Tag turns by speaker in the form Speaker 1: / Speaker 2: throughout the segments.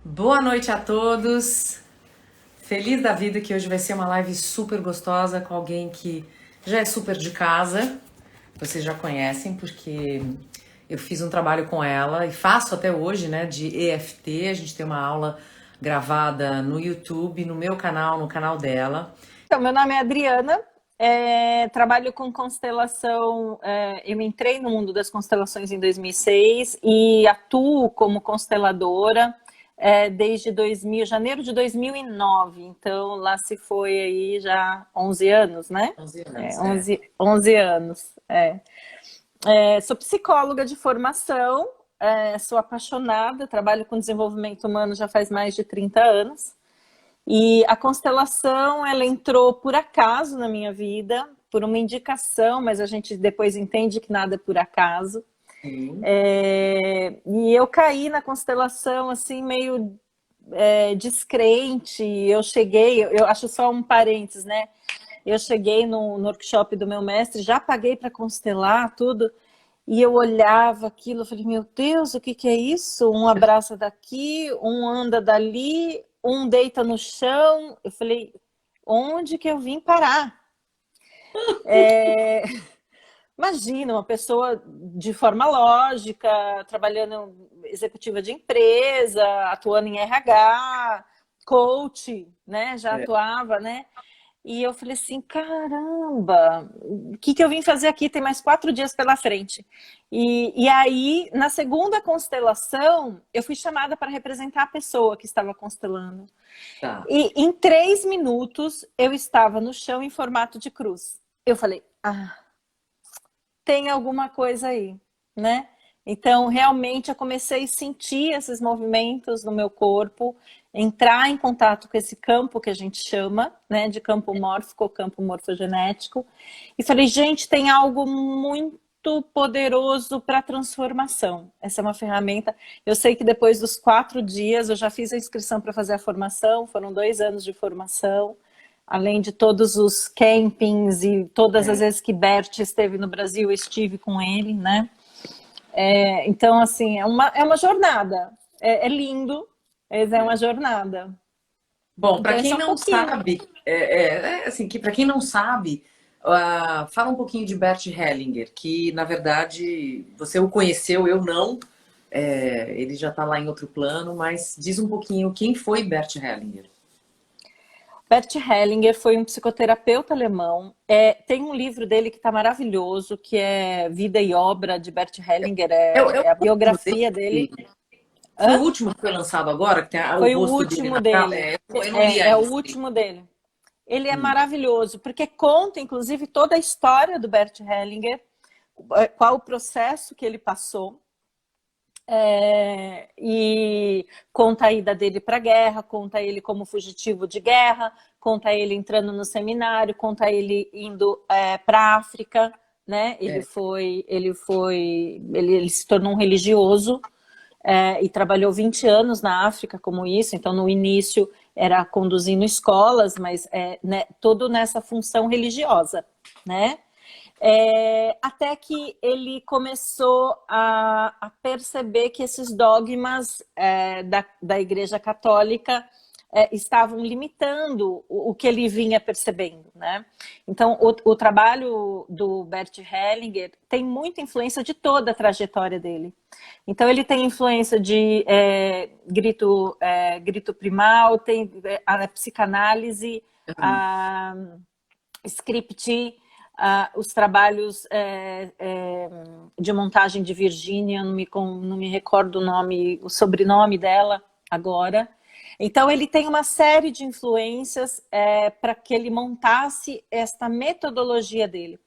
Speaker 1: Boa noite a todos. Feliz da vida que hoje vai ser uma live super gostosa com alguém que já é super de casa. Vocês já conhecem porque eu fiz um trabalho com ela e faço até hoje, né, de EFT. A gente tem uma aula gravada no YouTube, no meu canal, no canal dela.
Speaker 2: Então, meu nome é Adriana, trabalho com constelação. Eu entrei no mundo das constelações em 2006 e atuo como consteladora desde janeiro de 2009. Então, lá se foi aí já 11 anos, né?
Speaker 1: 11
Speaker 2: É,
Speaker 1: anos, é.
Speaker 2: 11 anos. Sou psicóloga de formação, sou apaixonada, trabalho com desenvolvimento humano já faz mais de 30 anos. E a constelação, ela entrou por acaso na minha vida, por uma indicação, mas a gente depois entende que nada é por acaso.
Speaker 1: Sim.
Speaker 2: E eu caí na constelação, assim, meio descrente. Eu acho só um parênteses, né? Eu cheguei no workshop do meu mestre, já paguei para constelar tudo, e eu olhava aquilo, eu falei, meu Deus, o que que é isso? Um abraça daqui, um anda dali, um deita no chão. Eu falei, onde que eu vim parar? Imagina, uma pessoa de forma lógica, trabalhando executiva de empresa, atuando em RH, coach, né? Já
Speaker 1: É.
Speaker 2: atuava, né? E eu falei assim, caramba, o que que eu vim fazer aqui? Tem mais 4 dias pela frente. E aí, na segunda constelação, eu fui chamada para representar a pessoa que estava constelando.
Speaker 1: Tá.
Speaker 2: E em 3 minutos, eu estava no chão em formato de cruz. Eu falei, tem alguma coisa aí, né? Então, realmente, eu comecei a sentir esses movimentos no meu corpo, entrar em contato com esse campo que a gente chama, né, de campo mórfico, campo morfogenético, e falei, gente, tem algo muito poderoso para transformação. Essa é uma ferramenta. Eu sei que depois dos 4 dias, eu já fiz a inscrição para fazer a formação, foram 2 anos de formação, além de todos os campings e todas as
Speaker 1: É.
Speaker 2: vezes que Bert esteve no Brasil, eu estive com ele, né? Então, assim, é uma jornada. É lindo, mas é uma jornada.
Speaker 1: Bom, para
Speaker 2: Então, esse
Speaker 1: quem
Speaker 2: é um
Speaker 1: não
Speaker 2: pouquinho.
Speaker 1: sabe, assim, que para quem não sabe, fala um pouquinho de Bert Hellinger, que na verdade você o conheceu, eu não. Ele já está lá em outro plano, mas diz um pouquinho quem foi Bert Hellinger.
Speaker 2: Bert Hellinger foi um psicoterapeuta alemão. Tem um livro dele que está maravilhoso, que é Vida e Obra, de Bert Hellinger,
Speaker 1: É o
Speaker 2: é a
Speaker 1: último
Speaker 2: biografia dele.
Speaker 1: dele? Foi o
Speaker 2: Hã?
Speaker 1: último que foi lançado agora, que tem o
Speaker 2: Foi o
Speaker 1: rosto dele
Speaker 2: último
Speaker 1: na capa?
Speaker 2: dele.
Speaker 1: Eu não li
Speaker 2: É o
Speaker 1: ainda.
Speaker 2: último dele. Ele é
Speaker 1: Hum,
Speaker 2: maravilhoso, porque conta, inclusive, toda a história do Bert Hellinger, qual o processo que ele passou, e conta a ida dele para a guerra, conta ele como fugitivo de guerra, conta ele entrando no seminário, conta ele indo para a África, né?
Speaker 1: é,
Speaker 2: Ele se tornou um religioso, e trabalhou 20 anos na África como isso, então no início era conduzindo escolas, mas né, todo nessa função religiosa, né? Até que ele começou a perceber que esses dogmas da Igreja Católica estavam limitando o que ele vinha percebendo, né? Então, o trabalho do Bert Hellinger tem muita influência de toda a trajetória dele. Então, ele tem influência de grito primal, tem a psicanálise,
Speaker 1: hum,
Speaker 2: a script, os trabalhos de montagem de Virginia, não me recordo o sobrenome dela agora. Então, ele tem uma série de influências para que ele montasse esta metodologia dele.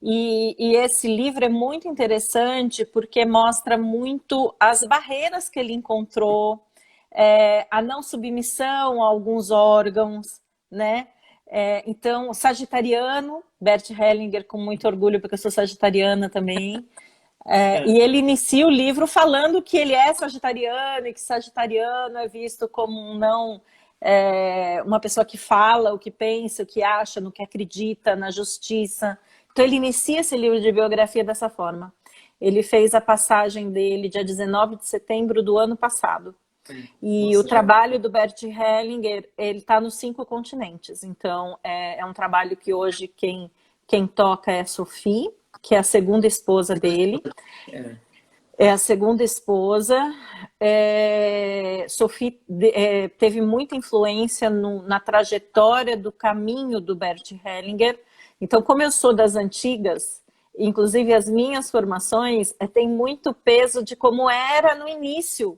Speaker 2: E esse livro é muito interessante porque mostra muito as barreiras que ele encontrou, a não submissão a alguns órgãos, né? Então, sagitariano, Bert Hellinger, com muito orgulho, porque eu sou sagitariana também. E ele inicia o livro falando que ele é sagitariano e que sagitariano é visto como um não, uma pessoa que fala o que pensa, o que acha, no que acredita, na justiça. Então ele inicia esse livro de biografia dessa forma. Ele fez a passagem dele dia 19 de setembro do ano passado. E o
Speaker 1: Nossa, já.
Speaker 2: trabalho do Bert Hellinger, ele está nos 5 continentes. Então, é um trabalho que hoje quem toca é a Sophie, que é a segunda esposa dele.
Speaker 1: É.
Speaker 2: É a segunda esposa. Sophie teve muita influência na trajetória do caminho do Bert Hellinger. Então, como eu sou das antigas, inclusive as minhas formações têm muito peso de como era no início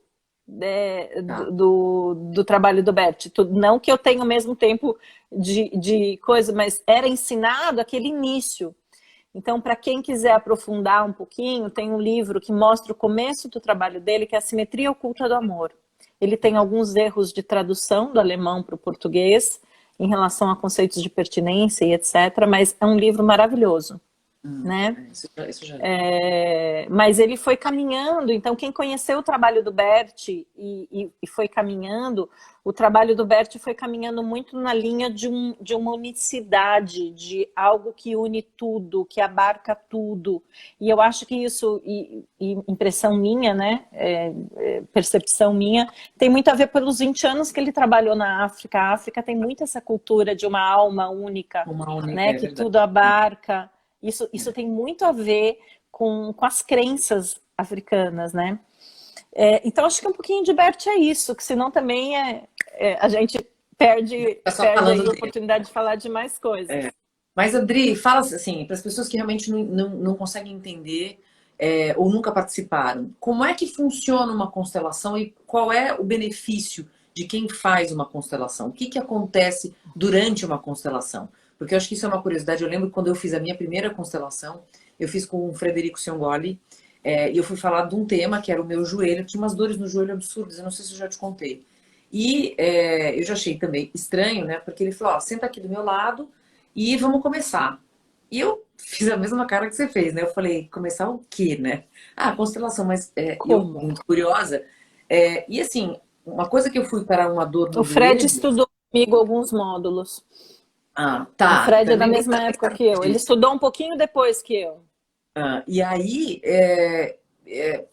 Speaker 1: Tá.
Speaker 2: do trabalho do Bert. Não que eu tenha o mesmo tempo de coisa, mas era ensinado aquele início. Então, para quem quiser aprofundar um pouquinho, tem um livro que mostra o começo do trabalho dele, que é A Simetria Oculta do Amor. Ele tem alguns erros de tradução do alemão para o português, em relação a conceitos de pertinência e etc., mas é um livro maravilhoso, né?
Speaker 1: Isso já.
Speaker 2: Mas ele foi caminhando, então quem conheceu o trabalho do Bert e foi caminhando, o trabalho do Bert foi caminhando muito na linha de uma unicidade, de algo que une tudo, que abarca tudo. E eu acho que isso, impressão minha, né, percepção minha, tem muito a ver pelos 20 anos que ele trabalhou na África. A África tem muito essa cultura de uma alma única,
Speaker 1: Uma única,
Speaker 2: né,
Speaker 1: é
Speaker 2: que
Speaker 1: verdade.
Speaker 2: tudo abarca. Isso tem muito a ver com as crenças africanas, né? Então, acho que um pouquinho de Bert é isso, que senão também a gente perde
Speaker 1: Tá só falando
Speaker 2: aí a
Speaker 1: dele.
Speaker 2: oportunidade de falar de mais coisas.
Speaker 1: Mas, Adri, fala assim, para as pessoas que realmente não conseguem entender ou nunca participaram, como é que funciona uma constelação e qual é o benefício de quem faz uma constelação? O que que acontece durante uma constelação? Porque eu acho que isso é uma curiosidade. Eu lembro quando eu fiz a minha primeira constelação, eu fiz com o Frederico Ciongoli, e eu fui falar de um tema que era o meu joelho. Eu tinha umas dores no joelho absurdas, eu não sei se eu já te contei. E eu já achei também estranho, né? Porque ele falou, ó, senta aqui do meu lado e vamos começar. E eu fiz a mesma cara que você fez, né? Eu falei, começar o quê, né? Ah, constelação, mas eu,
Speaker 2: Como?
Speaker 1: muito curiosa. E assim, uma coisa que eu fui para uma dor no
Speaker 2: O Fred
Speaker 1: joelho.
Speaker 2: estudou comigo alguns módulos.
Speaker 1: Ah,
Speaker 2: O
Speaker 1: tá.
Speaker 2: Fred é da
Speaker 1: Também nem
Speaker 2: mesma
Speaker 1: sabia
Speaker 2: época que eu. Ele
Speaker 1: disso.
Speaker 2: estudou um pouquinho depois que eu.
Speaker 1: E aí,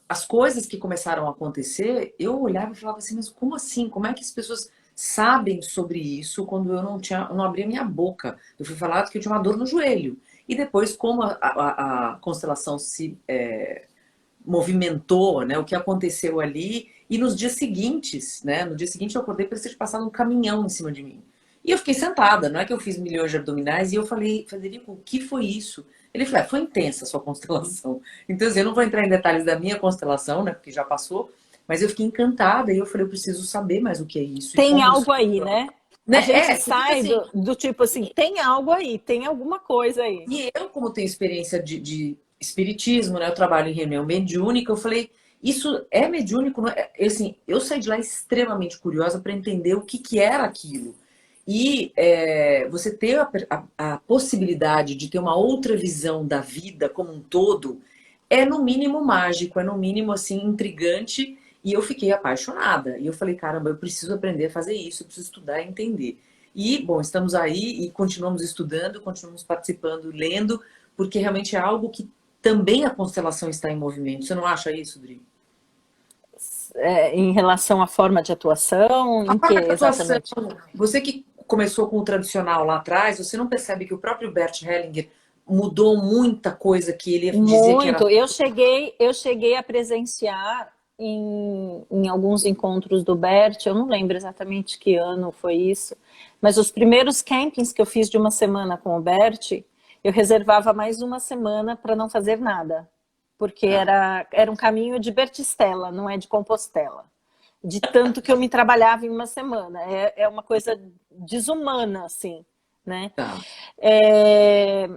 Speaker 1: as coisas que começaram a acontecer, eu olhava e falava assim, mas como assim? Como é que as pessoas sabem sobre isso quando eu não abria minha boca? Eu fui falar que eu tinha uma dor no joelho. E depois, como a constelação se movimentou, né? O que aconteceu ali. E nos dias seguintes, né? No dia seguinte eu acordei, parecia que passar um caminhão em cima de mim. E eu fiquei sentada, não é que eu fiz milhões de abdominais, e eu falei, Frederico, o que foi isso? Ele falou, foi intensa a sua constelação. Então, assim, eu não vou entrar em detalhes da minha constelação, né? Porque já passou, mas eu fiquei encantada e eu falei, eu preciso saber mais o que é isso e
Speaker 2: Tem
Speaker 1: como isso
Speaker 2: algo aí,
Speaker 1: funciona.
Speaker 2: né? A
Speaker 1: Né?
Speaker 2: gente
Speaker 1: Porque
Speaker 2: sai
Speaker 1: assim,
Speaker 2: do tipo assim, tem algo aí, tem alguma coisa aí.
Speaker 1: e eu, como tenho experiência de espiritismo, né? Eu trabalho em reunião mediúnica, eu falei, isso é mediúnico? Não é? Assim, eu saí de lá extremamente curiosa para entender o que, que era aquilo. E você ter a possibilidade de ter uma outra visão da vida como um todo é no mínimo mágico, é no mínimo assim intrigante. E eu fiquei apaixonada. E eu falei, caramba, eu preciso aprender a fazer isso, eu preciso estudar e entender. E, bom, estamos aí e continuamos estudando, continuamos participando, lendo, porque realmente é algo que também a constelação está em movimento. Você não acha isso, Dri?
Speaker 2: Em relação à forma de atuação,
Speaker 1: A
Speaker 2: em que
Speaker 1: forma de atuação,
Speaker 2: exatamente?
Speaker 1: você que começou com o tradicional lá atrás, você não percebe que o próprio Bert Hellinger mudou muita coisa que ele dizia que era.
Speaker 2: Muito. Eu cheguei a presenciar em alguns encontros do Bert, eu não lembro exatamente que ano foi isso, mas os primeiros campings que eu fiz de uma semana com o Bert, eu reservava mais uma semana para não fazer nada, porque
Speaker 1: Tá,
Speaker 2: era um caminho de Bertistela, não é de Compostela. De tanto que eu me trabalhava em uma semana. É uma coisa desumana, assim, né?
Speaker 1: tá,
Speaker 2: É,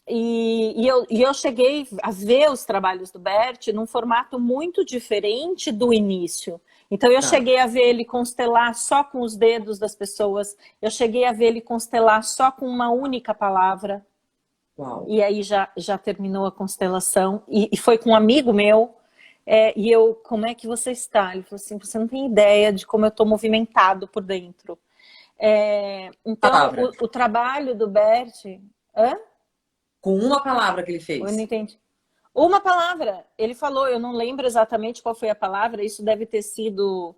Speaker 2: eu cheguei a ver os trabalhos do Bert num formato muito diferente do início. Então, eu
Speaker 1: tá.
Speaker 2: cheguei a ver ele constelar só com os dedos das pessoas, eu cheguei a ver ele constelar só com uma única palavra,
Speaker 1: Uau.
Speaker 2: e aí já terminou a constelação, e foi com um amigo meu, e eu, como é que você está? Ele falou assim, você não tem ideia de como eu estou movimentado por dentro. Então,
Speaker 1: Palavra.
Speaker 2: o trabalho do Bert... Hã?
Speaker 1: Com uma palavra que ele
Speaker 2: Eu não
Speaker 1: fez.
Speaker 2: entendi. Uma palavra. Ele falou, eu não lembro exatamente qual foi a palavra, isso deve ter sido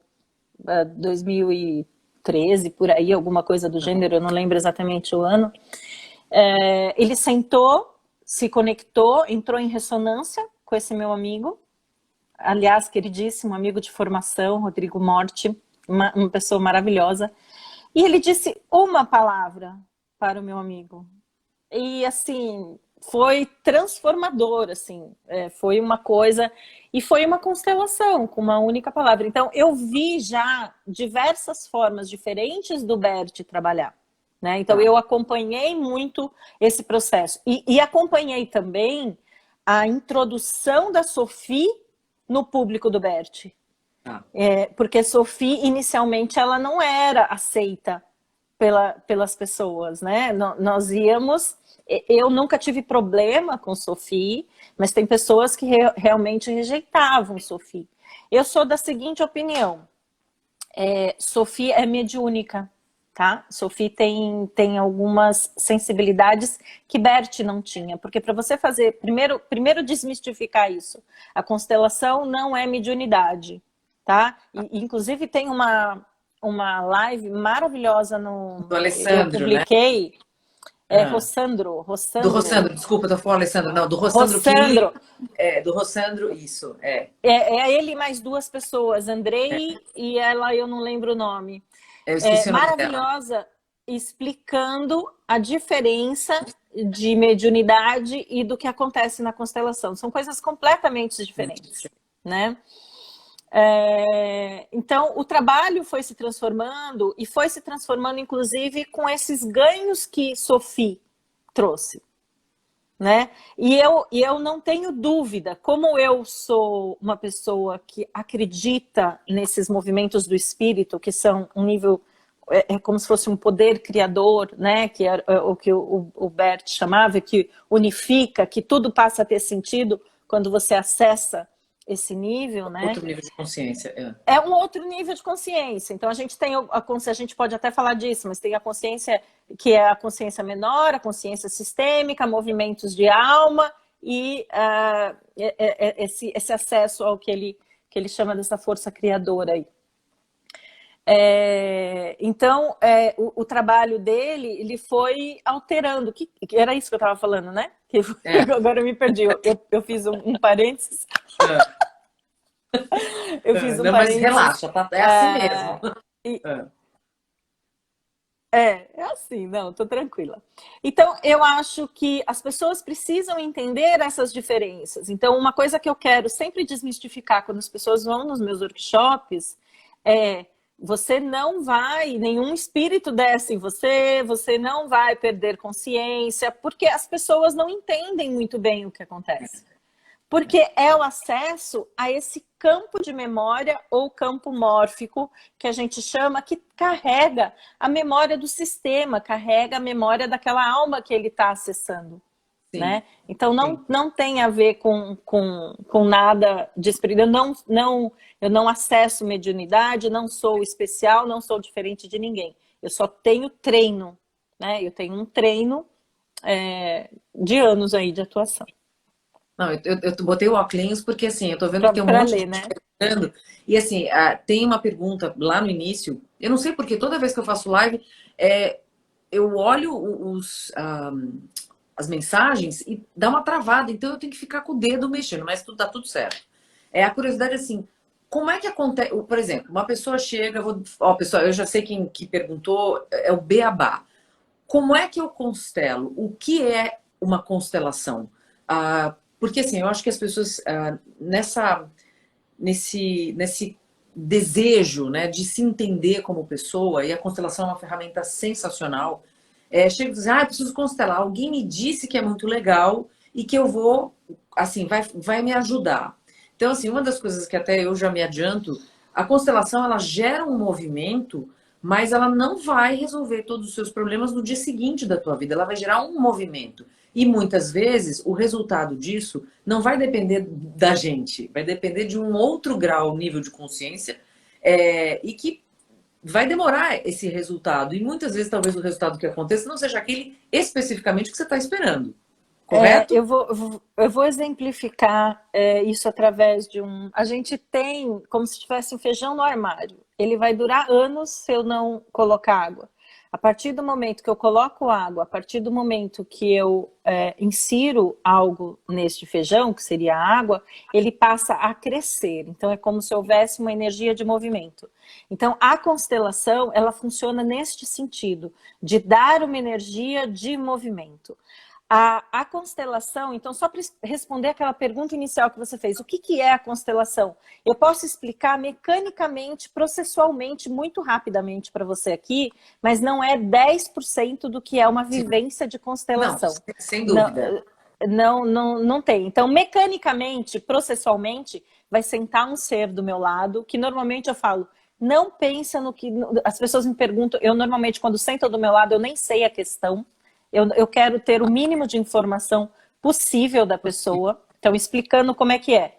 Speaker 2: 2013, por aí, alguma coisa do gênero, eu não lembro exatamente o ano. Ele sentou, se conectou, entrou em ressonância com esse meu amigo, aliás, queridíssimo, amigo de formação, Rodrigo Morti, uma pessoa maravilhosa, e ele disse uma palavra para o meu amigo. E assim, foi transformador, assim, foi uma coisa, e foi uma constelação com uma única palavra. Então, eu vi já diversas formas diferentes do Bert trabalhar, né? Então, eu acompanhei muito esse processo. E acompanhei também a introdução da Sophie no público do Bert. Porque Sophie, inicialmente, ela não era aceita pelas pessoas, né? Nós íamos... Eu nunca tive problema com Sophie, mas tem pessoas que realmente rejeitavam Sophie. Eu sou da seguinte opinião. Sophie é mediúnica, tá? Sophie tem algumas sensibilidades que Bert não tinha. Porque para você fazer... Primeiro desmistificar isso. A constelação não é mediunidade, tá? Inclusive tem uma live maravilhosa
Speaker 1: Do Alessandro,
Speaker 2: eu publiquei,
Speaker 1: né?
Speaker 2: Rossandro.
Speaker 1: Do Rossandro, desculpa, eu tô falando Alessandro, não, do Rossandro. Do Rossandro, isso,
Speaker 2: É ele e mais duas pessoas, Andrei e ela, eu não lembro o nome.
Speaker 1: Eu esqueci o nome
Speaker 2: maravilhosa, dela. Explicando a diferença de mediunidade e do que acontece na constelação. São coisas completamente diferentes, né? Então, o trabalho foi se transformando, e foi se transformando, inclusive, com esses ganhos que Sophie trouxe, né? E eu não tenho dúvida, como eu sou uma pessoa que acredita nesses movimentos do espírito, que são um nível, como se fosse um poder criador, né? Que é o que o Bert chamava, que unifica, que tudo passa a ter sentido quando você acessa esse nível, né?
Speaker 1: Outro nível de consciência.
Speaker 2: É um outro nível de consciência. Então, a gente tem a gente pode até falar disso, mas tem a consciência que é a consciência menor, a consciência sistêmica, movimentos de alma e esse acesso ao que ele chama dessa força criadora aí. Então, o trabalho dele, ele foi alterando. Era isso que eu estava falando, né? Agora eu me perdi. Eu fiz um parênteses. Eu fiz um
Speaker 1: não,
Speaker 2: parênteses.
Speaker 1: Mas relaxa, é assim mesmo.
Speaker 2: É assim, não, tô tranquila. Então, eu acho que as pessoas precisam entender essas diferenças. Então, uma coisa que eu quero sempre desmistificar quando as pessoas vão nos meus workshops você não vai, nenhum espírito desce em você, você não vai perder consciência, porque as pessoas não entendem muito bem o que acontece. Porque é o acesso a esse campo de memória ou campo mórfico, que a gente chama, que carrega a memória do sistema, carrega a memória daquela alma que ele está acessando. Né? Então, não tem a ver com nada de espírito. Eu não acesso mediunidade, não sou especial, não sou diferente de ninguém. Eu só tenho treino. Né? Eu tenho um treino de anos aí de atuação.
Speaker 1: Não, eu botei o óculos porque, assim, eu tô vendo que tem um monte de gente perguntando. E, assim, tem uma pergunta lá no início. Eu não sei porque toda vez que eu faço live, eu olho as mensagens e dá uma travada. Então, eu tenho que ficar com o dedo mexendo, mas tá tudo certo. A curiosidade, assim, como é que acontece... Por exemplo, uma pessoa chega... pessoal, eu já sei quem que perguntou, é o Beabá. Como é que eu constelo? O que é uma constelação? Porque, assim, eu acho que as pessoas, nesse desejo, né, de se entender como pessoa, e a constelação é uma ferramenta sensacional, chega e diz, eu preciso constelar. Alguém me disse que é muito legal e que eu vou, assim, vai me ajudar. Então, assim, uma das coisas que até eu já me adianto, a constelação, ela gera um movimento, mas ela não vai resolver todos os seus problemas no dia seguinte da tua vida. Ela vai gerar um movimento. E muitas vezes o resultado disso não vai depender da gente, vai depender de um outro grau, nível de consciência, e que vai demorar esse resultado. E muitas vezes talvez o resultado que aconteça não seja aquele especificamente que você está esperando. Correto?
Speaker 2: Eu vou exemplificar isso através de A gente tem como se tivesse um feijão no armário. ele vai durar anos se eu não colocar água. A partir do momento que eu coloco água, a partir do momento que eu insiro algo neste feijão, que seria a água, ele passa a crescer. Então, é como se houvesse uma energia de movimento. Então, a constelação, ela funciona neste sentido, de dar uma energia de movimento. A constelação, então, só para responder aquela pergunta inicial que você fez, o que é a constelação? Eu posso explicar mecanicamente, processualmente, muito rapidamente para você aqui, mas não é 10% do que é uma vivência de constelação.
Speaker 1: Não, sem dúvida.
Speaker 2: Não tem. Então, mecanicamente, processualmente, vai sentar um ser do meu lado, que normalmente eu falo, não pensa no que... As pessoas me perguntam, eu normalmente, quando sentam do meu lado, eu nem sei a questão. Eu quero ter o mínimo de informação possível da pessoa. Então, explicando como é que é.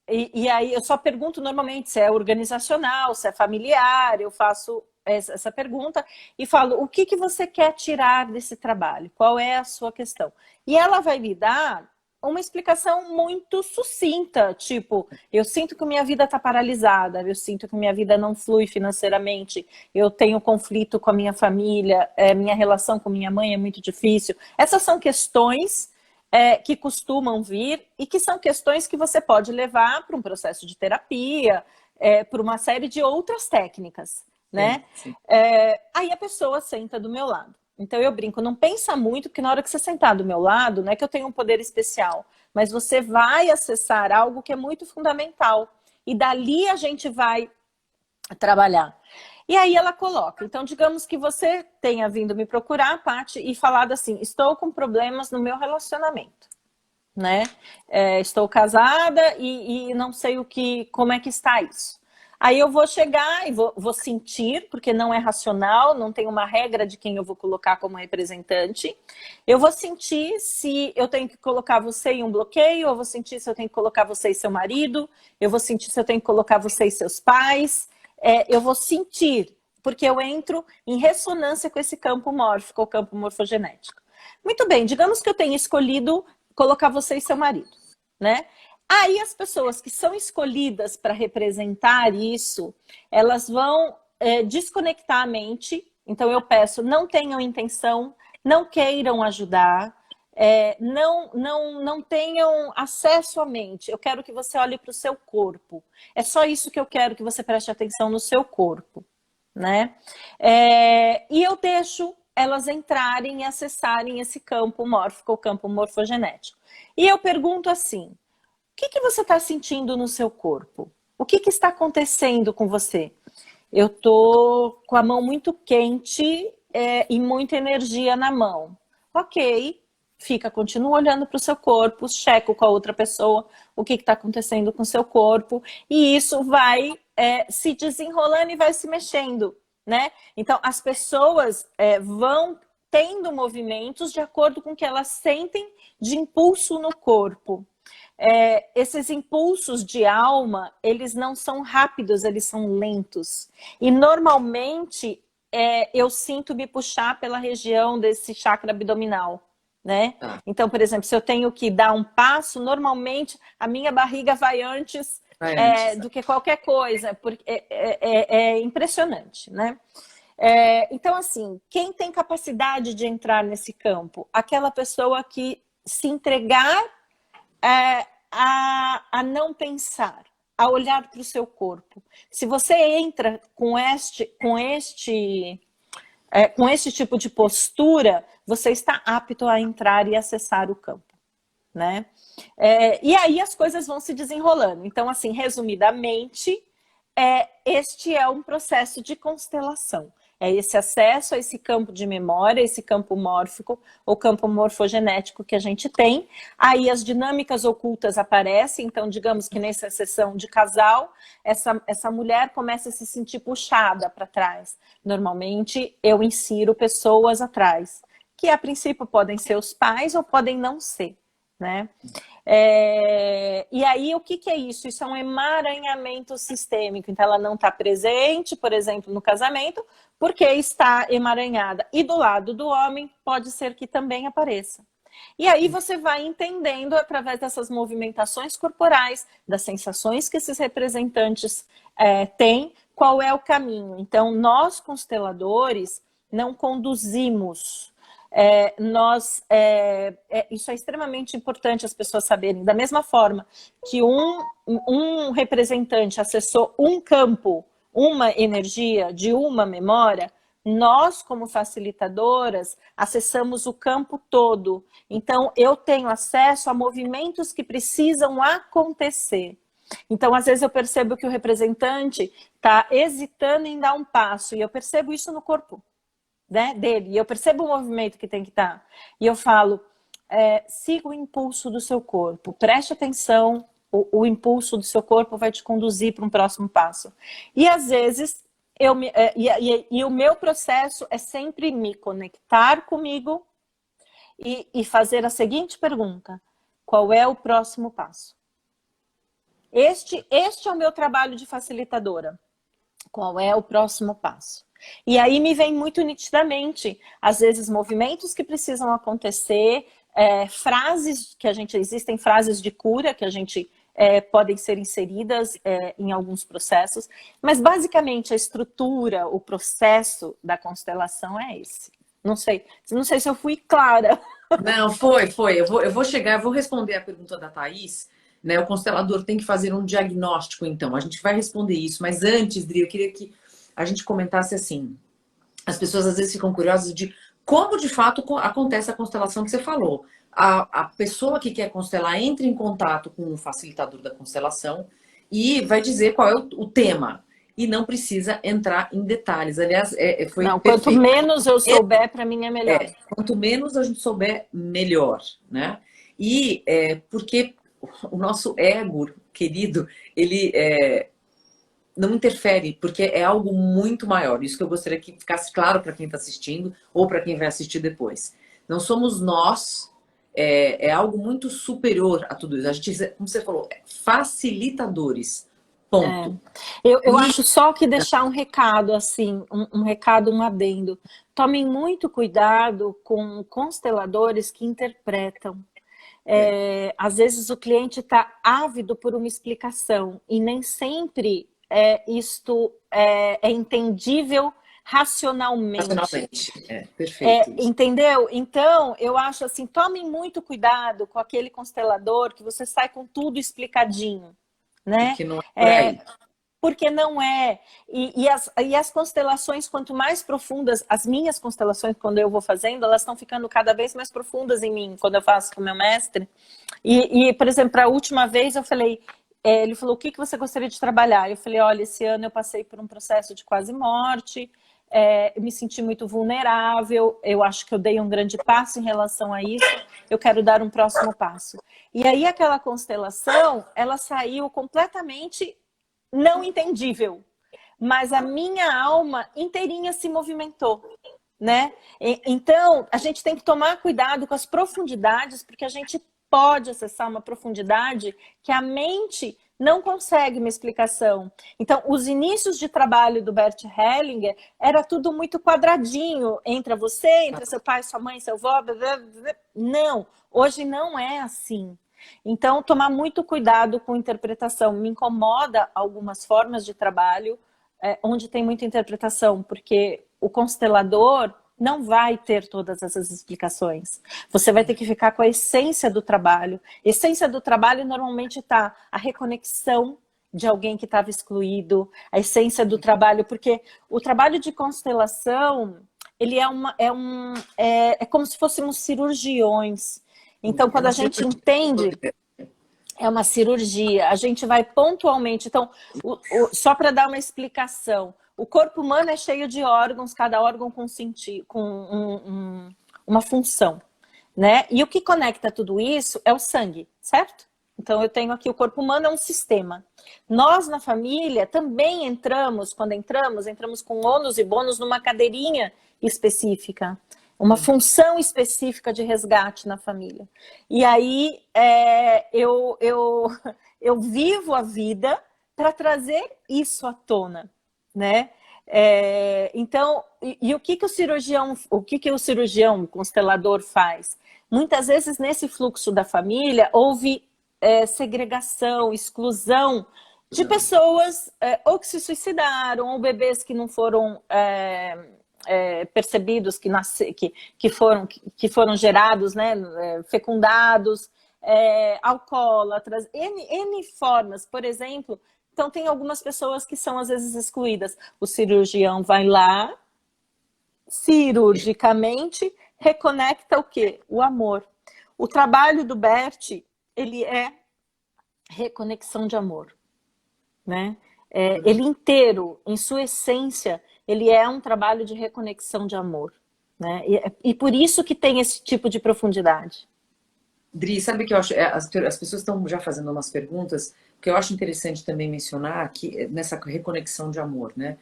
Speaker 2: E aí, eu só pergunto normalmente se é organizacional, se é familiar. Eu faço essa pergunta e falo, o que você quer tirar desse trabalho? Qual é a sua questão? E ela vai me dar uma explicação muito sucinta, tipo, eu sinto que minha vida está paralisada, eu sinto que minha vida não flui financeiramente, eu tenho conflito com a minha família, minha relação com minha mãe é muito difícil. Essas são questões que costumam vir e que são questões que você pode levar para um processo de terapia, para uma série de outras técnicas, né?
Speaker 1: Sim.
Speaker 2: Aí a pessoa senta do meu lado. Então eu brinco, não pensa muito, porque na hora que você sentar do meu lado, não é que eu tenho um poder especial, mas você vai acessar algo que é muito fundamental. E dali a gente vai trabalhar. E aí ela coloca, então digamos que você tenha vindo me procurar, Paty, e falado assim, estou com problemas no meu relacionamento, né? Estou casada e não sei como é que está isso. Aí eu vou chegar e vou sentir, porque não é racional, não tem uma regra de quem eu vou colocar como representante. Eu vou sentir se eu tenho que colocar você em um bloqueio, eu vou sentir se eu tenho que colocar você e seu marido, eu vou sentir se eu tenho que colocar você e seus pais. Eu vou sentir, porque eu entro em ressonância com esse campo mórfico, o campo morfogenético. Muito bem, digamos que eu tenha escolhido colocar você e seu marido, né? Aí as pessoas que são escolhidas para representar isso, elas vão desconectar a mente. Então eu peço, não tenham intenção, não queiram ajudar, não tenham acesso à mente. Eu quero que você olhe para o seu corpo. É só isso que eu quero, que você preste atenção no seu corpo, né? E eu deixo elas entrarem e acessarem esse campo mórfico, o campo morfogenético. E eu pergunto assim, o que você está sentindo no seu corpo? O que está acontecendo com você? Eu estou com a mão muito quente e muita energia na mão. Ok, continua olhando para o seu corpo, checo com a outra pessoa o que está acontecendo com o seu corpo, e isso vai se desenrolando e vai se mexendo, né? Então, as pessoas vão tendo movimentos de acordo com o que elas sentem de impulso no corpo. Esses impulsos de alma, eles não são rápidos, eles são lentos. E normalmente eu sinto me puxar pela região desse chakra abdominal, né? Então, por exemplo, se eu tenho que dar um passo, normalmente a minha barriga vai antes do que qualquer coisa, porque é impressionante, né? Então, assim, quem tem capacidade de entrar nesse campo? Aquela pessoa que se entregar a não pensar, a olhar para o seu corpo. Se você entra com este tipo de postura, você está apto a entrar e acessar o campo, né? E aí as coisas vão se desenrolando. Então, assim, resumidamente, este é um processo de constelação. É esse acesso a esse campo de memória, esse campo mórfico, ou campo morfogenético que a gente tem. Aí as dinâmicas ocultas aparecem, então digamos que nessa sessão de casal, essa mulher começa a se sentir puxada para trás. Normalmente eu insiro pessoas atrás, que a princípio podem ser os pais ou podem não ser, né? E aí o que é isso? Isso é um emaranhamento sistêmico. Então ela não está presente, por exemplo, no casamento, porque está emaranhada. E do lado do homem pode ser que também apareça. E aí você vai entendendo através dessas movimentações corporais, das sensações que esses representantes têm, qual é o caminho. Então, nós consteladores não conduzimos. Isso é extremamente importante as pessoas saberem. Da mesma forma que um representante acessou um campo, uma energia de uma memória, nós, como facilitadoras, acessamos o campo todo. Então, eu tenho acesso a movimentos que precisam acontecer. Então, às vezes eu percebo que o representante está hesitando em dar um passo, e eu percebo isso no corpo, né, dele, e eu percebo o movimento que tem que estar. E eu falo, siga o impulso do seu corpo, preste atenção, o impulso do seu corpo vai te conduzir para um próximo passo. E às vezes, o meu processo é sempre me conectar comigo e fazer a seguinte pergunta: qual é o próximo passo? Este é o meu trabalho de facilitadora. Qual é o próximo passo? E aí me vem muito nitidamente, às vezes, movimentos que precisam acontecer, frases que existem frases de cura que a gente podem ser inseridas em alguns processos, mas basicamente a estrutura, o processo da constelação é esse. Não sei se eu fui clara.
Speaker 1: Não, foi. Eu vou responder a pergunta da Thaís, né? O constelador tem que fazer um diagnóstico, então. A gente vai responder isso, mas antes, Dri, eu queria que a gente comentasse assim. As pessoas às vezes ficam curiosas de como de fato acontece a constelação que você falou. A pessoa que quer constelar entra em contato com o facilitador da constelação e vai dizer qual é o tema. E não precisa entrar em detalhes. Aliás, foi
Speaker 2: não,
Speaker 1: perfeito.
Speaker 2: Quanto menos eu souber, para mim é melhor.
Speaker 1: Quanto menos a gente souber, melhor, né? E porque o nosso ego, querido, ele não interfere, porque é algo muito maior. Isso que eu gostaria que ficasse claro para quem está assistindo ou para quem vai assistir depois. Não somos nós, é algo muito superior a tudo isso. A gente, como você falou, facilitadores. Ponto.
Speaker 2: Eu acho só que deixar um recado, assim, um recado, um adendo. Tomem muito cuidado com consteladores que interpretam. Às vezes o cliente está ávido por uma explicação e nem sempre isto é entendível racionalmente.
Speaker 1: Perfeito.
Speaker 2: Entendeu? Então, eu acho assim, tomem muito cuidado com aquele constelador que você sai com tudo explicadinho, né?
Speaker 1: Porque não é por aí.
Speaker 2: Porque não é. E as constelações, quanto mais profundas, as minhas constelações, quando eu vou fazendo, elas estão ficando cada vez mais profundas em mim, quando eu faço com o meu mestre. Por exemplo, a última vez eu falei, ele falou, o que você gostaria de trabalhar? Eu falei, olha, esse ano eu passei por um processo de quase morte, eu me senti muito vulnerável, eu acho que eu dei um grande passo em relação a isso, eu quero dar um próximo passo. E aí aquela constelação, ela saiu completamente não entendível, mas a minha alma inteirinha se movimentou, né? Então, a gente tem que tomar cuidado com as profundidades, porque a gente pode acessar uma profundidade que a mente não consegue uma explicação. Então, os inícios de trabalho do Bert Hellinger era tudo muito quadradinho, entre você, entre seu pai, sua mãe, seu avô. Não, hoje não é assim. Então, tomar muito cuidado com interpretação. Me incomoda algumas formas de trabalho onde tem muita interpretação, porque o constelador não vai ter todas essas explicações. Você vai ter que ficar com a essência do trabalho. A essência do trabalho normalmente está a reconexão de alguém que estava excluído, a essência do trabalho, porque o trabalho de constelação, ele é como se fôssemos cirurgiões. Então, quando a gente entende, é uma cirurgia, a gente vai pontualmente. Então, só para dar uma explicação, o corpo humano é cheio de órgãos, cada órgão com uma função, né? E o que conecta tudo isso é o sangue, certo? Então, eu tenho aqui o corpo humano é um sistema. Nós, na família, também entramos com ônus e bônus numa cadeirinha específica. Uma função específica de resgate na família. E aí eu vivo a vida para trazer isso à tona, né? Então, e o que o cirurgião constelador faz? Muitas vezes nesse fluxo da família houve segregação, exclusão de pessoas ou que se suicidaram, ou bebês que não foram percebidos, que foram gerados, né, fecundados, alcoólatras, N formas, por exemplo. Então, tem algumas pessoas que são, às vezes, excluídas. O cirurgião vai lá, cirurgicamente, reconecta o quê? O amor. O trabalho do Bert, ele é reconexão de amor, né? Ele inteiro, em sua essência, ele é um trabalho de reconexão de amor, né? E por isso que tem esse tipo de profundidade.
Speaker 1: Dri, sabe o que eu acho? As pessoas estão já fazendo umas perguntas, que eu acho interessante também mencionar, que nessa reconexão de amor, né?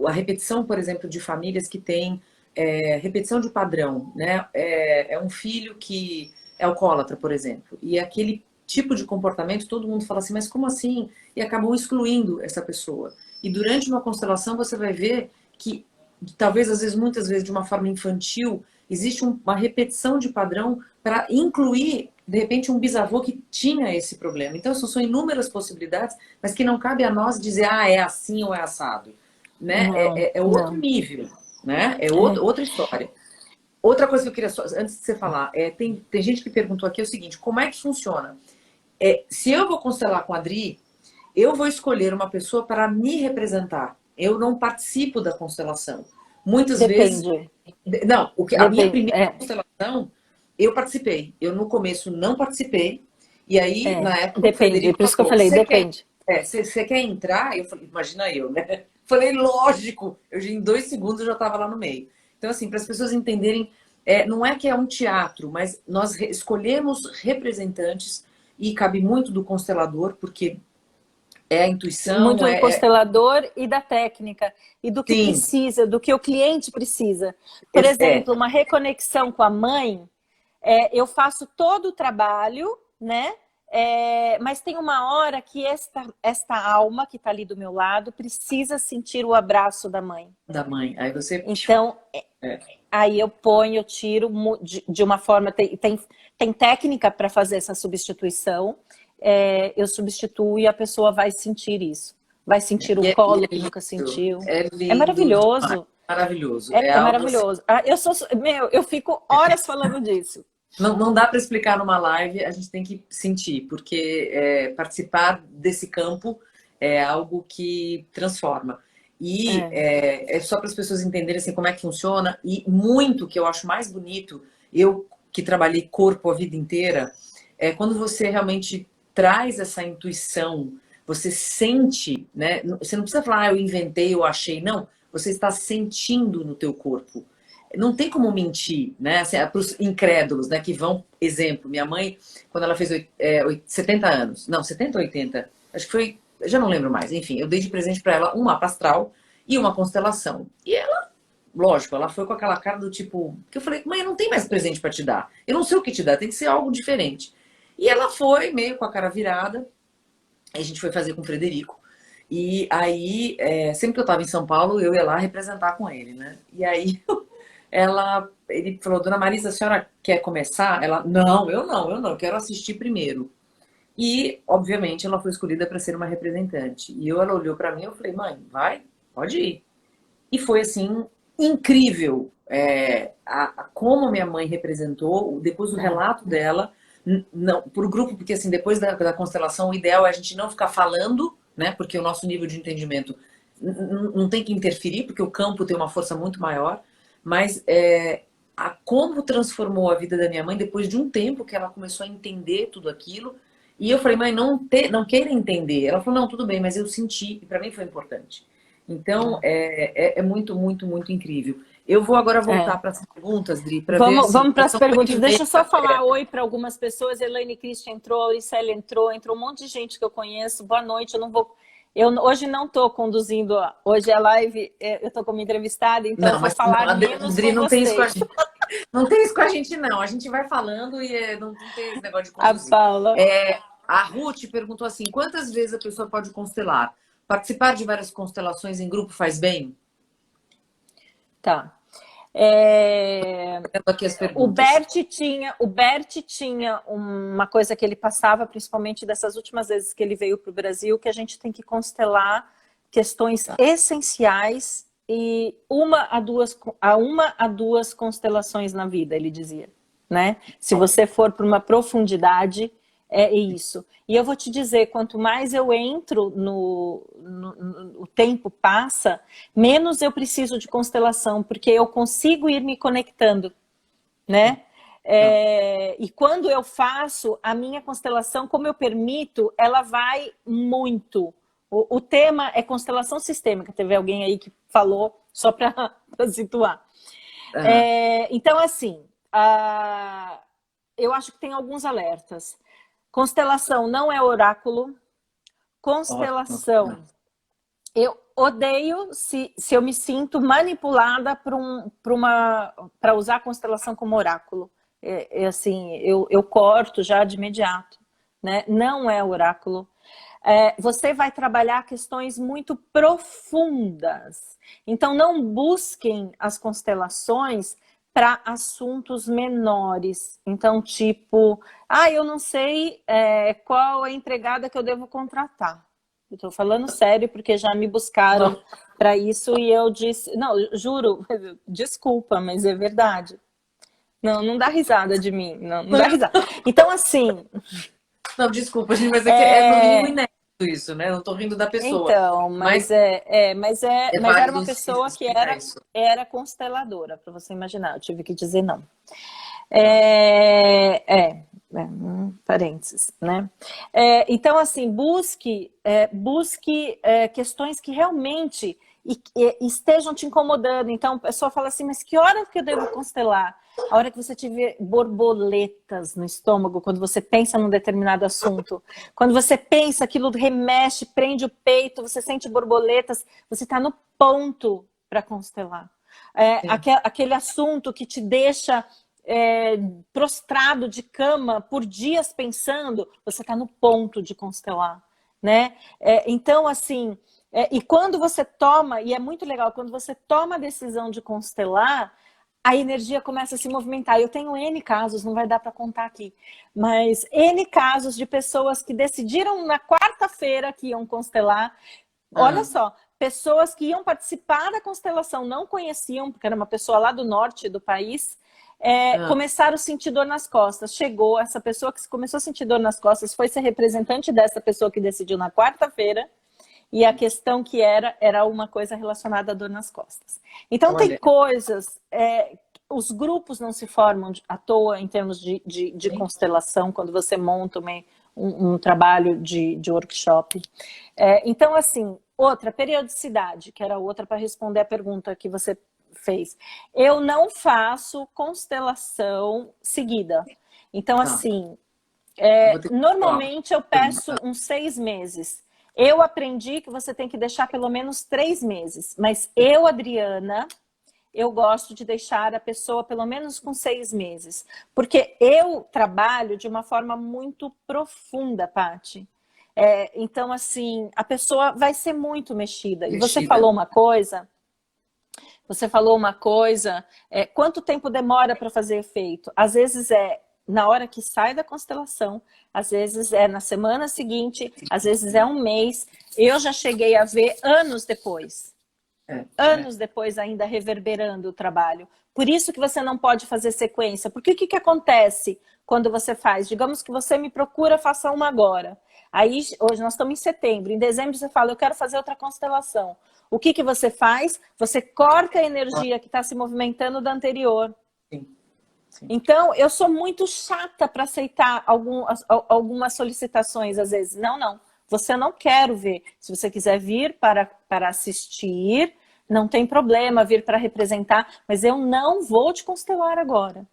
Speaker 1: A repetição, por exemplo, de famílias que têm repetição de padrão, né? É um filho que é alcoólatra, por exemplo, e aquele tipo de comportamento, todo mundo fala assim, mas como assim? E acabam excluindo essa pessoa. E durante uma constelação você vai ver que, talvez, às vezes, muitas vezes, de uma forma infantil, existe uma repetição de padrão para incluir, de repente, um bisavô que tinha esse problema. Então, são inúmeras possibilidades, mas que não cabe a nós dizer, é assim ou é assado. Né? É outro nível, né? Outra história. Outra coisa que eu queria, antes de você falar, tem gente que perguntou aqui o seguinte, como é que funciona? Se eu vou constelar com a Adri, eu vou escolher uma pessoa para me representar. Eu não participo da constelação. Muitas vezes... Não, a minha primeira constelação, eu participei. Eu, no começo, não participei. E aí, na época,
Speaker 2: depende,
Speaker 1: o Frederico
Speaker 2: por isso que eu falei, depende.
Speaker 1: Você quer entrar? Eu falei, imagina eu, né? Falei, lógico. Em 2 segundos eu já estava lá no meio. Então, assim, para as pessoas entenderem, não é que é um teatro, mas nós escolhemos representantes e cabe muito do constelador, porque é a intuição.
Speaker 2: Muito do constelador e da técnica. E do que
Speaker 1: Sim.
Speaker 2: precisa, do que o cliente precisa. Por exemplo, uma reconexão com a mãe, eu faço todo o trabalho, né? Mas tem uma hora que esta alma que está ali do meu lado precisa sentir o abraço da mãe.
Speaker 1: Da mãe. Aí você...
Speaker 2: Então, aí eu ponho, eu tiro de uma forma... Tem técnica para fazer essa substituição. Eu substituo e a pessoa vai sentir isso. Vai sentir o colo que nunca sentiu.
Speaker 1: É
Speaker 2: maravilhoso.
Speaker 1: Maravilhoso.
Speaker 2: É maravilhoso. Eu fico horas falando disso.
Speaker 1: Não dá para explicar numa live, a gente tem que sentir, porque participar desse campo é algo que transforma. E é só para as pessoas entenderem assim, como é que funciona. E muito que eu acho mais bonito, eu que trabalhei corpo a vida inteira, é quando você realmente traz essa intuição, você sente, né? Você não precisa falar, eu inventei, eu achei, não. Você está sentindo no teu corpo. Não tem como mentir, né? Assim, para os incrédulos, né? Que vão, exemplo, minha mãe, quando ela fez 70 anos, não, 70 ou 80, acho que foi, já não lembro mais, enfim, eu dei de presente para ela um mapa astral e uma constelação. E ela, lógico, ela foi com aquela cara do tipo, que eu falei, mãe, não tem mais presente para te dar. Eu não sei o que te dar, tem que ser algo diferente. E ela foi meio com a cara virada, a gente foi fazer com o Frederico. E aí, sempre que eu estava em São Paulo, eu ia lá representar com ele, né? E aí... ele falou, dona Marisa, a senhora quer começar? Ela, não, eu quero assistir primeiro. E, obviamente, ela foi escolhida para ser uma representante. E ela olhou para mim e eu falei, mãe, vai, pode ir. E foi, assim, incrível como minha mãe representou, depois do relato dela, para o grupo, porque, assim, depois da constelação, o ideal é a gente não ficar falando, né, porque o nosso nível de entendimento não tem que interferir, porque o campo tem uma força muito maior. Mas como transformou a vida da minha mãe depois de um tempo que ela começou a entender tudo aquilo. E eu falei, mãe, não queira entender. Ela falou, não, tudo bem, mas eu senti, e para mim foi importante. Então, é muito, muito, muito incrível. Eu vou agora voltar para as perguntas, Dri, para ver se...
Speaker 2: Vamos para as perguntas. Deixa eu só falar oi para algumas pessoas. Elaine Christian entrou, Auricélia entrou um monte de gente que eu conheço. Boa noite, eu hoje não estou conduzindo, hoje é live, eu estou como entrevistada, então eu vou falar menos
Speaker 1: Dri,
Speaker 2: com vocês.
Speaker 1: Não tem isso com a gente, não. A gente vai falando e não tem esse negócio de conduzir.
Speaker 2: A Paula.
Speaker 1: A Ruth perguntou assim, quantas vezes a pessoa pode constelar? Participar de várias constelações em grupo faz bem?
Speaker 2: Tá.
Speaker 1: Lendo aqui as
Speaker 2: O
Speaker 1: perguntas.
Speaker 2: Bert tinha uma coisa que ele passava, principalmente dessas últimas vezes que ele veio para o Brasil, que a gente tem que constelar questões essenciais e uma a duas constelações na vida, ele dizia, né? Se você for para uma profundidade, é isso. E eu vou te dizer, quanto mais eu entro o tempo passa, menos eu preciso de constelação, porque eu consigo ir me conectando, né? E quando eu faço a minha constelação, como eu permito, ela vai muito. O tema é constelação sistêmica. Teve alguém aí que falou, só para situar. Então, assim, eu acho que tem alguns alertas. Constelação não é oráculo. Constelação, eu odeio se eu me sinto manipulada para usar a constelação como oráculo. Assim, eu corto já de imediato, né? Não é oráculo. Você vai trabalhar questões muito profundas. Então, não busquem as constelações para assuntos menores. Então, tipo, eu não sei qual é a empregada que eu devo contratar. Eu estou falando sério porque já me buscaram para isso e eu disse, não, juro, desculpa, mas é verdade. Não dá risada de mim, não dá risada. Então, assim...
Speaker 1: Não, desculpa, gente, mas é no mínimo inédito isso, né? Eu não tô rindo da pessoa.
Speaker 2: Então, mas era uma
Speaker 1: válido
Speaker 2: pessoa que
Speaker 1: explicar isso.
Speaker 2: era consteladora, para você imaginar, eu tive que dizer não. Parênteses, né? Então, assim, busque questões que realmente estejam te incomodando. Então, a pessoa fala assim, mas que hora que eu devo constelar? A hora que você tiver borboletas no estômago, quando você pensa num determinado assunto. Quando você pensa, aquilo remexe, prende o peito, você sente borboletas, você está no ponto para constelar. Aquele assunto que te deixa prostrado de cama por dias pensando, você está no ponto de constelar, né? Então, assim, e quando você toma, e é muito legal, quando você toma a decisão de constelar, a energia começa a se movimentar. Eu tenho N casos, não vai dar para contar aqui, mas N casos de pessoas que decidiram na quarta-feira que iam constelar. Olha só, pessoas que iam participar da constelação não conheciam, porque era uma pessoa lá do norte do país, começaram a sentir dor nas costas. Chegou essa pessoa que começou a sentir dor nas costas, foi ser representante dessa pessoa que decidiu na quarta-feira, e a questão que era uma coisa relacionada à dor nas costas. Então, tem coisas... os grupos não se formam à toa em termos de constelação, quando você monta um trabalho de workshop. Então, assim, outra, periodicidade, que era outra para responder a pergunta que você fez. Eu não faço constelação seguida. Então, assim, normalmente eu peço uns 6 meses. Eu aprendi que você tem que deixar pelo menos 3 meses. Mas eu, Adriana, eu gosto de deixar a pessoa pelo menos com 6 meses. Porque eu trabalho de uma forma muito profunda, Paty. Então, assim, a pessoa vai ser muito mexida. E você falou uma coisa... quanto tempo demora para fazer efeito? Às vezes na hora que sai da constelação, às vezes é na semana seguinte, às vezes é um mês. Eu já cheguei a ver anos depois. Anos depois ainda reverberando o trabalho. Por isso que você não pode fazer sequência. Porque o que acontece quando você faz? Digamos que você me procura, faça uma agora. Aí, hoje nós estamos em setembro. Em dezembro você fala, eu quero fazer outra constelação. O que você faz? Você corta a energia que está se movimentando da anterior.
Speaker 1: Sim.
Speaker 2: Então, eu sou muito chata para aceitar algumas solicitações, às vezes. Não. Você não quero ver. Se você quiser vir para assistir, não tem problema vir para representar, mas eu não vou te constelar agora.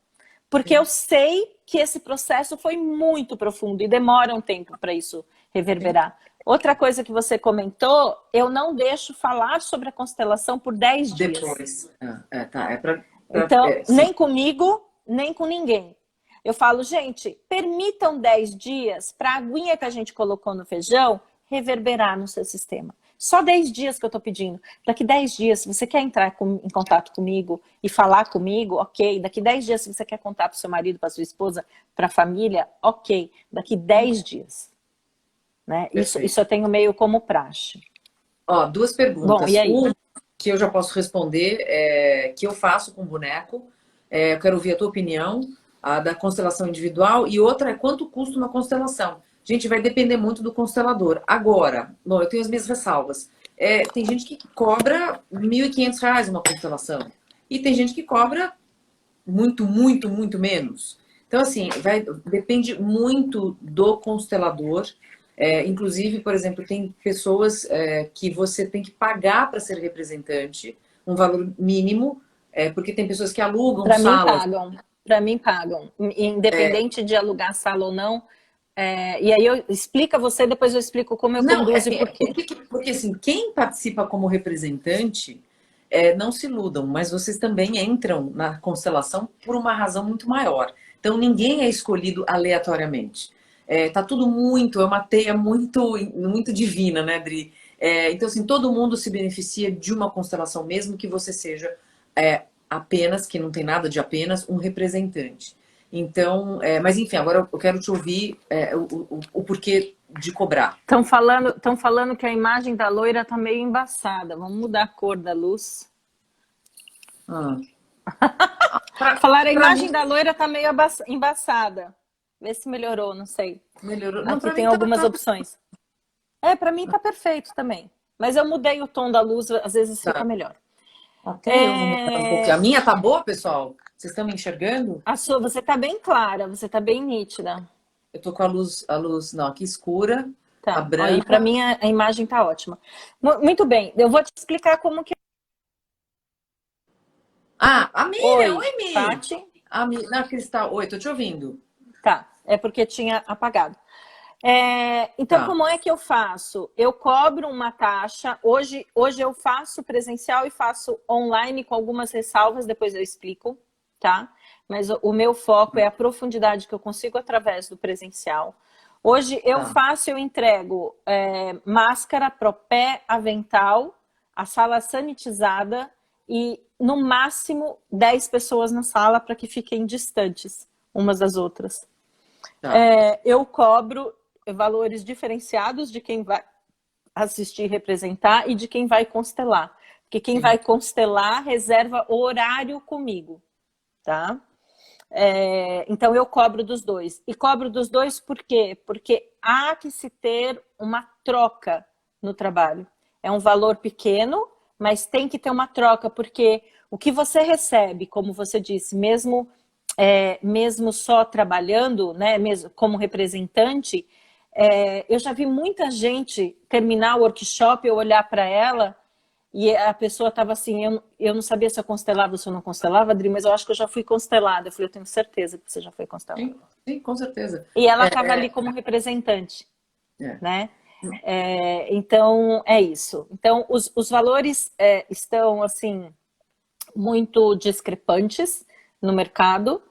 Speaker 2: Porque eu sei que esse processo foi muito profundo e demora um tempo para isso reverberar. Outra coisa que você comentou, eu não deixo falar sobre a constelação por 10 dias.
Speaker 1: Depois.
Speaker 2: Então, nem comigo, nem com ninguém. Eu falo, gente, permitam 10 dias para a aguinha que a gente colocou no feijão reverberar no seu sistema. Só 10 dias que eu tô pedindo. Daqui 10 dias, se você quer entrar em contato comigo e falar comigo, ok. Daqui 10 dias, se você quer contar pro seu marido, pra sua esposa, pra família, ok. Daqui 10 dias. Né? Isso eu tenho meio como praxe.
Speaker 1: Ó, duas
Speaker 2: Bom,
Speaker 1: perguntas.
Speaker 2: e aí?
Speaker 1: Uma que eu já posso responder, que eu faço com boneco. Eu quero ouvir a tua opinião, a da constelação individual. E outra é quanto custa uma constelação. Gente, vai depender muito do constelador. Agora, bom, eu tenho as minhas ressalvas. Tem gente que cobra R$ 1.500 uma constelação. E tem gente que cobra muito, muito, muito menos. Então, assim, depende muito do constelador. Inclusive, por exemplo, tem pessoas que você tem que pagar para ser representante, um valor mínimo, porque tem pessoas que alugam
Speaker 2: Para mim
Speaker 1: salas.
Speaker 2: pagam. Para mim pagam. Independente de alugar sala ou não. E aí eu explica você, depois eu explico como eu
Speaker 1: Não,
Speaker 2: conduzo e por quê.
Speaker 1: porque assim, quem participa como representante, não se iludam, mas vocês também entram na constelação por uma razão muito maior. Então ninguém é escolhido aleatoriamente. Tá tudo é uma teia muito, muito divina, né, Dri? Então, assim, todo mundo se beneficia de uma constelação, mesmo que você seja apenas, que não tem nada de apenas, um representante. Então, mas enfim, agora eu quero te ouvir o porquê de cobrar.
Speaker 2: Estão falando que a imagem da loira tá meio embaçada. Vamos mudar a cor da luz.
Speaker 1: Ah.
Speaker 2: Falaram a
Speaker 1: Pra
Speaker 2: imagem
Speaker 1: mim,
Speaker 2: da loira tá meio embaçada. Vê se melhorou, não sei.
Speaker 1: melhorou. Não,
Speaker 2: Aqui
Speaker 1: pra
Speaker 2: tem
Speaker 1: mim
Speaker 2: algumas opções. Para mim tá perfeito também. Mas eu mudei o tom da luz, às vezes fica
Speaker 1: tá.
Speaker 2: melhor.
Speaker 1: Até eu vou mudar um pouquinho. A minha tá boa, pessoal? Vocês estão me enxergando?
Speaker 2: A sua, você tá bem clara, você tá bem nítida.
Speaker 1: Eu tô com a luz, não, aqui escura, a
Speaker 2: Tá, aí para
Speaker 1: branca.
Speaker 2: mim a imagem tá ótima. Muito bem, eu vou te explicar como que...
Speaker 1: Ah, a Miriam!
Speaker 2: Oi,
Speaker 1: Oi, Mi!
Speaker 2: Pati?
Speaker 1: Não, Cristal. Oi, tô te ouvindo.
Speaker 2: Tá, é porque tinha apagado. Então,
Speaker 1: Tá.
Speaker 2: como é que eu faço? Eu cobro uma taxa. Hoje eu faço presencial e faço online com algumas ressalvas, depois eu explico, tá? Mas o meu foco é a profundidade que eu consigo através do presencial. Hoje
Speaker 1: Tá.
Speaker 2: eu entrego máscara, propé, avental, a sala sanitizada e no máximo 10 pessoas na sala para que fiquem distantes umas das outras.
Speaker 1: Tá.
Speaker 2: Eu cobro valores diferenciados de quem vai assistir e representar e de quem vai constelar. Porque quem vai constelar reserva horário comigo, tá? Então eu cobro dos dois. E cobro dos dois por quê? Porque há que se ter uma troca no trabalho. É um valor pequeno, mas tem que ter uma troca, porque o que você recebe, como você disse, mesmo só trabalhando, né, mesmo como representante, eu já vi muita gente terminar o workshop, eu olhar para ela e a pessoa estava assim, eu não sabia se eu constelava ou se eu não constelava, Adri, mas eu acho que eu já fui constelada. Eu falei, eu tenho certeza que você já foi constelada.
Speaker 1: Sim, sim, com certeza.
Speaker 2: E ela estava ali como representante,
Speaker 1: É.
Speaker 2: né? Então, é isso. Então, os valores estão, assim, muito discrepantes no mercado.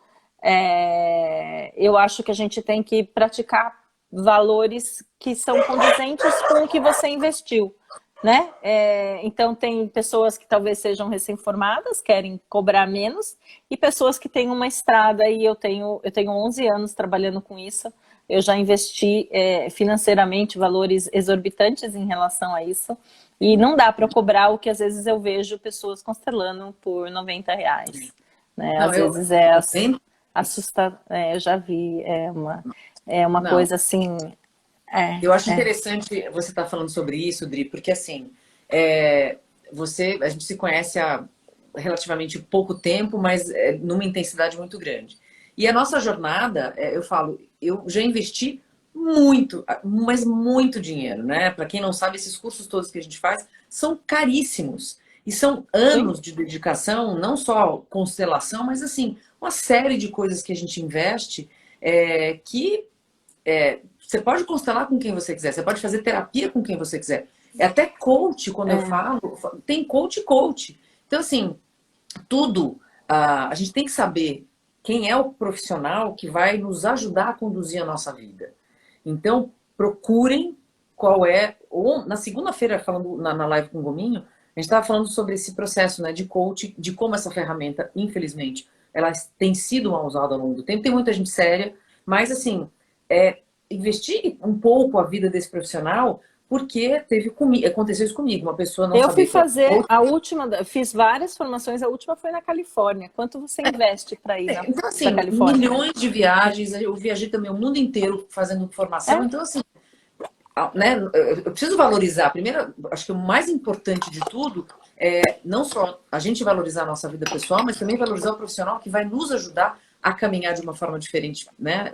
Speaker 2: Eu acho que a gente tem que praticar valores que são condizentes com o que você investiu, né? Então tem pessoas que talvez sejam recém-formadas, querem cobrar menos, e pessoas que têm uma estrada, e eu tenho 11 anos trabalhando com isso. Eu já investi financeiramente valores exorbitantes em relação a isso. E não dá para cobrar o que às vezes eu vejo pessoas constelando por R$ 90. Né?
Speaker 1: Não,
Speaker 2: Às vezes assustador. Eu já vi. É uma
Speaker 1: não,
Speaker 2: coisa assim.
Speaker 1: eu acho interessante você estar falando sobre isso, Dri, porque assim, a gente se conhece há relativamente pouco tempo, mas numa intensidade muito grande. E a nossa jornada, eu falo, eu já investi muito, mas muito dinheiro, né? Para quem não sabe, esses cursos todos que a gente faz são caríssimos. E são
Speaker 2: Sim.
Speaker 1: anos de dedicação, não só constelação, mas assim, uma série de coisas que a gente investe que você pode constelar com quem você quiser, você pode fazer terapia com quem você quiser. Até coach, quando eu falo, tem coach e coach. Então, assim, tudo, a gente tem que saber quem é o profissional que vai nos ajudar a conduzir a nossa vida. Então, procurem qual é... Ou, na segunda-feira, falando na live com o Gominho, a gente estava falando sobre esse processo, né, de coaching, de como essa ferramenta, infelizmente, ela tem sido mal usada ao longo do tempo. Tem muita gente séria, mas, assim, investir um pouco a vida desse profissional, porque aconteceu isso comigo. Uma pessoa não
Speaker 2: Eu fui
Speaker 1: sabia que era
Speaker 2: fazer
Speaker 1: coach.
Speaker 2: a última, fiz várias formações, a última foi na Califórnia. Quanto você investe para ir
Speaker 1: Então,
Speaker 2: para
Speaker 1: assim,
Speaker 2: Califórnia?
Speaker 1: milhões de viagens, eu viajei também o mundo inteiro fazendo formação,
Speaker 2: É?
Speaker 1: então, assim, né, eu preciso valorizar. Primeiro, acho que o mais importante de tudo é não só a gente valorizar a nossa vida pessoal, mas também valorizar o profissional que vai nos ajudar a caminhar de uma forma diferente, né,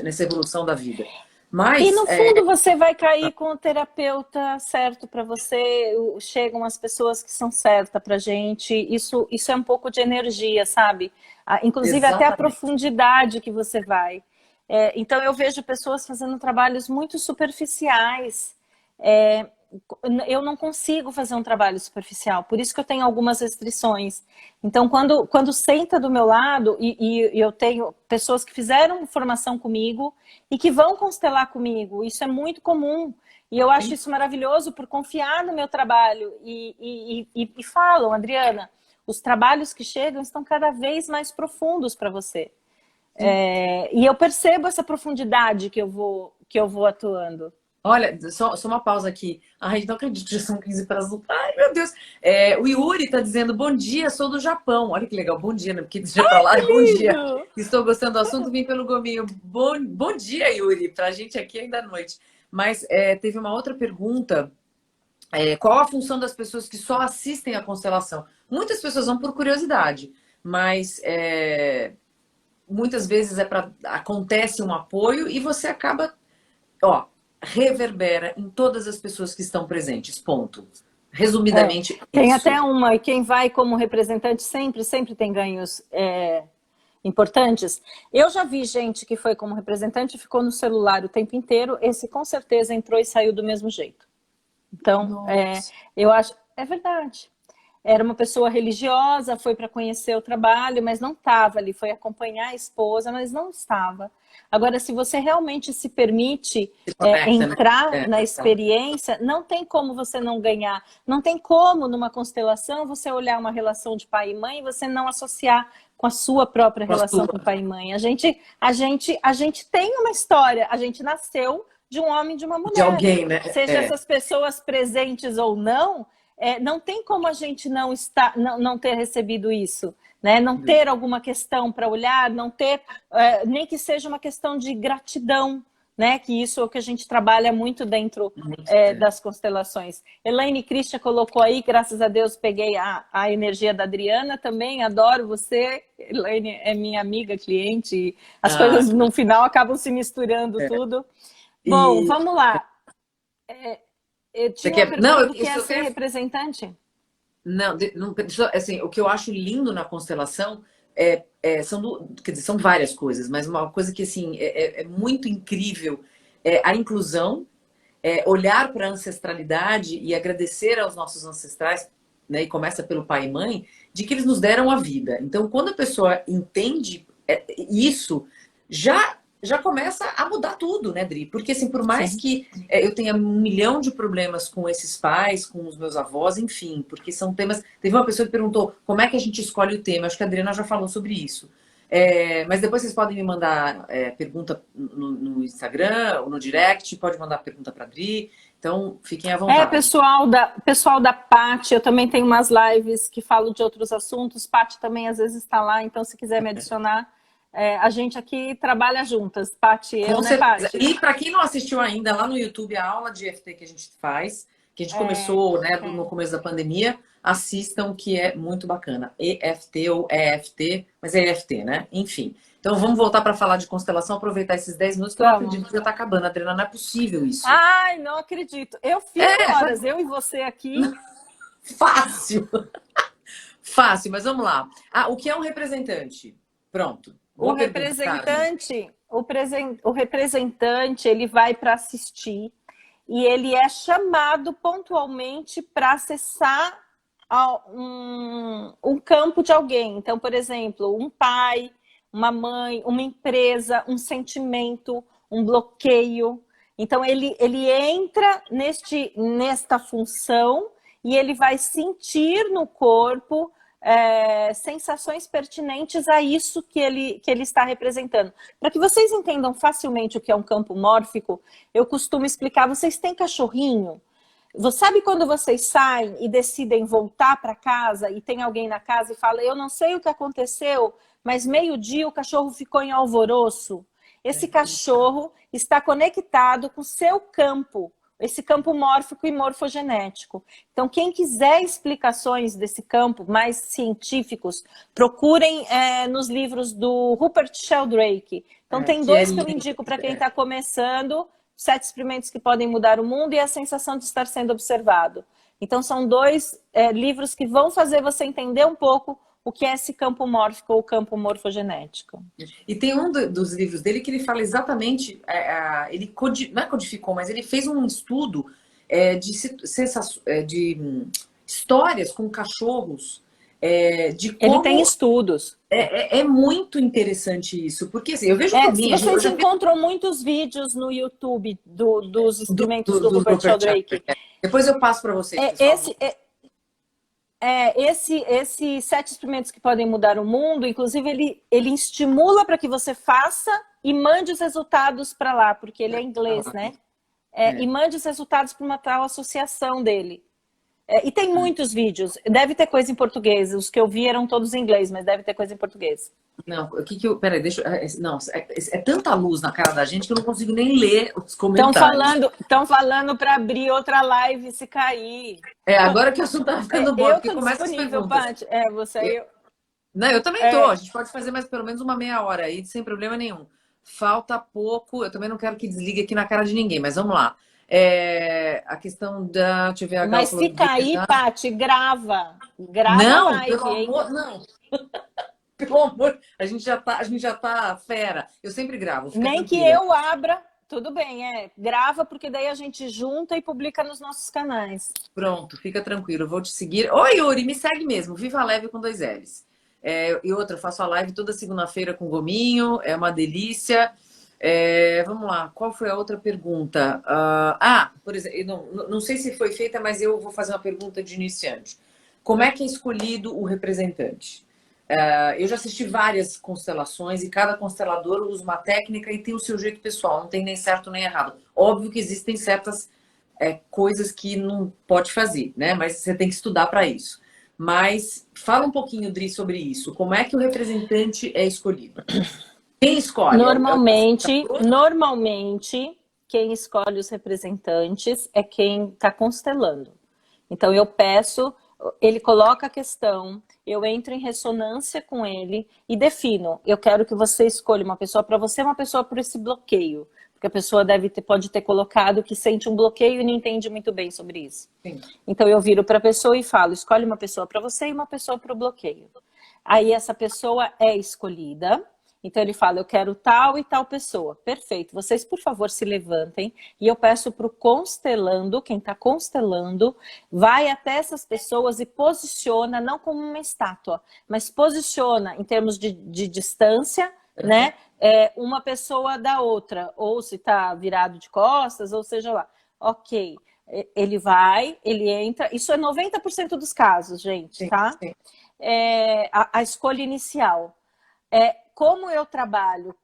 Speaker 1: nessa evolução da vida.
Speaker 2: E
Speaker 1: Mas,
Speaker 2: no fundo você vai cair com o terapeuta certo para você, chegam as pessoas que são certas para gente, isso é um pouco de energia, sabe? Inclusive até a
Speaker 1: exatamente.
Speaker 2: profundidade que você vai. Então eu vejo pessoas fazendo trabalhos muito superficiais. É, eu não consigo fazer um trabalho superficial, por isso que eu tenho algumas restrições. Então, quando senta do meu lado, e eu tenho pessoas que fizeram formação comigo e que vão constelar comigo, isso é muito comum. E eu acho isso maravilhoso por confiar no meu trabalho. E falam, Adriana, os trabalhos que chegam estão cada vez mais profundos para você. E eu percebo essa profundidade que eu vou atuando.
Speaker 1: Olha, só uma pausa aqui. Ai, não acredito que já são 15 para as... Ai, meu Deus. O Yuri está dizendo, bom dia, sou do Japão. Olha que legal, bom dia, né? Porque já para lá, bom dia.
Speaker 2: Lindo!
Speaker 1: Estou gostando do assunto, vim pelo Gominho. Bom dia, Yuri, para a gente aqui ainda à noite. Mas teve uma outra pergunta. Qual a função das pessoas que só assistem à constelação? Muitas pessoas vão por curiosidade, mas muitas vezes acontece um apoio e você acaba... Ó, reverbera em todas as pessoas que estão presentes, ponto. Resumidamente,
Speaker 2: Tem
Speaker 1: isso.
Speaker 2: até uma, e quem vai como representante sempre tem ganhos importantes. Eu já vi gente que foi como representante e ficou no celular o tempo inteiro, esse com certeza entrou e saiu do mesmo jeito. Então, eu acho... É verdade. Era uma pessoa religiosa, foi para conhecer o trabalho, mas não estava ali, foi acompanhar a esposa, mas não estava. Agora, se você realmente se permite
Speaker 1: Se conecta,
Speaker 2: entrar
Speaker 1: né?
Speaker 2: na experiência, não tem como você não ganhar. Não tem como, numa constelação, você olhar uma relação de pai e mãe e você não associar com a sua própria relação com pai e mãe. A gente tem uma história, a gente nasceu de um homem e de uma mulher.
Speaker 1: De alguém, né?
Speaker 2: Seja essas pessoas presentes ou não, não tem como a gente não ter recebido isso, né? Não ter alguma questão para olhar, não ter, nem que seja uma questão de gratidão, né? Que isso é o que a gente trabalha muito dentro das constelações. Elaine Christian colocou aí, graças a Deus peguei a energia da Adriana também, adoro você. Elaine é minha amiga, cliente, as coisas no final acabam se misturando tudo. Bom, vamos lá. Eu tinha uma pergunta que é ser representante?
Speaker 1: Não, assim, o que eu acho lindo na constelação são várias coisas, mas uma coisa que assim, é muito incrível é a inclusão, olhar para a ancestralidade e agradecer aos nossos ancestrais, né, e começa pelo pai e mãe, de que eles nos deram a vida. Então, quando a pessoa entende isso, já começa a mudar tudo, né, Dri? Porque, assim, por mais que eu tenha 1 milhão de problemas com esses pais, com os meus avós, enfim, porque são temas... Teve uma pessoa que perguntou como é que a gente escolhe o tema. Acho que a Adriana já falou sobre isso. Mas depois vocês podem me mandar pergunta no Instagram ou no direct, pode mandar pergunta para a Dri. Então, fiquem à vontade.
Speaker 2: Pessoal da Paty, eu também tenho umas lives que falo de outros assuntos. Paty também às vezes está lá, então se quiser me adicionar... a gente aqui trabalha juntas, Paty e eu, né, Paty?
Speaker 1: E para quem não assistiu ainda, lá no YouTube, a aula de EFT que a gente faz, que a gente começou no começo da pandemia, assistam, que é muito bacana. EFT ou EFT, mas é EFT, né? Enfim. Então vamos voltar para falar de constelação, aproveitar esses 10 minutos, que eu acredito que já está acabando, Adriana, não é possível isso.
Speaker 2: Ai, não acredito. Eu fico horas, eu e você aqui.
Speaker 1: Fácil! Fácil, mas vamos lá. O que é um representante? Pronto.
Speaker 2: O representante, ele vai para assistir e ele é chamado pontualmente para acessar um campo de alguém. Então, por exemplo, um pai, uma mãe, uma empresa, um sentimento, um bloqueio. Então, ele entra nesta função e ele vai sentir no corpo sensações pertinentes a isso que ele está representando. Para que vocês entendam facilmente o que é um campo mórfico, eu costumo explicar, vocês têm cachorrinho? Você sabe quando vocês saem e decidem voltar para casa e tem alguém na casa e fala, eu não sei o que aconteceu, mas meio-dia o cachorro ficou em alvoroço. Esse cachorro está conectado com o seu campo, esse campo mórfico e morfogenético. Então, quem quiser explicações desse campo mais científicos, procurem nos livros do Rupert Sheldrake. Então, tem dois que eu indico para quem está começando, 7 experimentos que podem mudar o mundo e a sensação de estar sendo observado. Então, são dois livros que vão fazer você entender um pouco o que é esse campo mórfico ou campo morfogenético.
Speaker 1: E tem um dos livros dele que ele fala exatamente, ele não é codificou, mas ele fez um estudo de histórias com cachorros. De como...
Speaker 2: Ele tem estudos.
Speaker 1: É muito interessante isso, porque assim, eu vejo por mim...
Speaker 2: Vocês encontram muitos vídeos no YouTube dos experimentos do Rupert Sheldrake.
Speaker 1: Depois eu passo para vocês.
Speaker 2: Esses 7 experimentos que podem mudar o mundo, inclusive ele estimula para que você faça e mande os resultados para lá, porque ele é inglês, né? E mande os resultados para uma tal associação dele. E tem muitos vídeos, deve ter coisa em português, os que eu vi eram todos em inglês, mas deve ter coisa em português.
Speaker 1: Não, peraí, deixa não, é tanta luz na cara da gente que eu não consigo nem ler os comentários.
Speaker 2: Estão falando para abrir outra live se cair.
Speaker 1: Agora que o assunto tá ficando bom, porque começa
Speaker 2: disponível, Paty.
Speaker 1: Não, eu também tô, a gente pode fazer mais pelo menos uma meia hora aí, sem problema nenhum. Falta pouco, eu também não quero que desligue aqui na cara de ninguém, mas vamos lá. A questão da... Deixa eu ver,
Speaker 2: mas fica aí, Paty, grava.
Speaker 1: Não,
Speaker 2: a live,
Speaker 1: pelo amor, não. Pelo amor, a gente já tá fera. Eu sempre gravo.
Speaker 2: Nem
Speaker 1: tranquila.
Speaker 2: que eu abra, tudo bem, grava, porque daí a gente junta e publica nos nossos canais.
Speaker 1: Pronto, fica tranquilo, eu vou te seguir. Oi, Yuri, me segue mesmo, Viva Leve com 2 L's. E outra, eu faço a live toda segunda-feira com Gominho, é uma delícia. Vamos lá, qual foi a outra pergunta? Por exemplo, não sei se foi feita, mas eu vou fazer uma pergunta de iniciante. Como é que é escolhido o representante? Eu já assisti várias constelações e cada constelador usa uma técnica e tem o seu jeito pessoal, não tem nem certo nem errado. Óbvio que existem certas coisas que não pode fazer, né? Mas você tem que estudar para isso. Mas fala um pouquinho, Dri, sobre isso. Como é que o representante é escolhido? Quem escolhe?
Speaker 2: Normalmente, quem escolhe os representantes é quem está constelando. Então, eu peço, ele coloca a questão, eu entro em ressonância com ele e defino. Eu quero que você escolha uma pessoa para você, uma pessoa por esse bloqueio. Porque a pessoa pode ter colocado que sente um bloqueio e não entende muito bem sobre isso.
Speaker 1: Sim.
Speaker 2: Então, eu viro para a pessoa e falo, escolhe uma pessoa para você e uma pessoa para o bloqueio. Aí, essa pessoa é escolhida. Então, ele fala, eu quero tal e tal pessoa. Perfeito. Vocês, por favor, se levantem. E eu peço para o constelando, quem está constelando, vai até essas pessoas e posiciona, não como uma estátua, mas posiciona em termos de distância, né? Uma pessoa da outra. Ou se está virado de costas, ou seja lá. Ok. Ele vai, ele entra. Isso é 90% dos casos, gente, tá? Sim. A escolha inicial. Como eu trabalho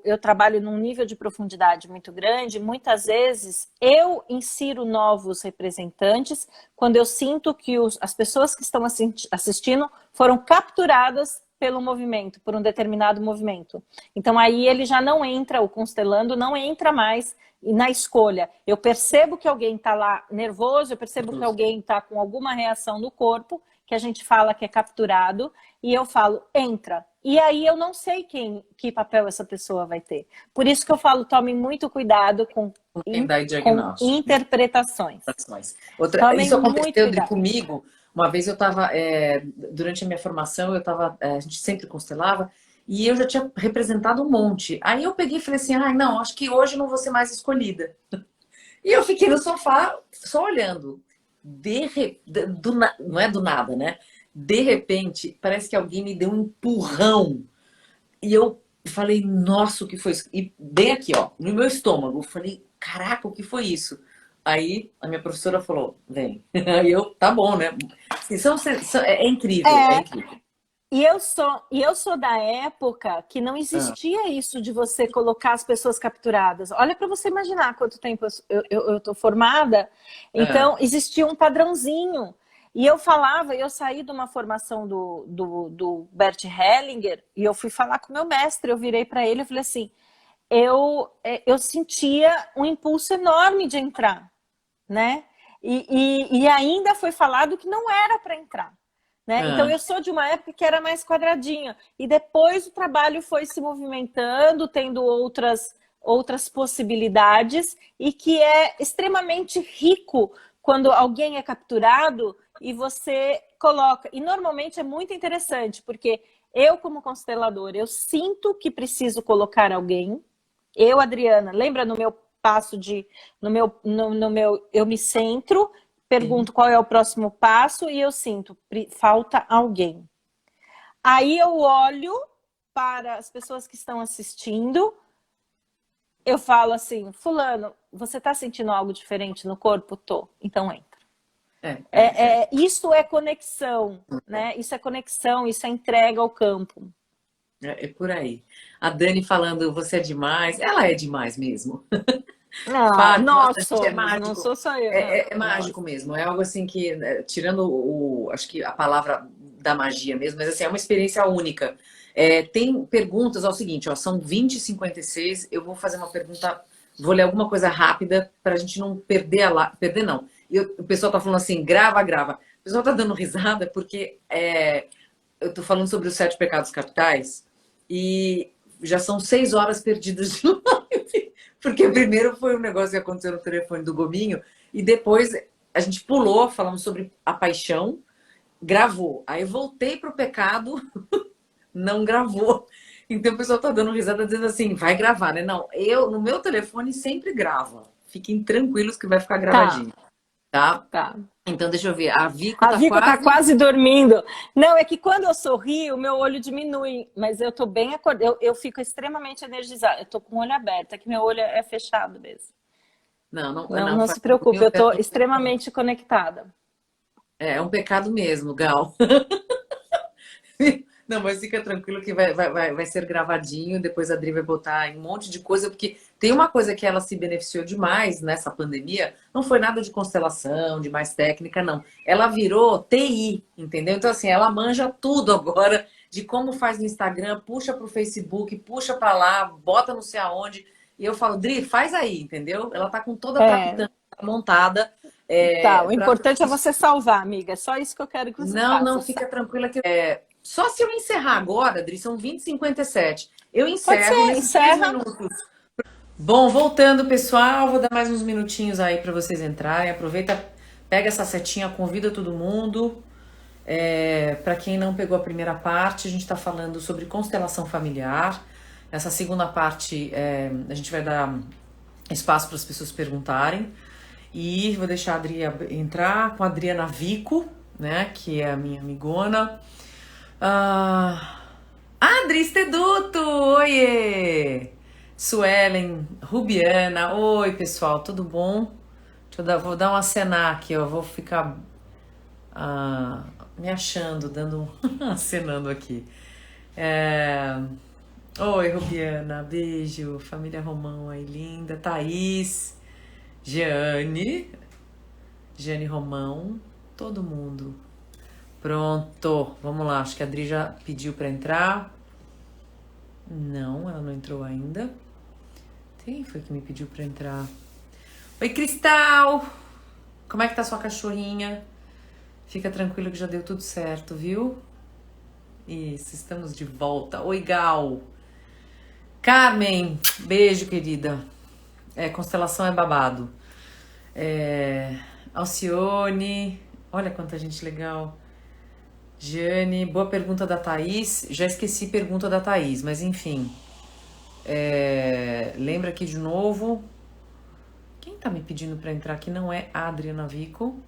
Speaker 2: eu trabalho num nível de profundidade muito grande, muitas vezes eu insiro novos representantes quando eu sinto que as pessoas que estão assistindo foram capturadas pelo movimento, por um determinado movimento. Então aí ele já não entra, o constelando não entra mais na escolha. Eu percebo que alguém está lá nervoso, eu percebo que alguém está com alguma reação no corpo, que a gente fala que é capturado, e eu falo, entra. E aí eu não sei que papel essa pessoa vai ter. Por isso que eu falo, tomem muito cuidado com interpretações.
Speaker 1: Isso aconteceu comigo. Uma vez eu estava, durante a minha formação, a gente sempre constelava, e eu já tinha representado um monte. Aí eu peguei e falei assim, não, acho que hoje não vou ser mais escolhida. E eu fiquei no sofá só olhando. Não é do nada, né? De repente, parece que alguém me deu um empurrão. E eu falei, nossa, o que foi isso? E bem aqui, ó, no meu estômago. Eu falei, caraca, o que foi isso? Aí a minha professora falou, vem. Aí eu, tá bom, né? Assim, é incrível, é
Speaker 2: É,
Speaker 1: incrível.
Speaker 2: e eu sou da época que não
Speaker 1: Ah,
Speaker 2: existia isso de você colocar as pessoas capturadas. Olha para você imaginar quanto tempo eu tô formada.
Speaker 1: ah,
Speaker 2: Então, existia um padrãozinho. E eu falava, eu saí de uma formação do Bert Hellinger e eu fui falar com o meu mestre. Eu virei para ele e falei assim: eu sentia um impulso enorme de entrar, né? E ainda foi falado que não era para entrar. Né? Então
Speaker 1: ah.
Speaker 2: eu sou de uma época que era mais quadradinha e depois o trabalho foi se movimentando, tendo outras possibilidades e que é extremamente rico quando alguém é capturado e você coloca. E normalmente é muito interessante porque eu como constelador eu sinto que preciso colocar alguém. Eu, Adriana, lembra no meu passo de no meu eu me centro,
Speaker 1: Sim.
Speaker 2: pergunto qual é o próximo passo e eu sinto, falta alguém. Aí eu olho para as pessoas que estão assistindo, eu falo assim, fulano, você está sentindo algo diferente no corpo? Tô. Então entra. Isso é conexão, né? Isso é conexão, isso é entrega ao campo.
Speaker 1: É por aí. A Dani falando, você é demais. Ela é demais mesmo.
Speaker 2: Ah,
Speaker 1: Fábio, nossa,
Speaker 2: nós
Speaker 1: gente, é
Speaker 2: somos, não
Speaker 1: mágico.
Speaker 2: sou só eu,
Speaker 1: É mágico
Speaker 2: nós.
Speaker 1: mesmo. É algo assim que, né, tirando acho que a palavra da magia mesmo, mas assim, é uma experiência única. Tem perguntas, ó, é o seguinte, ó, são 20h56. Eu vou fazer uma pergunta, vou ler alguma coisa rápida para a gente não perder perder não. O pessoal tá falando assim, grava, grava. O pessoal tá dando risada porque eu tô falando sobre os 7 pecados capitais e já são 6 horas perdidas de live. Porque primeiro foi um negócio que aconteceu no telefone do Gominho e depois a gente pulou, falamos sobre a paixão, gravou. Aí voltei pro pecado, não gravou. Então o pessoal tá dando risada dizendo assim, vai gravar, né? Não, eu no meu telefone sempre grava. Fiquem tranquilos que vai ficar
Speaker 2: Tá,
Speaker 1: gravadinho, tá?
Speaker 2: tá.
Speaker 1: Então deixa eu ver. A Vico
Speaker 2: A
Speaker 1: tá
Speaker 2: Vico tá
Speaker 1: quase.
Speaker 2: quase dormindo. Não, é que quando eu sorrio, o meu olho diminui, mas eu tô bem acordada. Eu fico extremamente energizada. Eu tô com o olho aberto, é que meu olho é fechado mesmo.
Speaker 1: Não, não,
Speaker 2: Não,
Speaker 1: não
Speaker 2: não
Speaker 1: faz
Speaker 2: se preocupe, eu tô
Speaker 1: um
Speaker 2: extremamente conectada.
Speaker 1: É um pecado mesmo, Gal. Não, mas fica tranquilo que vai ser gravadinho. Depois a Adri vai botar em um monte de coisa, porque tem uma coisa que ela se beneficiou demais nessa pandemia. Não foi nada de constelação, de mais técnica, não. Ela virou TI, entendeu? Então, assim, ela manja tudo agora de como faz no Instagram, puxa pro Facebook, puxa pra lá, bota não sei aonde. E eu falo, Dri, faz aí, entendeu? Ela tá com toda a
Speaker 2: É,
Speaker 1: trapitã montada
Speaker 2: tá. O
Speaker 1: para
Speaker 2: importante é você salvar, amiga. É só isso que eu quero que você
Speaker 1: não,
Speaker 2: faça.
Speaker 1: não, fica tranquila que. Só se eu encerrar agora, Adri, são 20h57. Eu
Speaker 2: Pode
Speaker 1: encerro
Speaker 2: ser,
Speaker 1: nesses 3
Speaker 2: encerra.
Speaker 1: minutos. Bom, voltando, pessoal, vou dar mais uns minutinhos aí para vocês entrarem. Aproveita, pega essa setinha, convida todo mundo. Para quem não pegou a primeira parte, a gente está falando sobre constelação familiar. Nessa segunda parte, a gente vai dar espaço para as pessoas perguntarem. E vou deixar a Adri entrar com a Adriana Vico, né, que é a minha amigona. Ah, Adri Steduto, oiê! Suelen, Rubiana, oi pessoal, tudo bom? Vou dar um acenar aqui, ó, vou ficar me achando, dando acenando aqui. É, oi, Rubiana, beijo, família Romão aí, linda, Thaís, Jeane Romão, todo mundo. Pronto, vamos lá. Acho que a Adri já pediu para entrar. Não, ela não entrou ainda. Quem foi que me pediu para entrar? Oi, Cristal! Como é que tá sua cachorrinha? Fica tranquilo que já deu tudo certo, viu? Isso, estamos de volta. Oi, Gal! Carmen, beijo, querida. Constelação é babado. Alcione, olha quanta gente legal. Jane, boa pergunta da Thaís. Já esqueci pergunta da Thaís, mas enfim. Lembra aqui de novo. Quem tá me pedindo pra entrar aqui não é a Adriana Vico.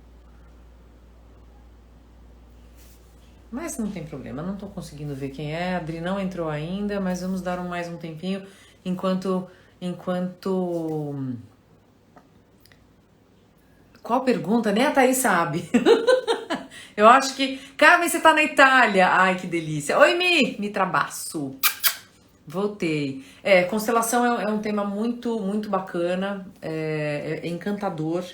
Speaker 1: Mas não tem problema, não tô conseguindo ver quem é. A Adri não entrou ainda, mas vamos dar mais um tempinho enquanto Qual pergunta? Nem a Thaís sabe. Eu acho que... Carmen, você tá na Itália. Ai, que delícia. Oi, Mi trabaço. Voltei. Constelação é um tema muito bacana, é encantador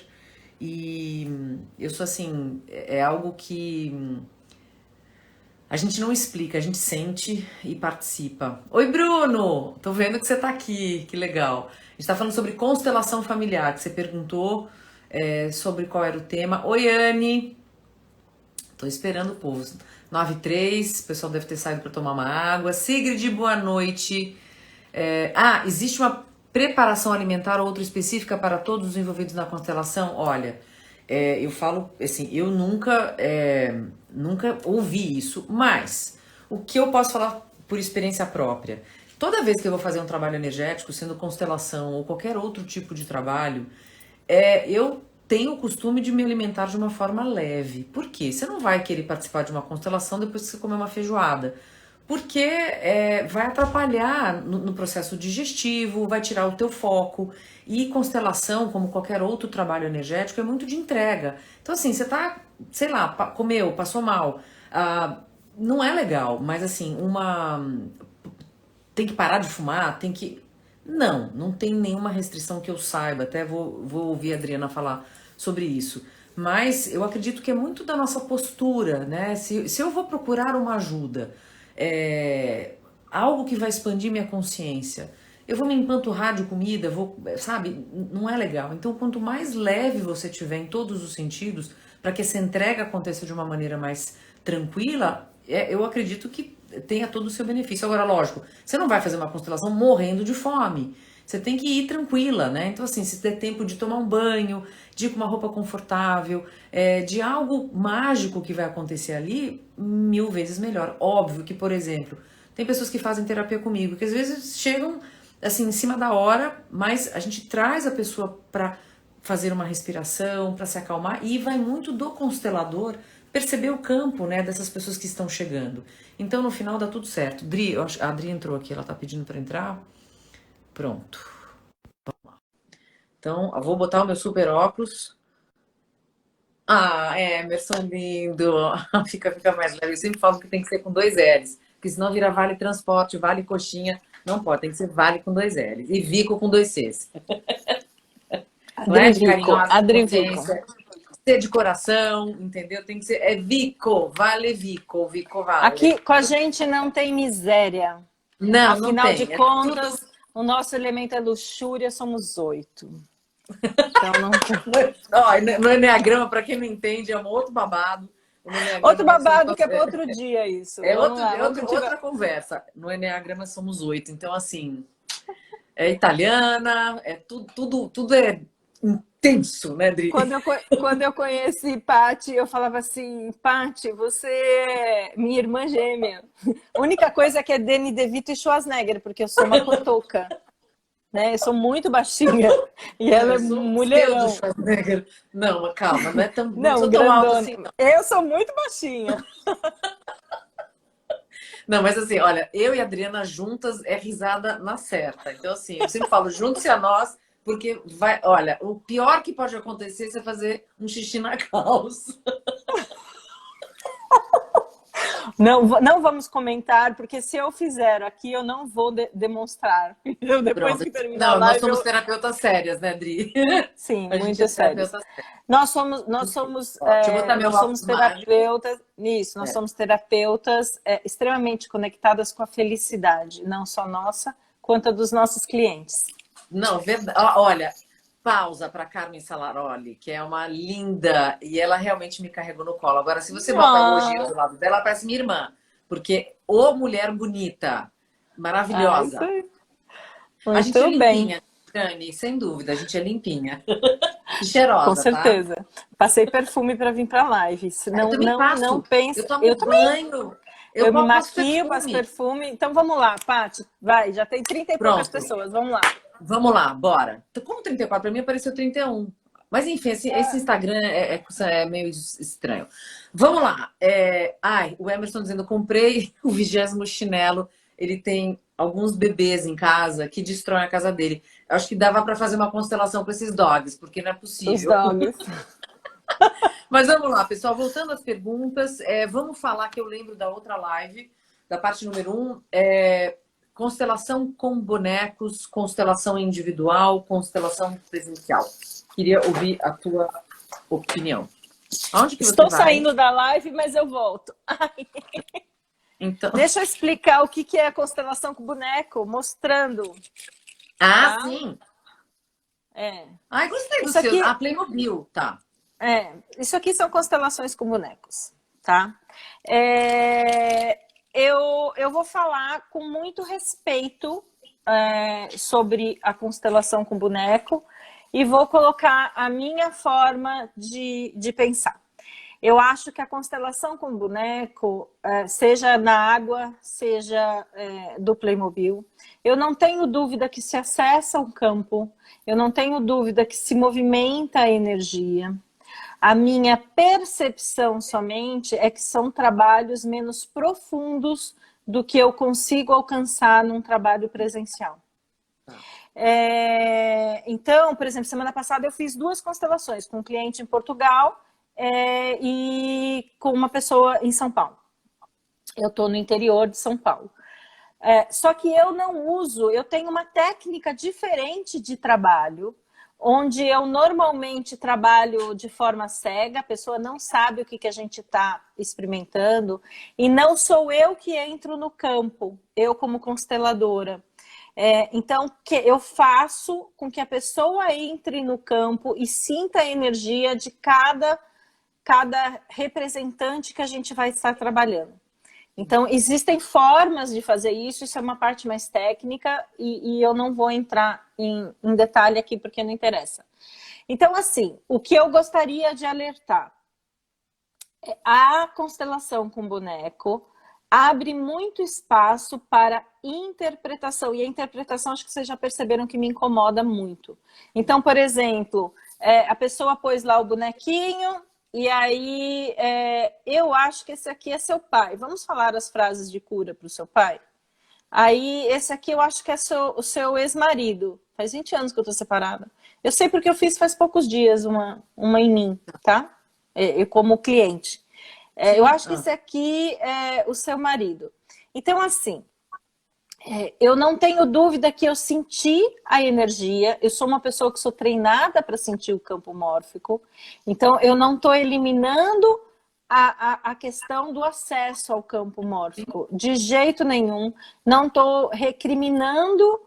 Speaker 1: e eu sou assim, é algo que a gente não explica, a gente sente e participa. Oi, Bruno! Tô vendo que você tá aqui, que legal. A gente tá falando sobre constelação familiar, que você perguntou sobre qual era o tema. Oi, Anne! Tô esperando o povo. 9:03, o pessoal deve ter saído para tomar uma água. Sigrid, boa noite. Existe uma preparação alimentar ou outra específica para todos os envolvidos na constelação? Olha, eu falo assim, eu nunca ouvi isso, mas o que eu posso falar por experiência própria? Toda vez que eu vou fazer um trabalho energético, sendo constelação ou qualquer outro tipo de trabalho, eu tenho o costume de me alimentar de uma forma leve. Por quê? Você não vai querer participar de uma constelação depois que você comer uma feijoada. Porque vai atrapalhar no processo digestivo, vai tirar o teu foco. E constelação, como qualquer outro trabalho energético, é muito de entrega. Então assim, você tá, sei lá, comeu, passou mal. Não é legal, mas assim, tem que parar de fumar, tem que... Não tem nenhuma restrição que eu saiba. Até vou ouvir a Adriana falar sobre isso. Mas eu acredito que é muito da nossa postura, né? Se eu vou procurar uma ajuda, algo que vai expandir minha consciência, eu vou me empanturrar de comida, sabe? Não é legal. Então, quanto mais leve você tiver em todos os sentidos, para que essa entrega aconteça de uma maneira mais tranquila, eu acredito que tenha todo o seu benefício. Agora, lógico, você não vai fazer uma constelação morrendo de fome. Você tem que ir tranquila, né? Então, assim, se der tempo de tomar um banho, de ir com uma roupa confortável, de algo mágico que vai acontecer ali, 1000 vezes melhor. Óbvio que, por exemplo, tem pessoas que fazem terapia comigo, que às vezes chegam, assim, em cima da hora, mas a gente traz a pessoa para fazer uma respiração, para se acalmar, e vai muito do constelador perceber o campo, né, dessas pessoas que estão chegando. Então, no final, dá tudo certo. Dri, a Adri entrou aqui, ela tá pedindo para entrar. Pronto. Vamos lá. Então, eu vou botar o meu super óculos. Emerson lindo. Fica mais leve. Eu sempre falo que tem que ser com 2 L's, porque senão vira Vale Transporte, Vale Coxinha. Não pode, tem que ser Vale com 2 L's. E Vico com 2 C's. Não é de carinhosa, consciência, ser de coração, entendeu? Tem que ser, Vico, Vale Vico, Vico Vale.
Speaker 2: Aqui com a gente não tem miséria.
Speaker 1: Não,
Speaker 2: afinal
Speaker 1: não tem.
Speaker 2: de contas, o nosso elemento é luxúria, somos 8. Então não tem.
Speaker 1: No Enneagrama, para quem não entende, é um outro babado.
Speaker 2: Outro babado que é para outro dia isso.
Speaker 1: Outra conversa. No Enneagrama somos 8. Então, assim, é italiana, tudo é intenso, né, Dri?
Speaker 2: Quando eu conheci Paty, eu falava assim, Paty, você é minha irmã gêmea. A única coisa é que é Danny DeVito e Schwarzenegger, porque eu sou uma cotoca. Né? Eu sou muito baixinha. E ela é mulherão.
Speaker 1: Não, mas calma, não é tão,
Speaker 2: não
Speaker 1: sou tão alto assim. Não.
Speaker 2: Eu sou muito baixinha.
Speaker 1: Não, mas assim, olha, eu e a Adriana juntas é risada na certa. Então, assim, eu sempre falo, junte-se a nós, porque olha, o pior que pode acontecer é você fazer um xixi na calça.
Speaker 2: Não vamos comentar, porque se eu fizer aqui, eu não vou demonstrar. Depois que terminar a live,
Speaker 1: nós somos terapeutas sérias, né, Dri?
Speaker 2: Sim, muito sérias. Nós somos terapeutas. Isso, nós somos terapeutas extremamente conectadas com a felicidade, não só nossa, quanto a dos nossos clientes.
Speaker 1: Não, verdade. Olha, pausa para Carmen Salaroli, que é uma linda, e ela realmente me carregou no colo. Agora, se você botar elogio do lado dela, ela parece minha irmã, porque mulher bonita, maravilhosa. A gente é limpinha, Dani, sem dúvida, a gente é limpinha. E cheirosa,
Speaker 2: com certeza. Tá? Passei perfume para vir para a live. Não pense.
Speaker 1: Eu banho.
Speaker 2: Eu me maquio, passo perfume. Então vamos lá, Paty, vai, já tem 30 e poucas pessoas, vamos lá.
Speaker 1: Vamos lá, bora. Como 34, para mim apareceu 31. Mas enfim, esse Instagram é meio estranho. Vamos lá. O Emerson dizendo, comprei o 20º chinelo. Ele tem alguns bebês em casa que destroem a casa dele. Eu acho que dava para fazer uma constelação com esses dogs, porque não é possível.
Speaker 2: Os dogs.
Speaker 1: Mas vamos lá, pessoal. Voltando às perguntas, vamos falar que eu lembro da outra live, da parte número 1, constelação com bonecos, constelação individual, constelação presencial. Queria ouvir a tua opinião. Aonde que
Speaker 2: Estou
Speaker 1: você vai?
Speaker 2: saindo da live, mas eu volto.
Speaker 1: Então...
Speaker 2: Deixa eu explicar o que é a constelação com boneco, mostrando.
Speaker 1: Ah,
Speaker 2: tá?
Speaker 1: sim.
Speaker 2: Ai,
Speaker 1: gostei do
Speaker 2: isso
Speaker 1: seu.
Speaker 2: aqui,
Speaker 1: Playmobil, tá.
Speaker 2: isso aqui são constelações com bonecos, tá? Eu vou falar com muito respeito sobre a constelação com boneco e vou colocar a minha forma de pensar. Eu acho que a constelação com boneco, seja na água, seja do Playmobil, eu não tenho dúvida que se acessa um campo, eu não tenho dúvida que se movimenta a energia. A minha percepção somente é que são trabalhos menos profundos do que eu consigo alcançar num trabalho presencial. Então, por exemplo, semana passada eu fiz 2 constelações com um cliente em Portugal e com uma pessoa em São Paulo. Eu estou no interior de São Paulo. Só que eu não uso, eu tenho uma técnica diferente de trabalho, onde eu normalmente trabalho de forma cega, a pessoa não sabe o que a gente está experimentando, e não sou eu que entro no campo, eu como consteladora. Então, eu faço com que a pessoa entre no campo e sinta a energia de cada representante que a gente vai estar trabalhando. Então, existem formas de fazer isso, isso é uma parte mais técnica e eu não vou entrar em detalhe aqui porque não interessa. Então, assim, o que eu gostaria de alertar a constelação com boneco abre muito espaço para interpretação, e a interpretação acho que vocês já perceberam que me incomoda muito. Então, por exemplo, a pessoa pôs lá o bonequinho, e aí eu acho que esse aqui é seu pai. Vamos falar as frases de cura para o seu pai? Aí, esse aqui eu acho que é o seu ex-marido. Faz 20 anos que eu tô separada. Eu sei porque eu fiz faz poucos dias uma em mim, tá? Eu como cliente. Eu acho que esse aqui é o seu marido. Então, assim, eu não tenho dúvida que eu senti a energia. Eu sou uma pessoa que sou treinada para sentir o campo mórfico. Então, eu não estou eliminando a questão do acesso ao campo mórfico. De jeito nenhum. Não estou recriminando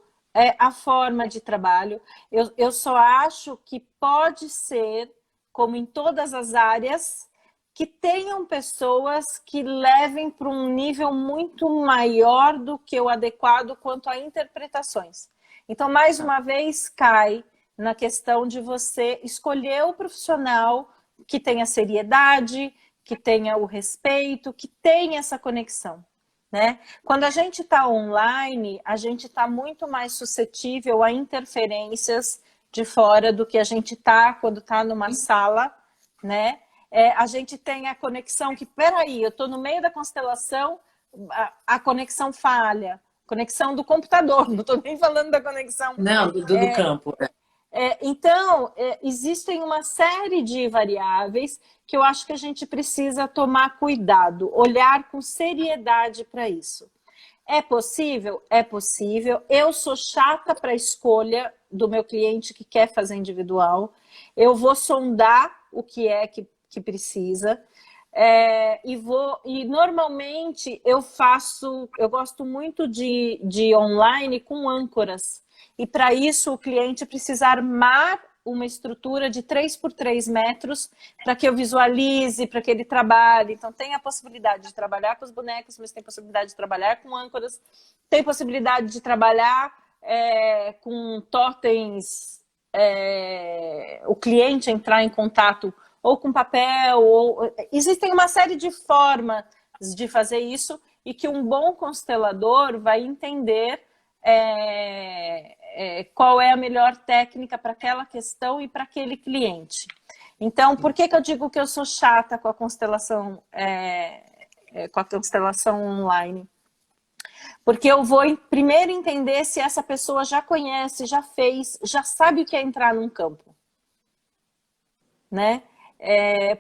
Speaker 2: a forma de trabalho. Eu só acho que pode ser, como em todas as áreas, que tenham pessoas que levem para um nível muito maior do que o adequado quanto a interpretações. Então, mais uma vez, cai na questão de você escolher o profissional que tenha seriedade, que tenha o respeito, que tenha essa conexão. Né? Quando a gente está online, a gente está muito mais suscetível a interferências de fora do que a gente está quando está numa sala, né? A gente tem a conexão que, peraí, eu estou no meio da constelação, a conexão falha, conexão do computador, não estou nem falando da conexão...
Speaker 1: Não, do campo.
Speaker 2: Então, existem uma série de variáveis que eu acho que a gente precisa tomar cuidado, olhar com seriedade para isso. É possível? É possível. Eu sou chata para a escolha do meu cliente que quer fazer individual. Eu vou sondar o que é que precisa. E normalmente eu gosto muito de online com âncoras. E para isso o cliente precisa armar uma estrutura de 3 por 3 metros para que eu visualize, para que ele trabalhe. Então tem a possibilidade de trabalhar com os bonecos, mas tem possibilidade de trabalhar com âncoras, tem possibilidade de trabalhar com totens, o cliente entrar em contato ou com papel, existem uma série de formas de fazer isso e que um bom constelador vai entender qual é a melhor técnica para aquela questão e para aquele cliente. Então, por que eu digo que eu sou chata com a constelação online? Porque eu vou primeiro entender se essa pessoa já conhece, já fez, já sabe o que é entrar num campo, né?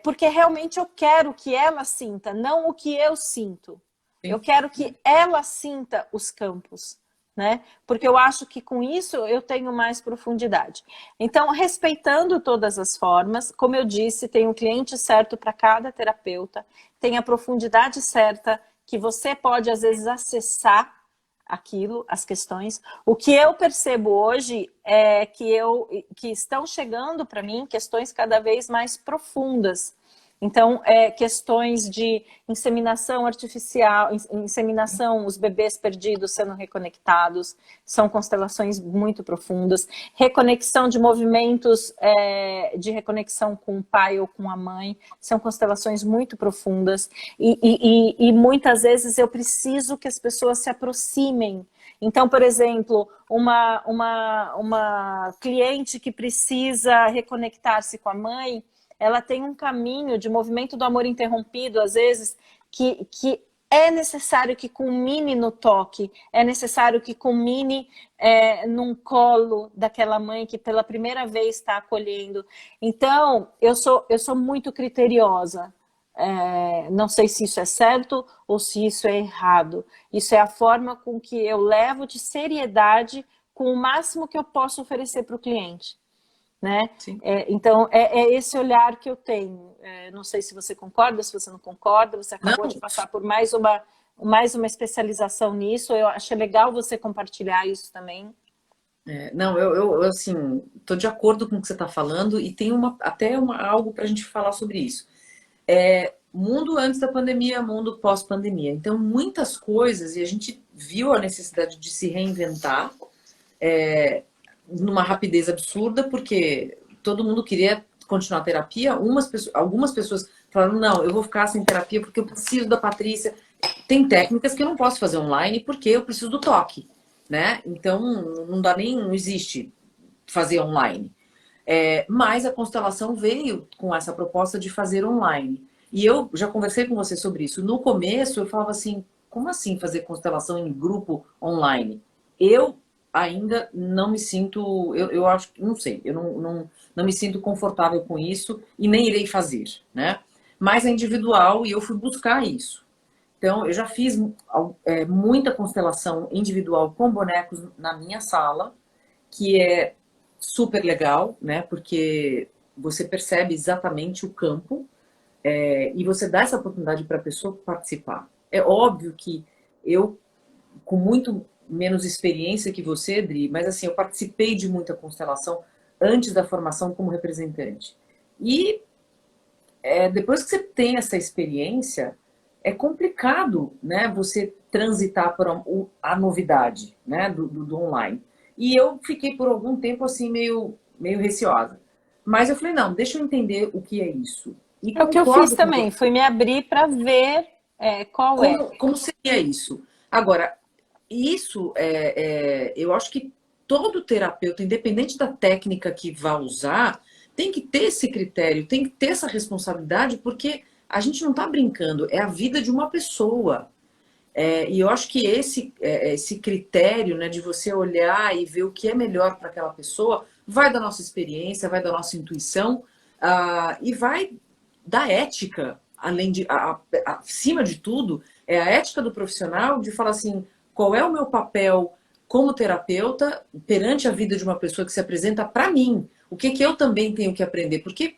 Speaker 2: porque realmente eu quero que ela sinta, não o que eu sinto.
Speaker 1: Sim.
Speaker 2: Eu quero que ela sinta os campos, né? Porque eu acho que com isso eu tenho mais profundidade. Então, respeitando todas as formas, como eu disse, tem um cliente certo para cada terapeuta, tem a profundidade certa que você pode, às vezes, acessar aquilo, as questões. O que eu percebo hoje é que estão chegando para mim questões cada vez mais profundas. Então, questões de inseminação artificial, inseminação, os bebês perdidos sendo reconectados, são constelações muito profundas. Reconexão de movimentos de reconexão com o pai ou com a mãe, são constelações muito profundas. E muitas vezes eu preciso que as pessoas se aproximem. Então, por exemplo, uma cliente que precisa reconectar-se com a mãe, ela tem um caminho de movimento do amor interrompido, às vezes, que é necessário que culmine no toque, é necessário que culmine num colo daquela mãe que pela primeira vez está acolhendo. Então, eu sou muito criteriosa. Não sei se isso é certo ou se isso é errado. Isso é a forma com que eu levo de seriedade com o máximo que eu posso oferecer para o cliente. Né? Então, é esse olhar que eu tenho. Não sei se você concorda, se você não concorda. Você acabou de passar por mais uma especialização nisso. Eu achei legal você compartilhar isso também.
Speaker 1: Não, eu assim, estou de acordo com o que você está falando e tem algo para a gente falar sobre isso. Mundo antes da pandemia, mundo pós-pandemia. Então, muitas coisas, e a gente viu a necessidade de se reinventar, numa rapidez absurda, porque todo mundo queria continuar a terapia. Algumas pessoas falaram, não, eu vou ficar sem terapia porque eu preciso da Patrícia. Tem técnicas que eu não posso fazer online porque eu preciso do toque, né? Então, não existe fazer online. Mas a constelação veio com essa proposta de fazer online. E eu já conversei com você sobre isso. No começo, eu falava assim, como assim fazer constelação em grupo online? Eu ainda não me sinto, eu acho que, não sei, eu não me sinto confortável com isso e nem irei fazer, né? Mas é individual e eu fui buscar isso. Então, eu já fiz muita constelação individual com bonecos na minha sala, que é super legal, né? Porque você percebe exatamente o campo e você dá essa oportunidade para a pessoa participar. É óbvio que eu, com muito menos experiência que você, Dri, mas assim, eu participei de muita constelação antes da formação como representante. E depois que você tem essa experiência, é complicado, né, você transitar por a novidade, né, do online. E eu fiquei por algum tempo assim meio receosa. Mas eu falei, não, deixa eu entender o que é isso. E
Speaker 2: É o que eu fiz também, foi me abrir para ver
Speaker 1: como seria isso. Agora, isso eu acho que todo terapeuta, independente da técnica que vá usar, tem que ter esse critério, tem que ter essa responsabilidade, porque a gente não está brincando, é a vida de uma pessoa. E eu acho que esse critério, né, de você olhar e ver o que é melhor para aquela pessoa, vai da nossa experiência, vai da nossa intuição, e vai da ética, além de, acima de tudo, é a ética do profissional de falar assim, qual é o meu papel como terapeuta perante a vida de uma pessoa que se apresenta para mim? O que eu também tenho que aprender? Por que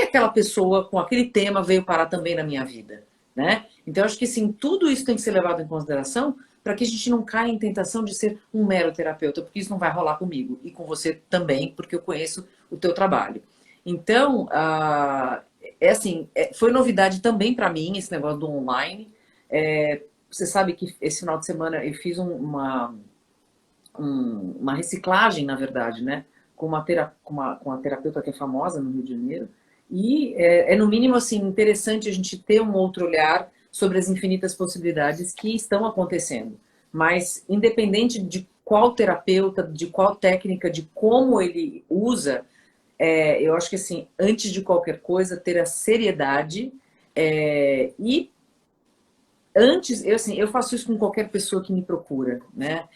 Speaker 1: aquela pessoa com aquele tema veio parar também na minha vida? Né? Então, eu acho que sim, tudo isso tem que ser levado em consideração para que a gente não caia em tentação de ser um mero terapeuta, porque isso não vai rolar comigo e com você também, porque eu conheço o teu trabalho. Então, foi novidade também para mim esse negócio do online. Você sabe que esse final de semana eu fiz uma reciclagem, na verdade, né? Com uma terapeuta que é famosa no Rio de Janeiro. E no mínimo, assim, interessante a gente ter um outro olhar sobre as infinitas possibilidades que estão acontecendo. Mas, independente de qual terapeuta, de qual técnica, de como ele usa, eu acho que, assim, antes de qualquer coisa, ter a seriedade e antes, eu faço isso com qualquer pessoa que me procura, né?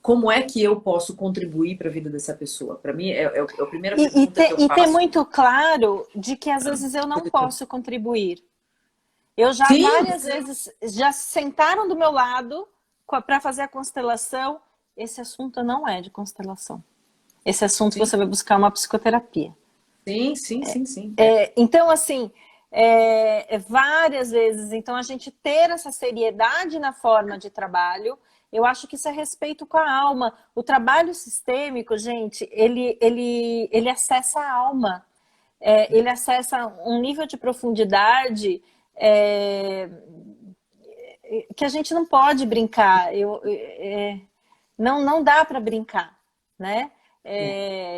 Speaker 1: Como é que eu posso contribuir para a vida dessa pessoa? Para mim, é a primeira pergunta que eu
Speaker 2: E ter
Speaker 1: faço.
Speaker 2: muito claro de que às vezes eu não posso contribuir. Eu já
Speaker 1: Sim,
Speaker 2: várias vezes já sentaram do meu lado para fazer a constelação. Esse assunto não é de constelação. Esse assunto
Speaker 1: sim,
Speaker 2: você vai buscar uma psicoterapia.
Speaker 1: sim.
Speaker 2: Então, assim, várias vezes. Então, a gente ter essa seriedade na forma de trabalho, eu acho que isso é respeito com a alma. O trabalho sistêmico, gente, ele acessa a alma. Ele acessa um nível de profundidade que a gente não pode brincar. Não dá para brincar, né?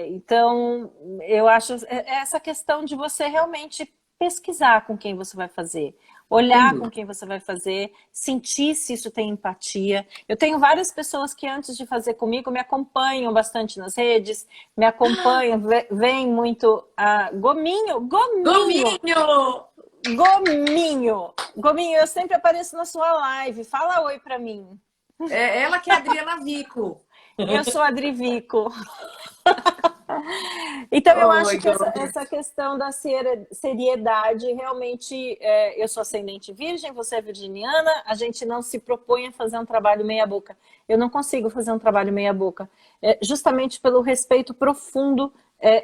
Speaker 2: Então, eu acho essa questão de você realmente pesquisar com quem você vai fazer,
Speaker 1: Sem
Speaker 2: olhar com
Speaker 1: dúvida.
Speaker 2: quem você vai fazer, sentir se isso tem empatia. Eu tenho várias pessoas que antes de fazer comigo me acompanham bastante nas redes, me acompanham, vem muito Gominho,
Speaker 1: Gominho!
Speaker 2: Gominho, eu sempre apareço na sua live, fala oi para mim.
Speaker 1: É ela que é a Adriana Vico.
Speaker 2: Eu sou a Drivico. Então, eu
Speaker 1: Oi,
Speaker 2: acho que
Speaker 1: Gominho.
Speaker 2: essa questão da seriedade, realmente, eu sou ascendente virgem, você é virginiana, a gente não se propõe a fazer um trabalho meia-boca. Eu não consigo fazer um trabalho meia-boca, justamente pelo respeito profundo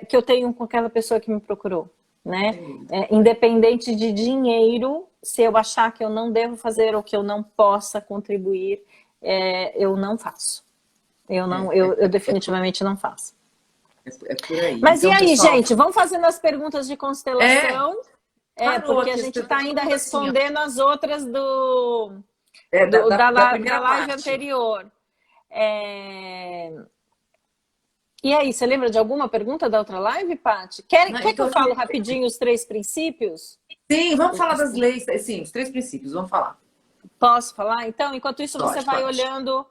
Speaker 2: que eu tenho com aquela pessoa que me procurou, né? Independente de dinheiro, se eu achar que eu não devo fazer ou que eu não possa contribuir, eu não faço. Eu definitivamente não faço.
Speaker 1: É por aí.
Speaker 2: Mas e
Speaker 1: Então,
Speaker 2: aí,
Speaker 1: pessoal,
Speaker 2: gente? Vamos fazendo as perguntas de constelação?
Speaker 1: parou
Speaker 2: Porque a
Speaker 1: aqui as
Speaker 2: gente está
Speaker 1: perguntas,
Speaker 2: ainda
Speaker 1: tudo assim, ó.
Speaker 2: respondendo as outras
Speaker 1: Da
Speaker 2: da
Speaker 1: primeira
Speaker 2: live
Speaker 1: parte.
Speaker 2: anterior. E aí, você lembra de alguma pergunta da outra live, Paty?
Speaker 1: Não,
Speaker 2: Quer que eu falo rapidinho os 3 princípios?
Speaker 1: sim, vamos falar das leis. Sim, os 3 princípios, vamos falar.
Speaker 2: Posso falar? Então, enquanto isso, você
Speaker 1: Pode,
Speaker 2: vai
Speaker 1: pode.
Speaker 2: olhando,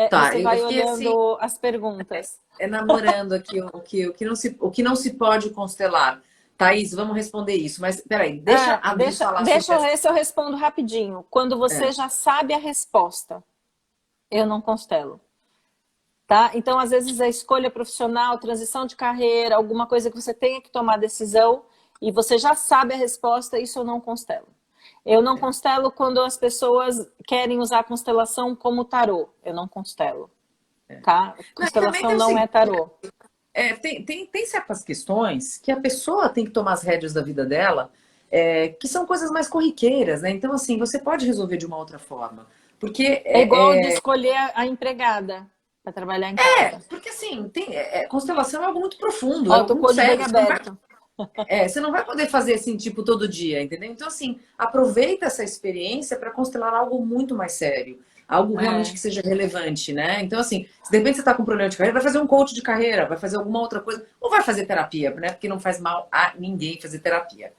Speaker 1: Tá, eu fiquei assim,
Speaker 2: as perguntas.
Speaker 1: namorando aqui o que não se pode constelar. Thaís, vamos responder isso. Mas peraí, deixa a Adri falar sobre
Speaker 2: Deixa eu
Speaker 1: essa.
Speaker 2: ver se eu respondo rapidinho. Quando você já sabe a resposta, eu não constelo. Tá? Então, às vezes, a escolha profissional, transição de carreira, alguma coisa que você tenha que tomar decisão e você já sabe a resposta, isso eu não constelo. Eu não constelo quando as pessoas querem usar a constelação como tarô. Eu não constelo. Tá?
Speaker 1: Não, e também
Speaker 2: Constelação
Speaker 1: tem o
Speaker 2: não é
Speaker 1: seguinte,
Speaker 2: tarô.
Speaker 1: tem certas questões que a pessoa tem que tomar as rédeas da vida dela, que são coisas mais corriqueiras, né? Então, assim, você pode resolver de uma outra forma. Porque
Speaker 2: É igual de escolher a empregada para trabalhar em casa.
Speaker 1: porque assim, constelação é algo muito profundo, é
Speaker 2: Ó,
Speaker 1: algo muito
Speaker 2: tocou de bem
Speaker 1: sério.
Speaker 2: aberto.
Speaker 1: Você não vai poder fazer assim, tipo, todo dia, entendeu? Então, assim, aproveita essa experiência para constelar algo muito mais sério. Algo realmente que seja relevante, né? Então, assim, se de repente você está com um problema de carreira, vai fazer um coach de carreira, vai fazer alguma outra coisa, ou vai fazer terapia, né? Porque não faz mal a ninguém fazer terapia.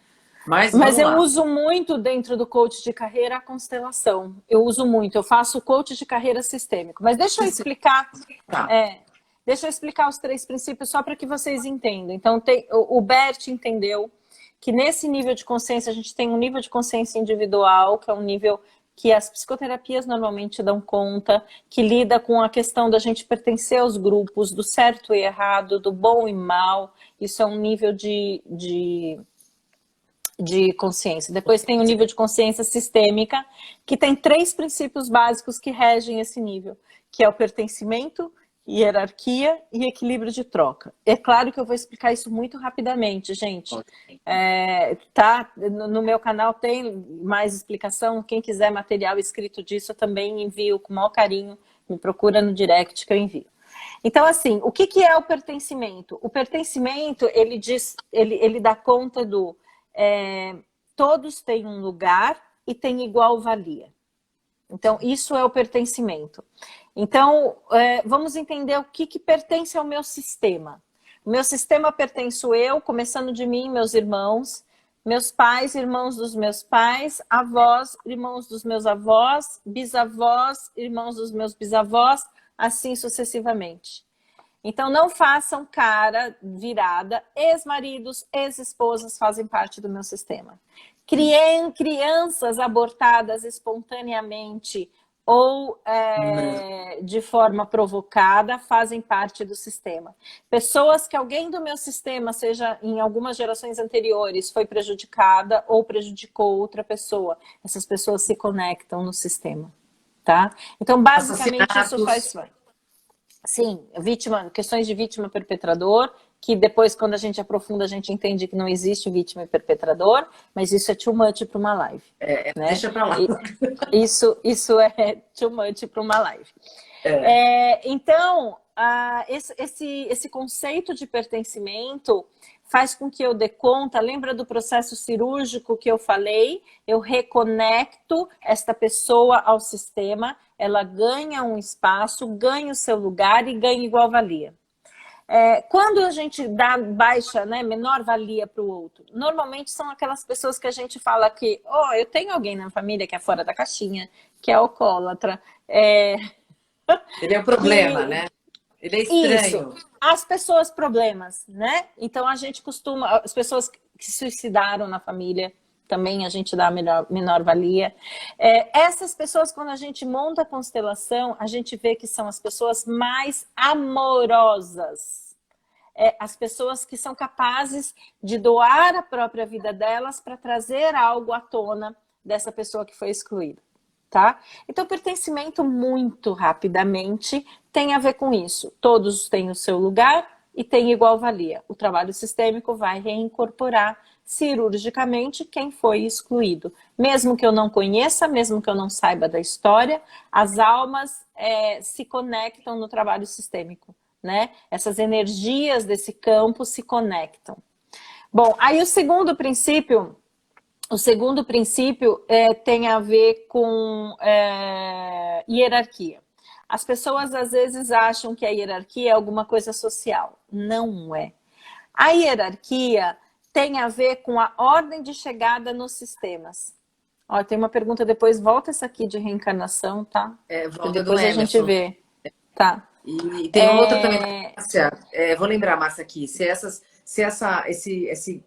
Speaker 1: Mas
Speaker 2: Mas
Speaker 1: vamos
Speaker 2: eu
Speaker 1: lá.
Speaker 2: uso muito dentro do coach de carreira a constelação. Eu uso muito. Eu faço coach de carreira sistêmico. Mas
Speaker 1: Tá.
Speaker 2: deixa eu explicar os 3 princípios só para que vocês entendam. Então, o Bert entendeu que nesse nível de consciência a gente tem um nível de consciência individual, que é um nível que as psicoterapias normalmente dão conta, que lida com a questão da gente pertencer aos grupos, do certo e errado, do bom e mal. Isso é um nível de consciência. Depois tem o nível de consciência sistêmica, que tem 3 princípios básicos que regem esse nível, que é o pertencimento, hierarquia e equilíbrio de troca. É claro que eu vou explicar isso muito rapidamente, gente. Tá? No meu canal tem mais explicação. Quem quiser material escrito disso, eu também envio com o maior carinho. Me procura no direct que eu envio. Então, assim, o que é o pertencimento? O pertencimento, ele dá conta do todos têm um lugar e têm igual valia. Então, isso é o pertencimento. Então, vamos entender o que pertence ao meu sistema. O meu sistema pertenço eu, começando de mim, meus irmãos, meus pais, irmãos dos meus pais, avós, irmãos dos meus avós, bisavós, irmãos dos meus bisavós, assim sucessivamente. Então, não façam cara virada. Ex-maridos, ex-esposas fazem parte do meu sistema. Crianças abortadas espontaneamente ou de forma provocada fazem parte do sistema. Pessoas que alguém do meu sistema, seja em algumas gerações anteriores, foi prejudicada ou prejudicou outra pessoa, essas pessoas se conectam no sistema, tá? Então, basicamente, isso faz... Sim, questões de vítima perpetrador, que depois, quando a gente aprofunda, a gente entende que não existe vítima e perpetrador, mas isso é too much para uma live. Né?
Speaker 1: Deixa para lá.
Speaker 2: Isso é too much para uma live. Então, esse conceito de pertencimento faz com que eu dê conta, lembra do processo cirúrgico que eu falei? Eu reconecto esta pessoa ao sistema, ela ganha um espaço, ganha o seu lugar e ganha igual valia. Quando a gente dá baixa, né, menor valia para o outro, normalmente são aquelas pessoas que a gente fala que, eu tenho alguém na família que é fora da caixinha, que é alcoólatra.
Speaker 1: Ele é o problema, né? Ele é estranho.
Speaker 2: Isso, as pessoas problemas, né? Então a gente costuma, as pessoas que se suicidaram na família, também a gente dá menor valia. Essas pessoas, quando a gente monta a constelação, a gente vê que são as pessoas mais amorosas. As pessoas que são capazes de doar a própria vida delas para trazer algo à tona dessa pessoa que foi excluída. Tá? Então, pertencimento, muito rapidamente, tem a ver com isso. Todos têm o seu lugar e têm igual valia. O trabalho sistêmico vai reincorporar cirurgicamente quem foi excluído. Mesmo que eu não conheça, mesmo que eu não saiba da história, as almas se conectam no trabalho sistêmico, né? Essas energias desse campo se conectam. Bom, aí o segundo princípio tem a ver com hierarquia. As pessoas às vezes acham que a hierarquia é alguma coisa social. Não é. A hierarquia tem a ver com a ordem de chegada nos sistemas. Tem uma pergunta depois, volta essa aqui de reencarnação, tá?
Speaker 1: Volta
Speaker 2: depois
Speaker 1: do
Speaker 2: a gente vê. Tá.
Speaker 1: E tem outra também, Márcia, vou lembrar, Márcia, aqui, se esse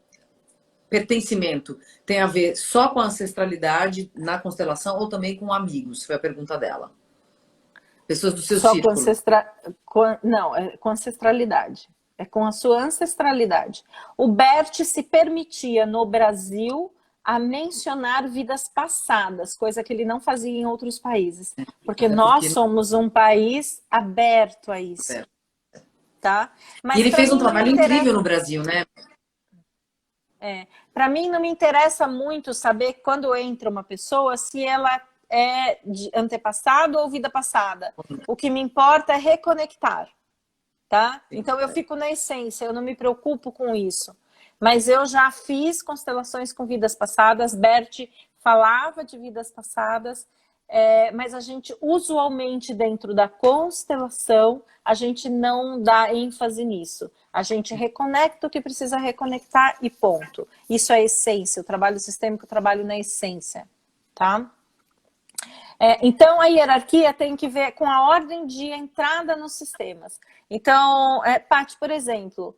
Speaker 1: pertencimento tem a ver só com a ancestralidade na constelação ou também com amigos? Foi a pergunta dela. Pessoas do seu círculo.
Speaker 2: Não, é com ancestralidade. É com a sua ancestralidade. O Bert se permitia no Brasil a mencionar vidas passadas, coisa que ele não fazia em outros países. Porque nós somos um país aberto a isso. Tá? Mas
Speaker 1: e ele fez um trabalho incrível no Brasil, né?
Speaker 2: Para mim não me interessa muito saber quando entra uma pessoa se ela é de antepassado ou vida passada. O que me importa é reconectar, tá? Então eu fico na essência, eu não me preocupo com isso. Mas eu já fiz constelações com vidas passadas, Bert falava de vidas passadas, mas a gente usualmente dentro da constelação, a gente não dá ênfase nisso. A gente reconecta o que precisa reconectar e ponto. Isso é a essência, o trabalho sistêmico, o trabalho na essência, tá? Então, a hierarquia tem que ver com a ordem de entrada nos sistemas. Então, Paty, por exemplo,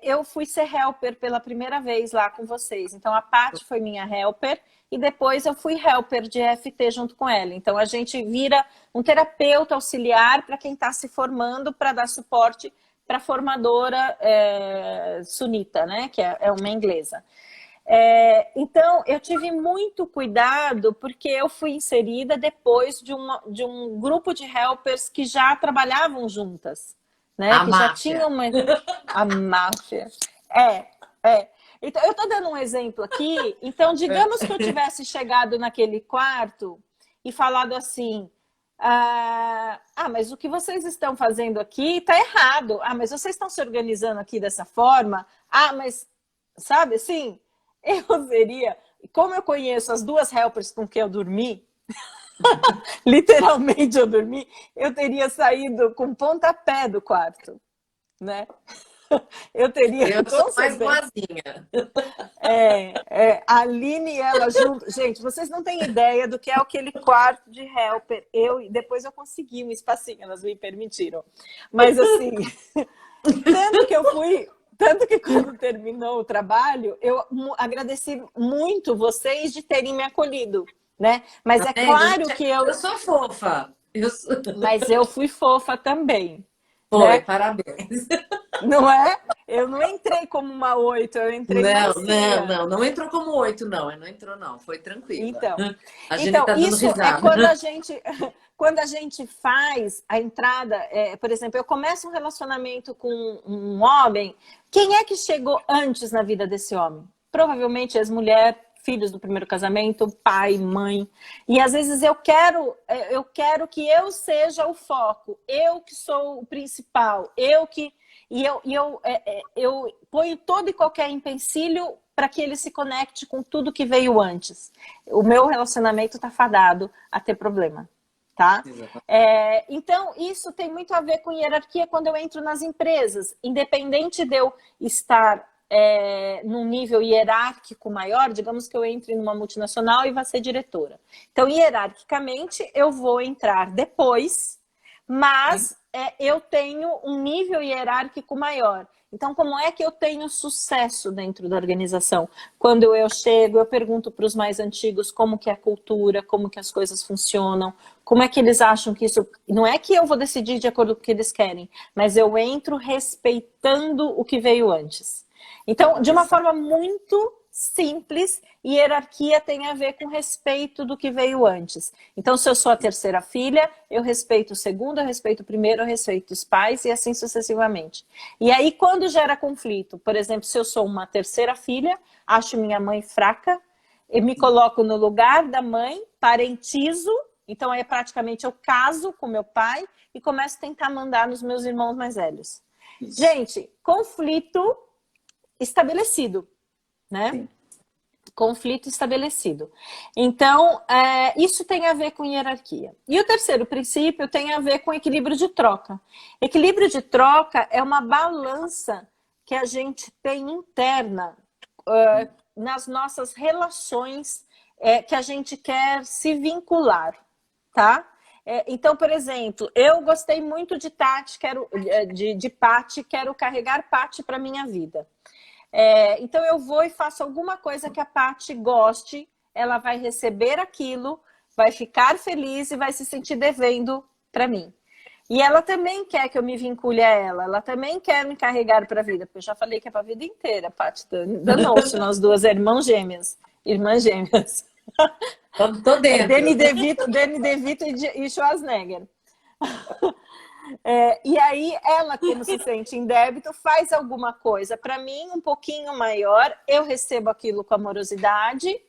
Speaker 2: eu fui ser helper pela primeira vez lá com vocês. Então, a Paty foi minha helper e depois eu fui helper de EFT junto com ela. Então, a gente vira um terapeuta auxiliar para quem está se formando para dar suporte para a formadora sunita, né? Que é uma inglesa. Então, eu tive muito cuidado porque eu fui inserida depois de um grupo de helpers que já trabalhavam juntas, né?
Speaker 1: A
Speaker 2: que
Speaker 1: máfia.
Speaker 2: Já tinham a máfia. Então, eu estou dando um exemplo aqui. Então, digamos que eu tivesse chegado naquele quarto e falado assim, mas o que vocês estão fazendo aqui está errado. Mas vocês estão se organizando aqui dessa forma. Mas, sabe assim... Eu seria, como eu conheço as duas helpers com quem eu dormi, literalmente eu dormi, eu teria saído com pontapé do quarto, né? Eu
Speaker 1: sou mais boazinha.
Speaker 2: A Aline e ela junto. Gente, vocês não têm ideia do que é aquele quarto de helper. Depois eu consegui um espacinho, elas me permitiram. Mas assim, tanto que eu fui... Tanto que quando terminou o trabalho, eu agradeci muito vocês de terem me acolhido, né? Mas
Speaker 1: Tá
Speaker 2: é
Speaker 1: vendo?
Speaker 2: claro que
Speaker 1: Eu sou fofa.
Speaker 2: mas eu fui fofa também,
Speaker 1: Foi,
Speaker 2: né?
Speaker 1: parabéns.
Speaker 2: Não é? Eu não entrei como uma 8, eu entrei
Speaker 1: Não, não,
Speaker 2: mansinha.
Speaker 1: não. Não entrou como 8, não. Não entrou, não. Foi tranquila.
Speaker 2: Então,
Speaker 1: A gente
Speaker 2: então
Speaker 1: tá dando
Speaker 2: isso é
Speaker 1: risada.
Speaker 2: quando a gente, quando a gente faz a entrada, por exemplo, eu começo um relacionamento com um homem, quem é que chegou antes na vida desse homem? Provavelmente ex-mulher, filhos do primeiro casamento, pai, mãe. E às vezes eu quero que eu seja o foco, eu que sou o principal, eu que eu ponho todo e qualquer empecilho para que ele se conecte com tudo que veio antes. O meu relacionamento está fadado a ter problema, tá? Então, isso tem muito a ver com hierarquia quando eu entro nas empresas. Independente de eu estar num nível hierárquico maior, digamos que eu entre numa multinacional e vá ser diretora. Então, hierarquicamente, eu vou entrar depois, mas eu tenho um nível hierárquico maior. Então, como é que eu tenho sucesso dentro da organização? Quando eu chego, eu pergunto para os mais antigos como que é a cultura, como que as coisas funcionam, como é que eles acham que isso... Não é que eu vou decidir de acordo com o que eles querem, mas eu entro respeitando o que veio antes. Então, de uma forma muito simples, hierarquia tem a ver com respeito do que veio antes. Então, se eu sou a terceira filha, eu respeito o segundo, eu respeito o primeiro, eu respeito os pais e assim sucessivamente. E aí, quando gera conflito, por exemplo, se eu sou uma terceira filha, acho minha mãe fraca, eu me coloco no lugar da mãe, parentizo, então aí praticamente eu caso com meu pai e começo a tentar mandar nos meus irmãos mais velhos. Isso. Gente, conflito estabelecido, né?
Speaker 1: Sim.
Speaker 2: Conflito estabelecido. Então, isso tem a ver com hierarquia. E o terceiro princípio tem a ver com equilíbrio de troca. Equilíbrio de troca é uma balança que a gente tem interna nas nossas relações que a gente quer se vincular, tá? Então, por exemplo, eu gostei muito de Tati, de Pati, quero carregar Pati para minha vida. Então eu vou e faço alguma coisa que a Pati goste, ela vai receber aquilo, vai ficar feliz e vai se sentir devendo para mim. E ela também quer que eu me vincule a ela também quer me carregar para a vida, porque eu já falei que é para a vida inteira, Pati, danou-se nós duas irmãs gêmeas.
Speaker 1: Tô dentro.
Speaker 2: Danny DeVito e Schwarzenegger. E aí ela, como se sente em débito, faz alguma coisa para mim um pouquinho maior, eu recebo aquilo com amorosidade,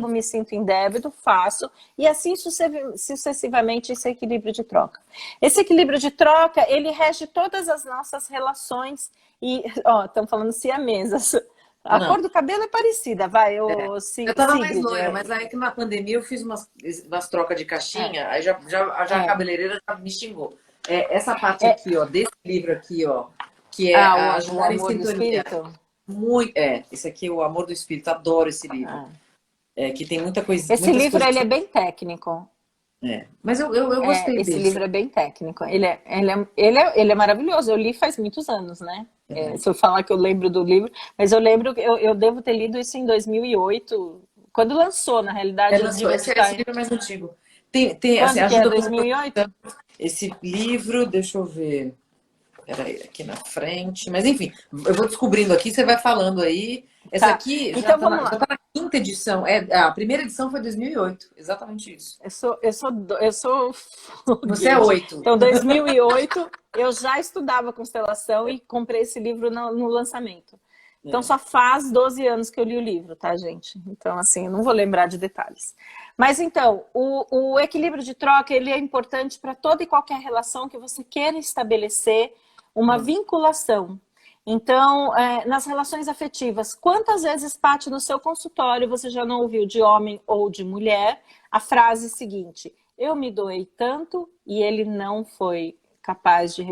Speaker 2: me sinto em débito, faço, e assim sucessivamente esse equilíbrio de troca. Esse equilíbrio de troca, ele rege todas as nossas relações e, estamos falando siamesas. A cor do cabelo é parecida, vai.
Speaker 1: Eu tava mais loira, mas aí que na pandemia eu fiz umas trocas de caixinha, aí já a cabeleireira já me xingou. Essa parte aqui, ó, desse livro aqui, ó, que é
Speaker 2: o
Speaker 1: Ajudar em
Speaker 2: Amor do
Speaker 1: Sintonia.
Speaker 2: Espírito.
Speaker 1: Esse aqui é o Amor do Espírito, adoro esse livro. Que tem muita coisa.
Speaker 2: Esse livro ele é bem técnico.
Speaker 1: Mas eu gostei dele.
Speaker 2: Esse livro é bem técnico. Ele é maravilhoso. Eu li faz muitos anos, né? Se eu falar que eu lembro do livro, mas eu lembro que eu devo ter lido isso em 2008, quando lançou, na realidade.
Speaker 1: Esse livro é mais antigo.
Speaker 2: Quando assim, que é 2008?
Speaker 1: Esse livro, deixa eu ver. Peraí, aqui na frente. Mas enfim, eu vou descobrindo aqui, você vai falando aí. Essa aqui
Speaker 2: então,
Speaker 1: já tá na quinta edição. A primeira edição foi 2008, exatamente isso.
Speaker 2: Eu sou
Speaker 1: Você é 8.
Speaker 2: Então, 2008, eu já estudava constelação e comprei esse livro no lançamento. Então, só faz 12 anos que eu li o livro, tá, gente? Então, assim, eu não vou lembrar de detalhes. Mas, então, o equilíbrio de troca, ele é importante para toda e qualquer relação que você queira estabelecer uma vinculação. Então, nas relações afetivas, quantas vezes, Paty, no seu consultório, você já não ouviu de homem ou de mulher a frase seguinte: eu me doei tanto e ele não foi capaz de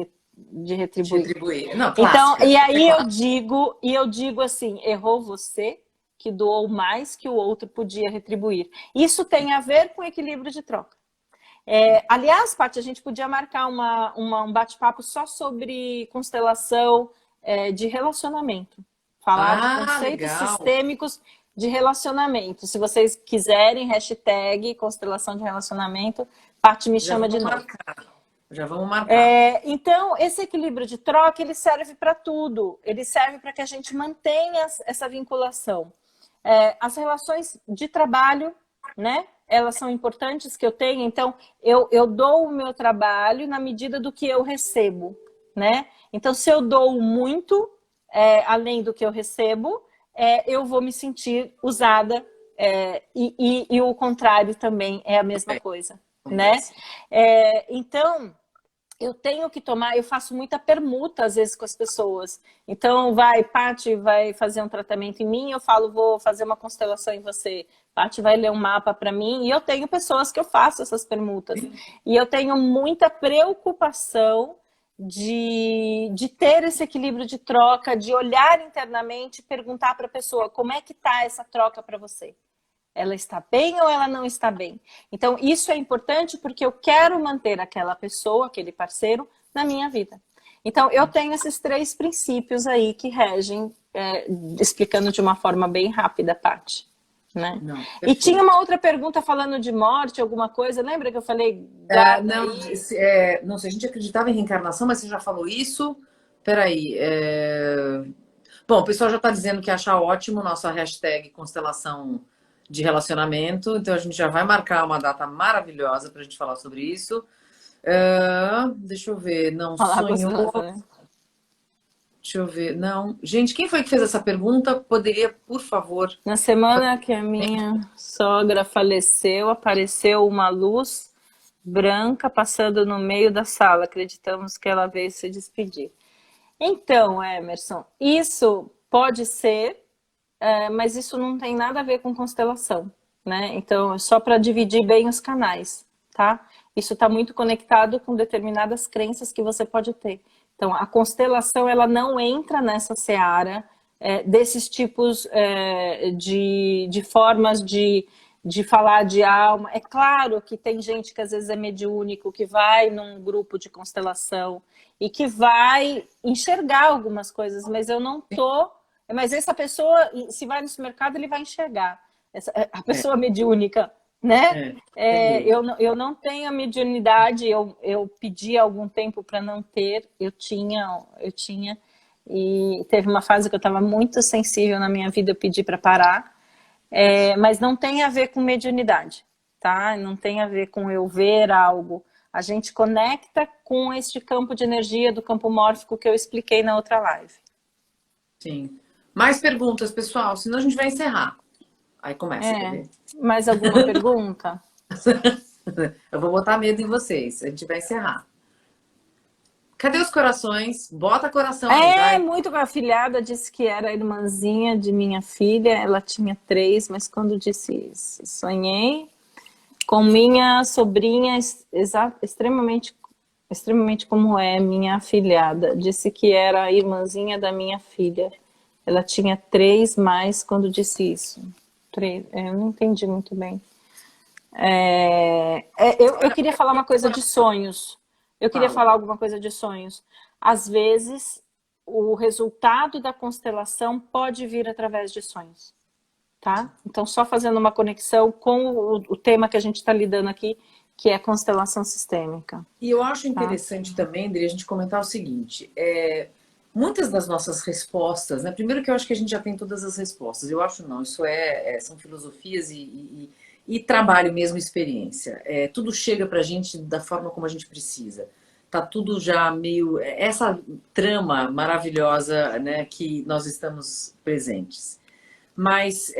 Speaker 2: retribuir.
Speaker 1: Não,
Speaker 2: então, e aí eu digo assim, errou você que doou mais que o outro podia retribuir. Isso tem a ver com equilíbrio de troca. Aliás, Paty, a gente podia marcar um bate-papo só sobre constelação de relacionamento. Falar de conceitos
Speaker 1: Legal.
Speaker 2: sistêmicos de relacionamento. Se vocês quiserem, hashtag constelação de relacionamento, Paty me
Speaker 1: Já
Speaker 2: chama de
Speaker 1: vamos
Speaker 2: novo.
Speaker 1: marcar. Já vamos marcar.
Speaker 2: Então, esse equilíbrio de troca, ele serve para tudo. Ele serve para que a gente mantenha essa vinculação. As relações de trabalho, né? Elas são importantes que eu tenha. Então, eu dou o meu trabalho na medida do que eu recebo, né? Então, se eu dou muito, além do que eu recebo, eu vou me sentir usada. E o contrário também é a mesma coisa, né? Então, eu tenho que tomar, eu faço muita permuta às vezes com as pessoas. Então, Paty vai fazer um tratamento em mim, eu falo, vou fazer uma constelação em você. Paty vai ler um mapa para mim, e eu tenho pessoas que eu faço essas permutas. E eu tenho muita preocupação de ter esse equilíbrio de troca, de olhar internamente e perguntar para a pessoa, como é que está essa troca para você? Ela está bem ou ela não está bem? Então, isso é importante porque eu quero manter aquela pessoa, aquele parceiro, na minha vida. Então, eu tenho esses 3 princípios aí que regem, explicando de uma forma bem rápida, Paty. Né?
Speaker 1: Não,
Speaker 2: e tinha uma outra pergunta falando de morte, alguma coisa. Lembra que eu falei?
Speaker 1: Não, não sei, a gente acreditava em reencarnação, mas você já falou isso? Peraí. Bom, o pessoal já está dizendo que acha ótimo nossa hashtag constelação de relacionamento, então a gente já vai marcar uma data maravilhosa para a gente falar sobre isso. Deixa eu ver, não sonhou.
Speaker 2: Né?
Speaker 1: Deixa eu ver, não. Gente, quem foi que fez essa pergunta? Poderia, por favor.
Speaker 2: Na semana que a minha sogra faleceu, apareceu uma luz branca passando no meio da sala. Acreditamos que ela veio se despedir. Então, Emerson, isso pode ser, mas isso não tem nada a ver com constelação, né? Então, só para dividir bem os canais, tá? Isso está muito conectado com determinadas crenças que você pode ter. Então, a constelação, ela não entra nessa seara desses tipos de formas de falar de alma. É claro que tem gente que às vezes é mediúnico, que vai num grupo de constelação e que vai enxergar algumas coisas, mas eu não tô... Mas essa pessoa, se vai no supermercado, ele vai enxergar. A pessoa mediúnica, né? Eu não tenho a mediunidade, eu pedi algum tempo para não ter, eu tinha, e teve uma fase que eu estava muito sensível na minha vida, eu pedi para parar, mas não tem a ver com mediunidade, tá? Não tem a ver com eu ver algo. A gente conecta com este campo de energia do campo mórfico que eu expliquei na outra live.
Speaker 1: Sim. Mais perguntas, pessoal, senão a gente vai encerrar. Aí começa, quer ver?
Speaker 2: Mais alguma pergunta?
Speaker 1: Eu vou botar medo em vocês. A gente vai encerrar. Cadê os corações? Bota coração aí, vai.
Speaker 2: Muito. A afilhada disse que era a irmãzinha de minha filha. Ela tinha 3, mas quando disse isso, sonhei com minha sobrinha extremamente como minha afilhada. Disse que era a irmãzinha da minha filha. Ela tinha 3 mais quando disse isso. 3, eu não entendi muito bem. Eu queria falar uma coisa de sonhos. Eu queria falar alguma coisa de sonhos. Às vezes, o resultado da constelação pode vir através de sonhos. Tá? Então, só fazendo uma conexão com o tema que a gente está lidando aqui, que é constelação sistêmica.
Speaker 1: E eu acho interessante também, André, a gente comentar o seguinte. Muitas das nossas respostas, né? Primeiro que eu acho que a gente já tem todas as respostas. Eu acho não, isso são filosofias e trabalho mesmo, experiência. Tudo chega pra gente da forma como a gente precisa. Tá tudo já meio... Essa trama maravilhosa, né, que nós estamos presentes. Mas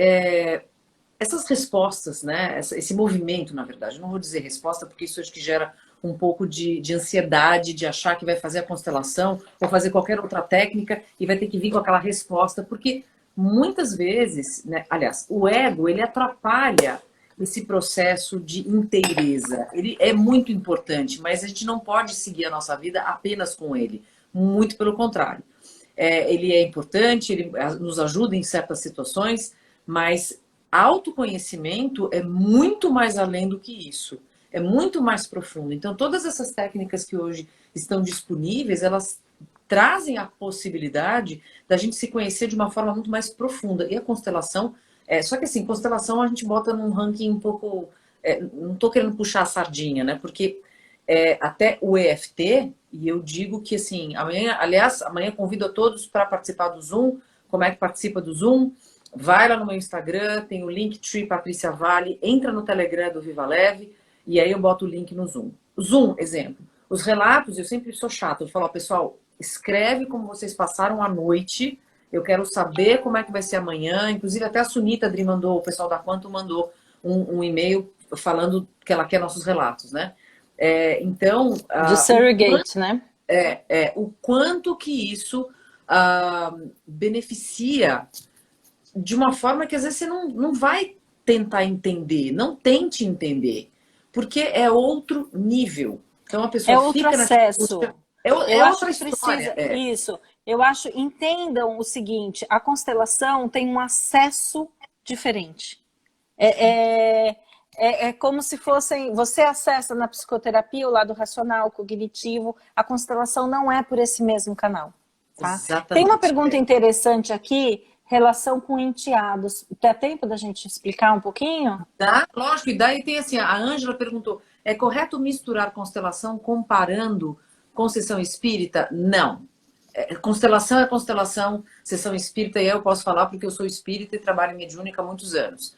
Speaker 1: essas respostas, né, esse movimento, na verdade, eu não vou dizer resposta, porque isso acho que gera um pouco de ansiedade, de achar que vai fazer a constelação ou fazer qualquer outra técnica e vai ter que vir com aquela resposta, porque muitas vezes, né, aliás, o ego, ele atrapalha esse processo de inteireza. Ele é muito importante, mas a gente não pode seguir a nossa vida apenas com ele. Muito pelo contrário. Ele é importante, ele nos ajuda em certas situações, mas autoconhecimento é muito mais além do que isso. É muito mais profundo. Então, todas essas técnicas que hoje estão disponíveis, elas trazem a possibilidade da gente se conhecer de uma forma muito mais profunda. E a constelação, só que assim, constelação a gente bota num ranking um pouco, não estou querendo puxar a sardinha, né? Porque até o EFT, e eu digo que assim, amanhã convido a todos para participar do Zoom. Como é que participa do Zoom? Vai lá no meu Instagram, tem o Linktree Patrícia Vale, entra no Telegram do Viva Leve, e aí eu boto o link no Zoom. Zoom, exemplo. Os relatos, eu sempre sou chata, eu falo, pessoal, escreve como vocês passaram a noite, eu quero saber como é que vai ser amanhã, inclusive até a Sunita Adri mandou, o pessoal da Quanto mandou um e-mail falando que ela quer nossos relatos, né? Então...
Speaker 2: De surrogate, né?
Speaker 1: O quanto que isso beneficia de uma forma que às vezes você não vai tentar entender, não tente entender, porque é outro nível. Então a pessoa
Speaker 2: outro
Speaker 1: fica
Speaker 2: acesso.
Speaker 1: É
Speaker 2: eu acho
Speaker 1: outra
Speaker 2: que
Speaker 1: história.
Speaker 2: precisa isso. Eu acho, entendam o seguinte: a constelação tem um acesso diferente. É como se fossem. Você acessa na psicoterapia o lado racional, cognitivo. A constelação não é por esse mesmo canal. Tá?
Speaker 1: Exatamente.
Speaker 2: Tem uma pergunta interessante aqui, relação com enteados. Dá tempo da gente explicar um pouquinho?
Speaker 1: Tá, lógico. E daí tem assim, a Ângela perguntou, é correto misturar constelação comparando com sessão espírita? Não. Constelação é constelação, sessão espírita, e eu posso falar porque eu sou espírita e trabalho em mediúnica há muitos anos.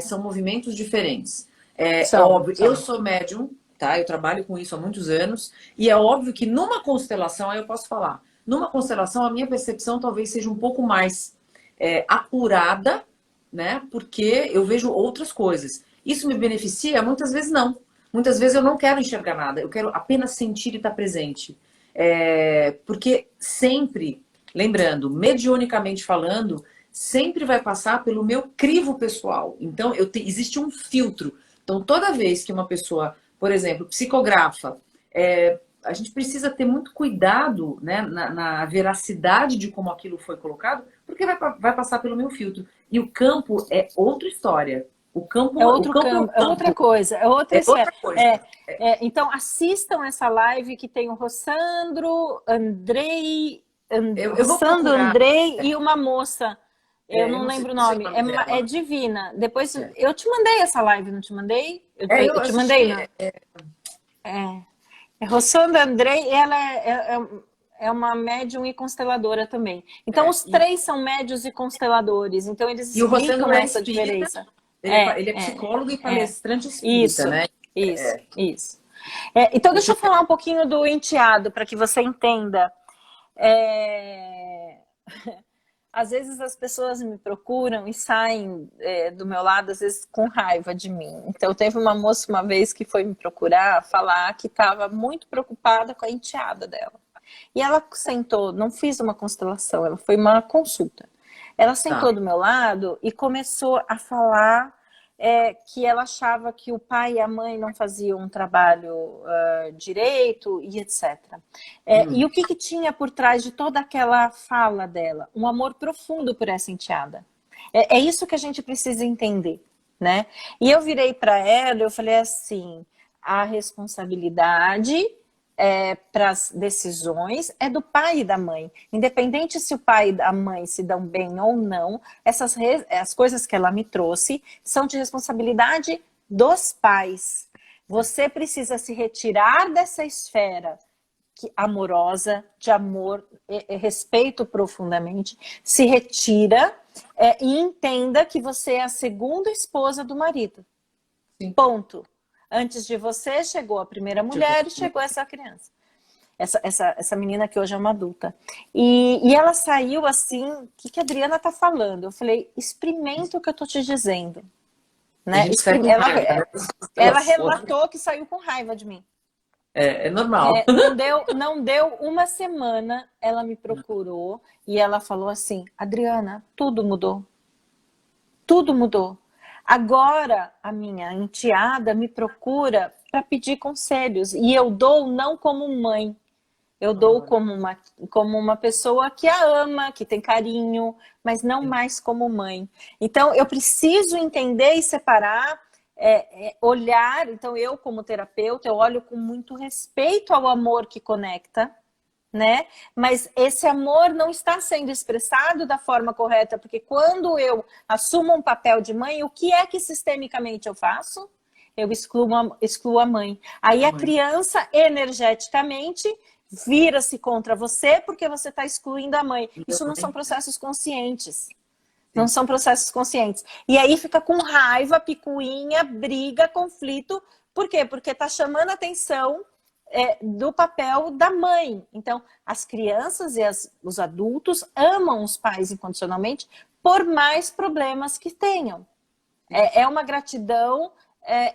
Speaker 1: São movimentos diferentes. Óbvio, eu sou médium, tá? Eu trabalho com isso há muitos anos, e é óbvio que numa constelação, aí eu posso falar, numa constelação a minha percepção talvez seja um pouco mais apurada, né? Porque eu vejo outras coisas. Isso me beneficia? Muitas vezes não. Muitas vezes eu não quero enxergar nada, eu quero apenas sentir e estar presente. Porque sempre, lembrando, mediunicamente falando, sempre vai passar pelo meu crivo pessoal. Então, existe um filtro. Então, toda vez que uma pessoa, por exemplo, psicografa, a gente precisa ter muito cuidado, né, na veracidade de como aquilo foi colocado, porque vai passar pelo meu filtro. E o campo é outra história. O campo
Speaker 2: é outro
Speaker 1: o campo
Speaker 2: campo, é outra coisa, é outra esfera.
Speaker 1: Coisa.
Speaker 2: Então assistam essa live que tem o Rossandro, Andrei, Rossandro, Andrei e uma moça. Eu não lembro o nome. É divina. Depois eu te mandei essa live, não te mandei? Eu te mandei, não? É Rossandro, Andrei, ela é uma médium e consteladora também. Então os três são médios e consteladores. Então eles explicam essa diferença.
Speaker 1: Ele é psicólogo e palestrante espírita, né?
Speaker 2: Isso. Então, deixa eu falar um pouquinho do enteado, para que você entenda. Às vezes as pessoas me procuram e saem do meu lado, às vezes com raiva de mim. Então, teve uma moça uma vez que foi me procurar, falar que estava muito preocupada com a enteada dela. E ela sentou, não fiz uma constelação, ela foi uma consulta. Ela sentou do meu lado e começou a falar que ela achava que o pai e a mãe não faziam um trabalho direito e etc. E o que tinha por trás de toda aquela fala dela? Um amor profundo por essa enteada. É isso que a gente precisa entender, né? E eu virei para ela e eu falei assim, a responsabilidade para as decisões é do pai e da mãe. Independente se o pai e a mãe se dão bem ou não, as coisas que ela me trouxe são de responsabilidade dos pais. Você precisa se retirar dessa esfera amorosa, de amor, respeito profundamente, se retira e entenda que você é a segunda esposa do marido. Sim. Ponto. Antes de você, chegou a primeira mulher e chegou essa criança. Essa menina que hoje é uma adulta. E ela saiu assim, o que a Adriana está falando? Eu falei, experimenta o que eu estou te dizendo. Né? Ela relatou que saiu com raiva de mim.
Speaker 1: É normal.
Speaker 2: Não deu uma semana, ela me procurou e ela falou assim, Adriana, tudo mudou. Tudo mudou. Agora, a minha enteada me procura para pedir conselhos. E eu dou não como mãe. Eu dou como uma pessoa que a ama, que tem carinho, mas não mais como mãe. Então, eu preciso entender e separar, olhar. Então, eu como terapeuta, eu olho com muito respeito ao amor que conecta, né? Mas esse amor não está sendo expressado da forma correta, porque quando eu assumo um papel de mãe, o que é que sistemicamente eu faço? Eu excluo a mãe. Aí a criança, energeticamente, vira-se contra você porque você está excluindo a mãe. Isso não são processos conscientes. Não são processos conscientes. E aí fica com raiva, picuinha, briga, conflito. Por quê? Porque está chamando a atenção do papel da mãe. Então, as crianças e os adultos amam os pais incondicionalmente por mais problemas que tenham. É uma gratidão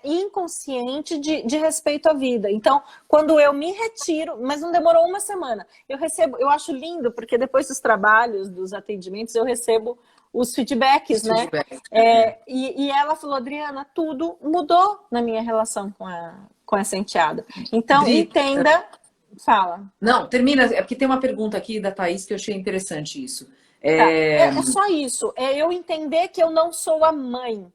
Speaker 2: inconsciente de respeito à vida. Então, quando eu me retiro, mas não demorou uma semana, eu acho lindo, porque depois dos trabalhos, dos atendimentos, eu recebo os feedbacks, né? E ela falou, Adriana, tudo mudou na minha relação com essa enteada. Então, entenda... Fala.
Speaker 1: Não, termina, é porque tem uma pergunta aqui da Thaís que eu achei interessante isso.
Speaker 2: É só isso, é eu entender que eu não sou a mãe.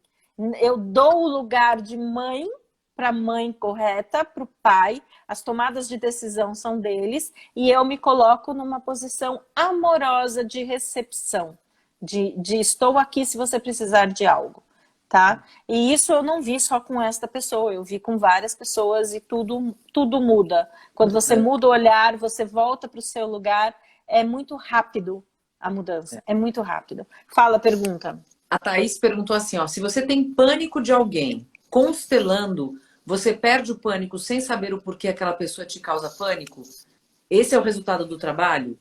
Speaker 2: Eu dou o lugar de mãe para a mãe correta, para o pai, as tomadas de decisão são deles, e eu me coloco numa posição amorosa de recepção, de estou aqui se você precisar de algo, tá? E isso eu não vi só com esta pessoa, eu vi com várias pessoas e tudo muda. Quando você muda o olhar, você volta para o seu lugar, é muito rápido a mudança, é muito rápido. Fala, pergunta.
Speaker 1: A Thaís perguntou assim, ó, se você tem pânico de alguém constelando, você perde o pânico sem saber o porquê aquela pessoa te causa pânico? Esse é o resultado do trabalho?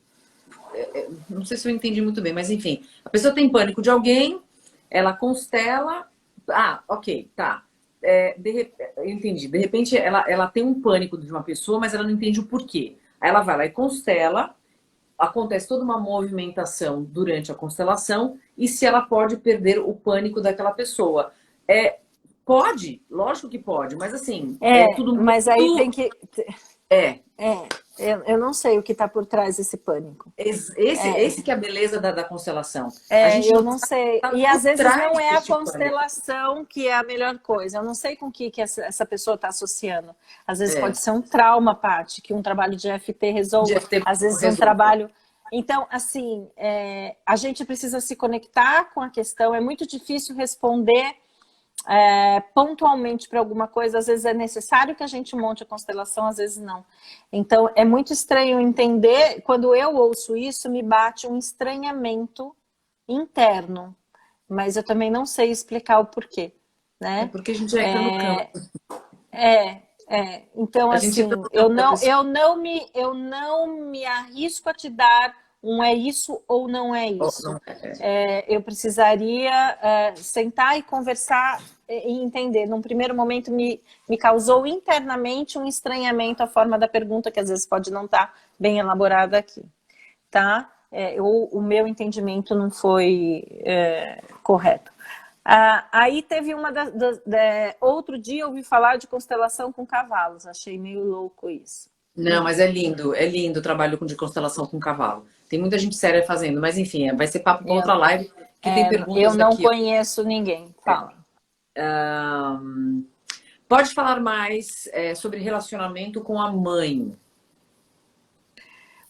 Speaker 1: Não sei se eu entendi muito bem, mas enfim. A pessoa tem pânico de alguém, ela constela... Ah, ok, tá. Eu entendi. De repente, ela tem um pânico de uma pessoa, mas ela não entende o porquê. Aí ela vai lá e constela, acontece toda uma movimentação durante a constelação, e se ela pode perder o pânico daquela pessoa. Pode, lógico que pode, mas assim, tudo muito...
Speaker 2: Mas aí tem que...
Speaker 1: É.
Speaker 2: Eu não sei o que está por trás desse pânico.
Speaker 1: Esse que é a beleza da constelação.
Speaker 2: Eu não sei. E às vezes não é a constelação que é a melhor coisa. Eu não sei com que essa pessoa está associando. Às vezes pode ser um trauma, Paty, que um trabalho de EFT resolve. Às vezes um trabalho... Então, assim, a gente precisa se conectar com a questão. É muito difícil responder pontualmente para alguma coisa. Às vezes é necessário que a gente monte a constelação, às vezes não. Então, é muito estranho entender. Quando eu ouço isso, me bate um estranhamento interno. Mas eu também não sei explicar o porquê, né?
Speaker 1: Porque a gente entra no campo.
Speaker 2: Então, assim, eu não me arrisco a te dar um é isso ou não é isso. Eu precisaria sentar e conversar e entender. Num primeiro momento, me causou internamente um estranhamento a forma da pergunta, que às vezes pode não estar bem elaborada aqui, tá? O meu entendimento não foi correto. Aí teve outro dia eu ouvi falar de constelação com cavalos, achei meio louco isso.
Speaker 1: Não, mas é lindo o trabalho de constelação com cavalo. Tem muita gente séria fazendo, mas enfim, vai ser papo para outra live, que tem perguntas
Speaker 2: eu não
Speaker 1: aqui.
Speaker 2: Conheço ninguém, fala.
Speaker 1: Pode falar mais sobre relacionamento com a mãe?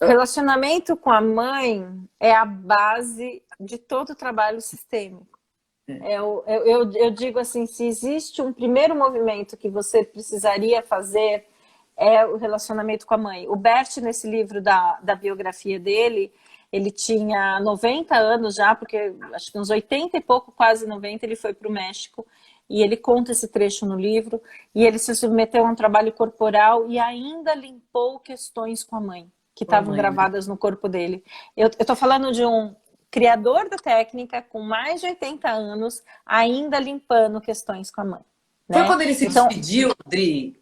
Speaker 2: O relacionamento com a mãe é a base de todo o trabalho sistêmico. Eu digo assim, se existe um primeiro movimento que você precisaria fazer, é o relacionamento com a mãe. O Bert, nesse livro da biografia dele, ele tinha 90 anos já, porque acho que uns 80 e pouco, quase 90, ele foi para o México, e ele conta esse trecho no livro, e ele se submeteu a um trabalho corporal e ainda limpou questões com a mãe, que estavam gravadas no corpo dele. Eu estou falando de um criador da técnica, com mais de 80 anos, ainda limpando questões com a mãe. Né?
Speaker 1: Foi quando ele se despediu, Dri,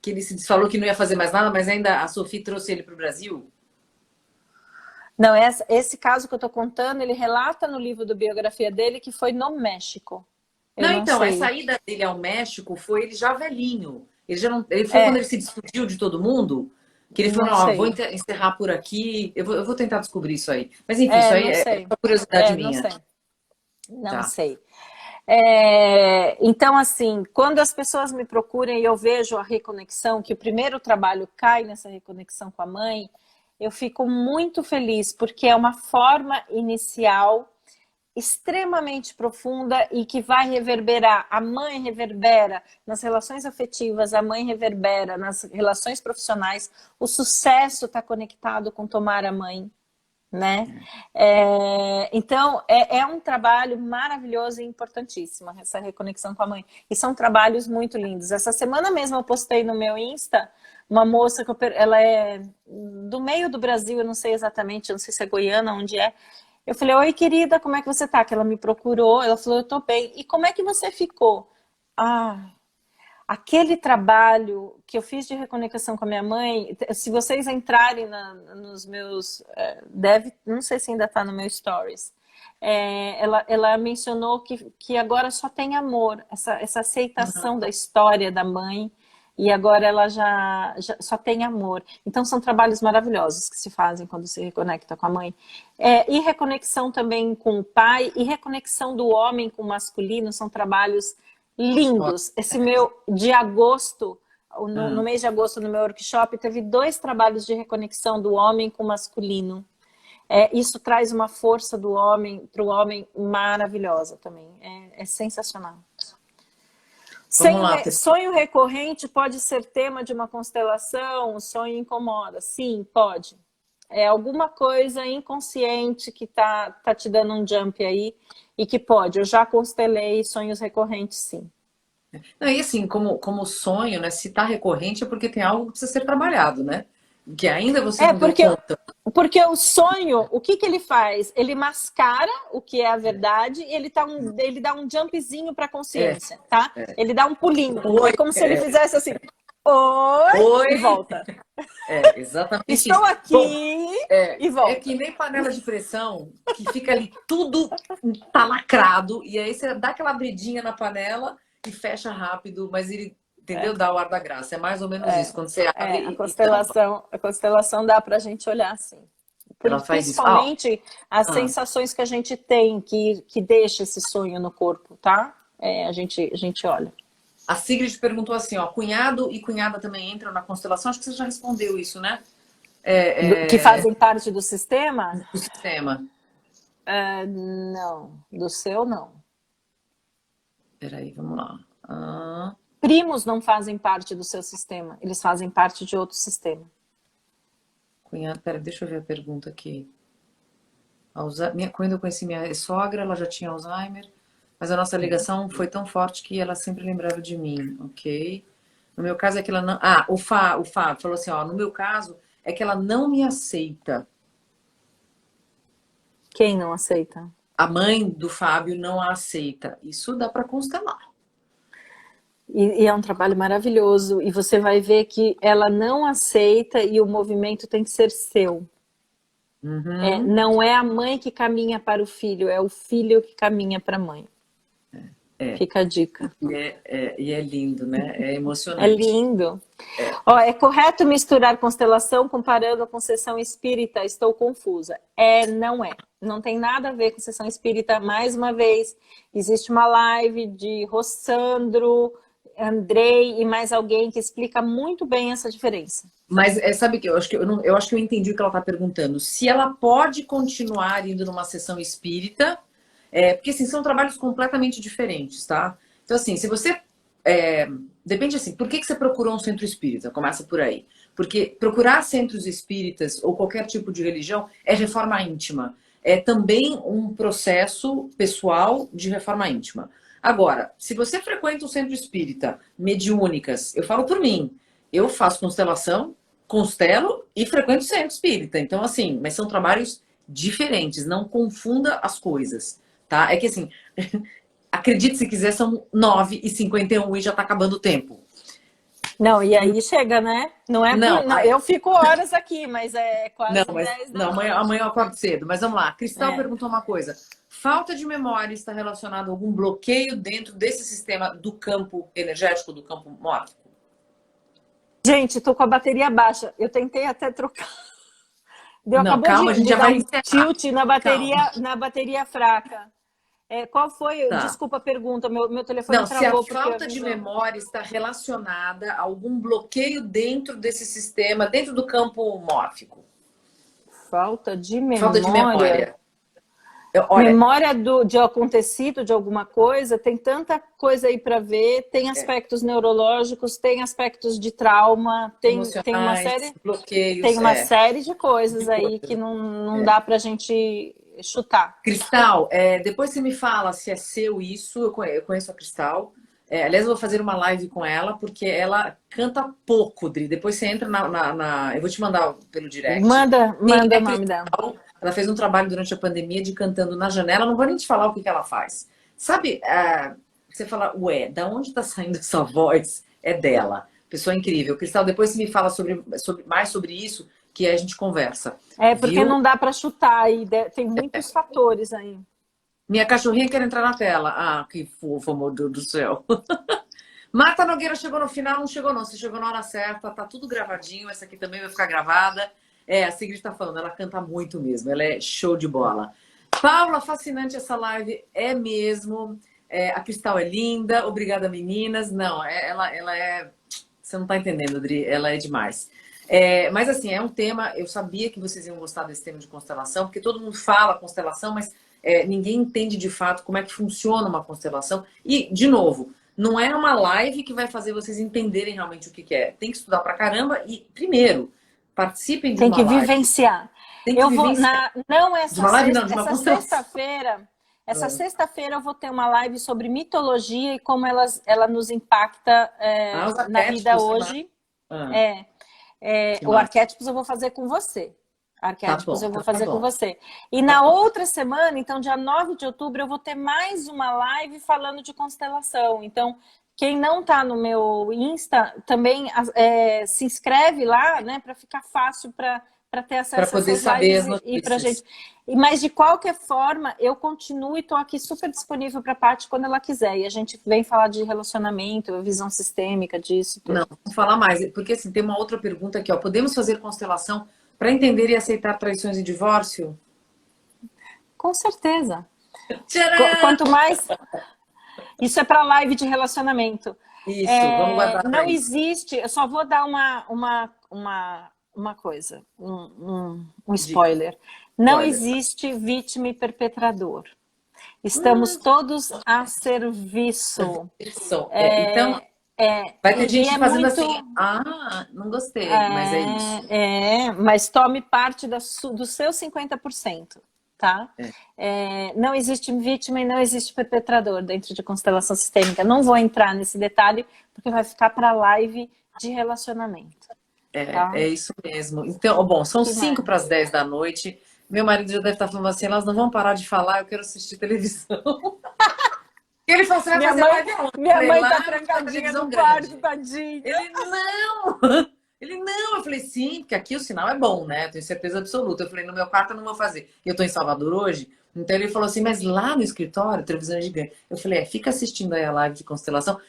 Speaker 1: que ele se falou que não ia fazer mais nada, mas ainda a Sophie trouxe ele para o Brasil?
Speaker 2: Não, esse caso que eu estou contando, ele relata no livro da biografia dele que foi no México.
Speaker 1: Não, a saída dele ao México foi ele já velhinho. Ele foi quando ele se despediu de todo mundo, que ele falou, vou encerrar por aqui, eu vou tentar descobrir isso aí. Mas enfim, isso aí é uma curiosidade minha.
Speaker 2: Não sei. Então, assim, quando as pessoas me procuram e eu vejo a reconexão, que o primeiro trabalho cai nessa reconexão com a mãe, eu fico muito feliz, porque é uma forma inicial extremamente profunda e que vai reverberar. A mãe reverbera nas relações afetivas, a mãe reverbera nas relações profissionais. O sucesso está conectado com tomar a mãe, né? Então, é um trabalho maravilhoso e importantíssimo, essa reconexão com a mãe. E são trabalhos muito lindos. Essa semana mesmo eu postei no meu Insta uma moça, ela é do meio do Brasil, eu não sei exatamente, eu não sei se é Goiânia, onde é. Eu falei, oi querida, como é que você tá? Que ela me procurou, ela falou, eu tô bem. E como é que você ficou? Ah, aquele trabalho que eu fiz de reconexão com a minha mãe, se vocês entrarem nos meus, não sei se ainda tá no meu stories, ela mencionou que agora só tem amor, essa aceitação da história da mãe, e agora ela já só tem amor. Então são trabalhos maravilhosos que se fazem quando se reconecta com a mãe. E reconexão também com o pai, e reconexão do homem com o masculino, são trabalhos lindos. Esse meu de agosto, no mês de agosto, no meu workshop, teve 2 trabalhos de reconexão do homem com o masculino. Isso traz uma força do homem para o homem maravilhosa também. É sensacional. Sonho recorrente pode ser tema de uma constelação, o sonho incomoda. Sim, pode. É alguma coisa inconsciente que tá te dando um jump aí e que pode. Eu já constelei sonhos recorrentes, sim.
Speaker 1: Não, e assim, como sonho, né? Se tá recorrente é porque tem algo que precisa ser trabalhado, né? Que ainda você não deu conta.
Speaker 2: Porque o sonho, o que ele faz? Ele mascara o que é a verdade e ele dá um jumpzinho para a consciência, tá? Ele dá um pulinho. É como se ele fizesse assim, oi, e volta.
Speaker 1: Exatamente.
Speaker 2: Estou aqui. Bom, e volta.
Speaker 1: É que nem panela de pressão, que fica ali tudo tá lacrado, e aí você dá aquela abridinha na panela e fecha rápido, mas ele, entendeu? Dá o ar da graça. É mais ou menos isso. Quando você abre
Speaker 2: a constelação dá pra gente olhar assim. Principalmente as sensações que a gente tem que deixa esse sonho no corpo, tá? A gente olha.
Speaker 1: A Sigrid perguntou assim, ó, cunhado e cunhada também entram na constelação? Acho que você já respondeu isso, né?
Speaker 2: Que fazem parte do sistema?
Speaker 1: Do sistema.
Speaker 2: Não. Do seu, não.
Speaker 1: Peraí, vamos lá.
Speaker 2: Primos não fazem parte do seu sistema. Eles fazem parte de outro sistema.
Speaker 1: Cunhado, peraí, deixa eu ver a pergunta aqui. Quando eu conheci minha sogra, ela já tinha Alzheimer, mas a nossa ligação foi tão forte que ela sempre lembrava de mim, ok? No meu caso é que ela não... o Fábio falou assim, ó, no meu caso é que ela não me aceita.
Speaker 2: Quem não aceita?
Speaker 1: A mãe do Fábio não a aceita. Isso dá para constelar.
Speaker 2: E é um trabalho maravilhoso. E você vai ver que ela não aceita e o movimento tem que ser seu. Não é a mãe que caminha para o filho, é o filho que caminha para a mãe. Fica a dica.
Speaker 1: E é lindo, né? É emocionante.
Speaker 2: É lindo. É correto misturar constelação comparando com sessão espírita? Estou confusa. Não é. Não tem nada a ver com sessão espírita. Mais uma vez, existe uma live de Rossandro, Andrei e mais alguém que explica muito bem essa diferença.
Speaker 1: Mas sabe que eu acho que eu entendi o que ela está perguntando. Se ela pode continuar indo numa sessão espírita, porque assim, são trabalhos completamente diferentes, tá? Então assim, se você depende assim, por que você procurou um centro espírita? Começa por aí. Porque procurar centros espíritas ou qualquer tipo de religião é reforma íntima. É também um processo pessoal de reforma íntima. Agora, se você frequenta um centro espírita, mediúnicas, eu falo por mim, eu faço constelação, constelo e frequento centro espírita. Então, assim, mas são trabalhos diferentes, não confunda as coisas, tá? É que assim, acredite se quiser, são 9h51 e já tá acabando o tempo.
Speaker 2: Não, e aí chega, né? Não é eu fico horas aqui, mas é quase 10 da noite.
Speaker 1: Amanhã eu acordo cedo. Mas vamos lá. Cristal perguntou uma coisa. Falta de memória está relacionada a algum bloqueio dentro desse sistema do campo energético, do campo mórfico?
Speaker 2: Gente, tô com a bateria baixa. Eu tentei até trocar.
Speaker 1: Calma, a gente já vai
Speaker 2: encerrar. Tilt na bateria fraca. Qual foi? Tá. Desculpa a pergunta, meu telefone travou.
Speaker 1: Se a falta de memória está relacionada a algum bloqueio dentro desse sistema, dentro do campo mórfico.
Speaker 2: Falta de
Speaker 1: Falta de
Speaker 2: memória.
Speaker 1: memória. Olha,
Speaker 2: Memória de acontecido, de alguma coisa, tem tanta coisa aí para ver, tem aspectos neurológicos, tem aspectos de trauma, tem uma
Speaker 1: emocionais,
Speaker 2: série, tem
Speaker 1: bloqueios,
Speaker 2: uma série de coisas
Speaker 1: de
Speaker 2: aí
Speaker 1: coisas.
Speaker 2: que não dá pra gente chutar.
Speaker 1: Cristal, depois você me fala se é seu isso. Eu conheço a Cristal. Aliás, eu vou fazer uma live com ela, porque ela canta pouco, Dri. Depois você entra eu vou te mandar pelo direct.
Speaker 2: Manda
Speaker 1: Quem
Speaker 2: o
Speaker 1: é
Speaker 2: nome dela.
Speaker 1: Cristal? Ela fez um trabalho durante a pandemia de cantando na janela. Não vou nem te falar o que ela faz. Sabe, você fala, ué, da onde está saindo essa voz? É dela. Pessoa incrível. Cristal, depois você me fala mais sobre isso, que aí a gente conversa.
Speaker 2: Porque
Speaker 1: Viu?
Speaker 2: não dá pra chutar aí, tem muitos fatores aí.
Speaker 1: Minha cachorrinha quer entrar na tela. Ah, que fofo, meu Deus do céu. Marta Nogueira chegou no final, não chegou não. Você chegou na hora certa, tá tudo gravadinho. Essa aqui também vai ficar gravada. A Sigrid tá falando, ela canta muito mesmo. Ela é show de bola. Paula, fascinante essa live, é mesmo. A Cristal é linda. Obrigada, meninas. Não, ela é... Você não tá entendendo, Dri. Ela é demais. Mas assim, é um tema... Eu sabia que vocês iam gostar desse tema de constelação, porque todo mundo fala constelação, mas ninguém entende de fato como é que funciona uma constelação. E, de novo, não é uma live que vai fazer vocês entenderem realmente o que é. Tem que estudar pra caramba e, primeiro, participem de
Speaker 2: Tem
Speaker 1: uma
Speaker 2: que
Speaker 1: live.
Speaker 2: vivenciar.
Speaker 1: Tem que vivenciar.
Speaker 2: De
Speaker 1: uma live não, de uma
Speaker 2: essa
Speaker 1: constelação.
Speaker 2: sexta-feira. Essa sexta-feira eu vou ter uma live sobre mitologia e como ela nos impacta na vida hoje. O arquétipos eu vou fazer com você. Arquétipos eu vou fazer com você. E na outra semana, então, dia 9 de outubro, eu vou ter mais uma live falando de constelação. Então, quem não tá no meu Insta, também se inscreve lá, né, para ficar fácil para ter acesso a essas lives e pra gente. Mas de qualquer forma, eu continuo e estou aqui super disponível para a Paty quando ela quiser. E a gente vem falar de relacionamento, visão sistêmica disso. Tudo.
Speaker 1: Não, vamos falar mais, porque assim, tem uma outra pergunta aqui, ó. Podemos fazer constelação para entender e aceitar traições e divórcio?
Speaker 2: Com certeza.
Speaker 1: Tcharam!
Speaker 2: Quanto mais... Isso é para live de relacionamento.
Speaker 1: Isso, vamos guardar.
Speaker 2: Não existe... Eu só vou dar uma coisa, um spoiler. Não existe vítima e perpetrador. Estamos todos a serviço.
Speaker 1: Então... vai ter gente fazendo assim, não gostei, mas é isso.
Speaker 2: Mas tome parte do seu 50%, tá? Não existe vítima e não existe perpetrador dentro de constelação sistêmica. Não vou entrar nesse detalhe, porque vai ficar para live de relacionamento. Tá?
Speaker 1: É isso mesmo. Então, bom, são 5 para as 10 da noite. Meu marido já deve estar falando assim, elas não vão parar de falar, eu quero assistir televisão. Ele falou, você vai fazer live aonde?
Speaker 2: Minha mãe tá trancadinha no quarto, tadinha.
Speaker 1: Ele não. Eu falei, sim, porque aqui o sinal é bom, né? Eu tenho certeza absoluta. Eu falei, no meu quarto eu não vou fazer. Eu tô em Salvador hoje. Então ele falou assim, mas lá no escritório, a televisão é gigante. Eu falei, fica assistindo aí a live de constelação.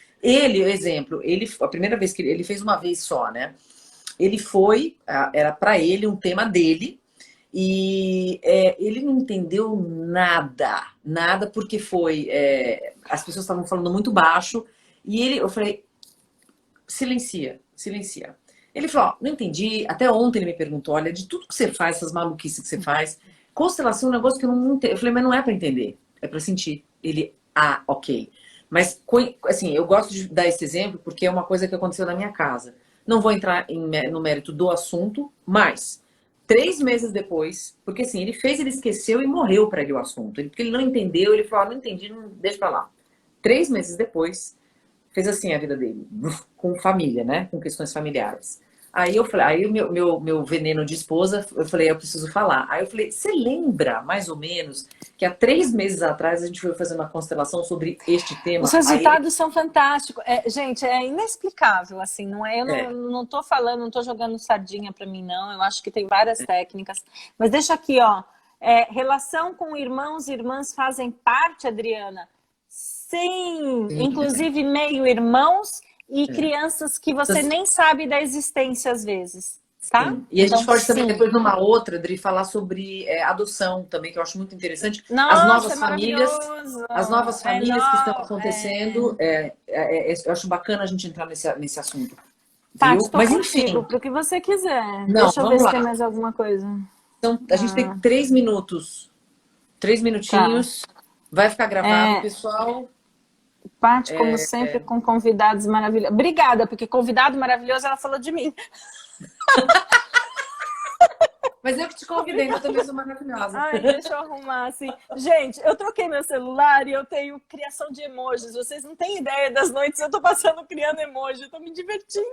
Speaker 1: A primeira vez que ele fez uma vez só, né? Ele foi, era para ele um tema dele. E ele não entendeu nada, porque as pessoas estavam falando muito baixo, e eu falei, silencia. Ele falou, não entendi, até ontem ele me perguntou, olha, de tudo que você faz, essas maluquices que você faz, constelação é um negócio que eu não entendo. Eu falei, mas não é para entender, é para sentir. Ele, ok. Mas, assim, eu gosto de dar esse exemplo, porque é uma coisa que aconteceu na minha casa. Não vou entrar no mérito do assunto, mas... 3 meses depois, porque assim, ele esqueceu e morreu para ele o assunto. Porque ele não entendeu, ele falou, não entendi, deixa pra lá. 3 meses depois, fez assim a vida dele, com família, né? Com questões familiares. Aí eu falei, aí o meu veneno de esposa, eu falei, eu preciso falar. Aí eu falei, você lembra, mais ou menos, que há 3 meses atrás a gente foi fazer uma constelação sobre este tema?
Speaker 2: Os resultados são fantásticos. Gente, é inexplicável, assim, não é? Eu não tô falando, não tô jogando sardinha para mim, não. Eu acho que tem várias técnicas. Mas deixa aqui, ó. Relação com irmãos e irmãs fazem parte, Adriana? Sim. Inclusive meio-irmãos e crianças que você nem sabe da existência às vezes, tá?
Speaker 1: Sim. E então, a gente pode também depois numa outra, Dri, falar sobre adoção também, que eu acho muito interessante.
Speaker 2: Nossa,
Speaker 1: as novas famílias que estão acontecendo, eu acho bacana a gente entrar nesse assunto.
Speaker 2: Paty, mas enfim, pro que você quiser. Deixa eu ver se tem mais alguma coisa.
Speaker 1: A gente tem 3 minutos. 3 minutinhos. Tá. Vai ficar gravado, pessoal.
Speaker 2: Paty, como sempre, com convidados maravilhosos. Obrigada, porque convidado maravilhoso, ela falou de mim.
Speaker 1: Mas eu que te convidei, eu também sou maravilhosa.
Speaker 2: Ai, deixa eu arrumar, assim. Gente, eu troquei meu celular e eu tenho criação de emojis. Vocês não têm ideia das noites eu tô passando criando emoji. Eu tô me divertindo.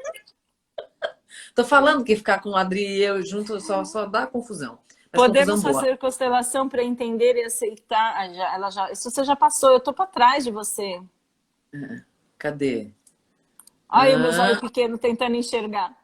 Speaker 1: Tô falando que ficar com o Adri e eu junto só dá confusão. Mas
Speaker 2: podemos
Speaker 1: confusão
Speaker 2: fazer constelação para entender e aceitar. Isso você já passou, eu tô para trás de você.
Speaker 1: Cadê?
Speaker 2: Olha o meu olho pequeno tentando enxergar.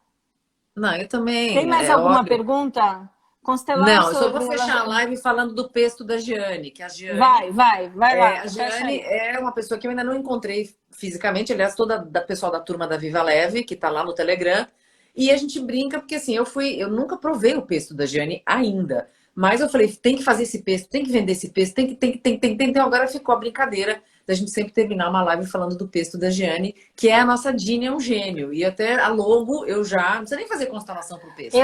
Speaker 1: Não, eu também.
Speaker 2: Tem mais alguma pergunta?
Speaker 1: Constelar não, eu só vou fechar a live falando do pesto da Giane, que a Giane...
Speaker 2: Vai lá.
Speaker 1: A Giane é uma pessoa que eu ainda não encontrei fisicamente, aliás, toda da pessoal da turma da Viva Leve, que tá lá no Telegram, e a gente brinca, porque assim, eu nunca provei o pesto da Giane ainda, mas eu falei, tem que fazer esse pesto, tem que vender esse pesto, tem, então agora ficou a brincadeira da gente sempre terminar uma live falando do pesto da Giane, que é a nossa Dini, é um gênio. E até a logo, eu já... Não precisa nem fazer constelação pro pesto.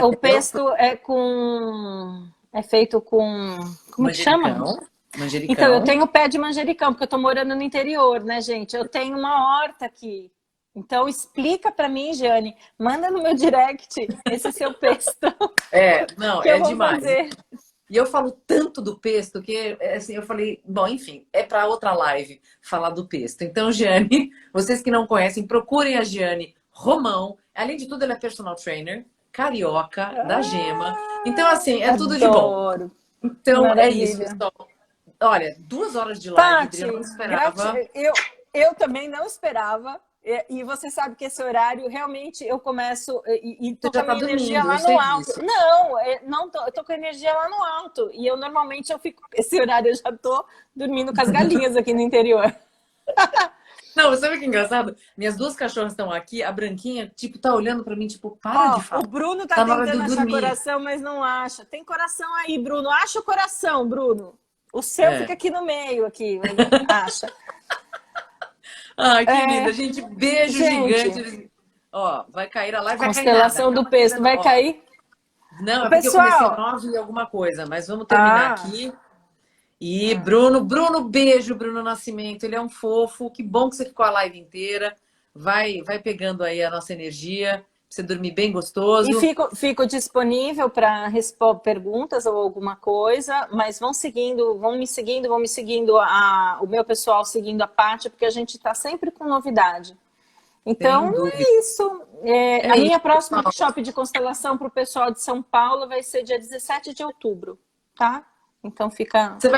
Speaker 2: O pesto é feito com... Como que chama?
Speaker 1: Manjericão.
Speaker 2: Então, eu tenho pé de manjericão, porque eu tô morando no interior, né, gente? Eu tenho uma horta aqui. Então, explica pra mim, Giane. Manda no meu direct esse seu pesto.
Speaker 1: Não, é demais. Fazer. E eu falo tanto do pesto que, assim, eu falei, bom, enfim, é para outra live falar do pesto. Então, Giane, vocês que não conhecem, procurem a Giane Romão. Além de tudo, ela é personal trainer, carioca, da Gema. Então, assim, é tudo de bom. Então, maravilha. É isso, pessoal. Olha, 2 horas de live,
Speaker 2: Paty,
Speaker 1: eu não esperava.
Speaker 2: Eu também não esperava. E você sabe que esse horário, realmente, eu começo e tô com a minha energia lá no alto. Não tô, eu tô com a energia lá no alto. E eu, normalmente, esse horário eu já tô dormindo com as galinhas aqui no interior.
Speaker 1: Não, sabe o que é engraçado? Minhas 2 cachorras estão aqui, a branquinha, tipo, tá olhando pra mim, tipo, para de falar.
Speaker 2: O Bruno tá tentando achar coração, mas não acha. Tem coração aí, Bruno. Acha o coração, Bruno. O seu fica aqui no meio, aqui. Acha.
Speaker 1: Ai, querida, gente, beijo gigante. Ó, vai cair a live,
Speaker 2: constelação do pesto, vai cair?
Speaker 1: Não, é porque eu comecei 9 e alguma coisa, mas vamos terminar aqui. E Bruno, beijo, Bruno Nascimento, ele é um fofo, que bom que você ficou a live inteira. Vai pegando aí a nossa energia, pra você dormir bem gostoso.
Speaker 2: E fico disponível para responder perguntas ou alguma coisa, mas vão me seguindo, o meu pessoal seguindo a Paty, porque a gente está sempre com novidade. Então, é isso. A minha próxima workshop de constelação para o pessoal de São Paulo vai ser dia 17 de outubro, tá? Então fica.
Speaker 1: Você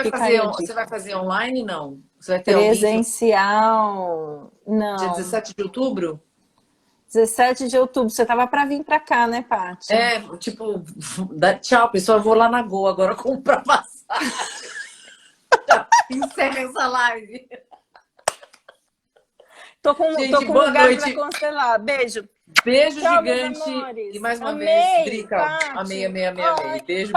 Speaker 1: vai fazer online, não? Você vai ter
Speaker 2: presencial? Não.
Speaker 1: Dia 17 de outubro?
Speaker 2: 17 de outubro. Você tava para vir para cá, né, Paty?
Speaker 1: Tipo, tchau, pessoal. Eu vou lá na Gol agora comprar passagem. Encerra essa live.
Speaker 2: Tô com lugar para constelar. Beijo.
Speaker 1: Beijo, tchau, gigante. E mais uma vez, Drica. Amei. Beijo.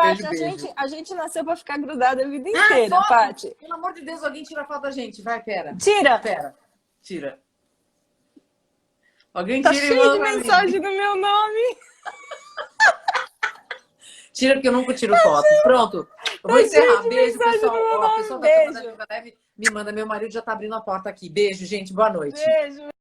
Speaker 2: A gente nasceu para ficar grudada a vida inteira, Paty.
Speaker 1: Pelo amor de Deus, alguém tira a foto da gente. Vai, pera. Tira. Alguém
Speaker 2: tá
Speaker 1: tira
Speaker 2: cheio de mensagem no meu nome.
Speaker 1: Tira, porque eu nunca tiro foto. Pronto. Eu vou encerrar. Beijo, pessoal. A pessoa da Turma da Viva Leve me manda. Meu marido já tá abrindo a porta aqui. Beijo, gente. Boa noite.
Speaker 2: Beijo.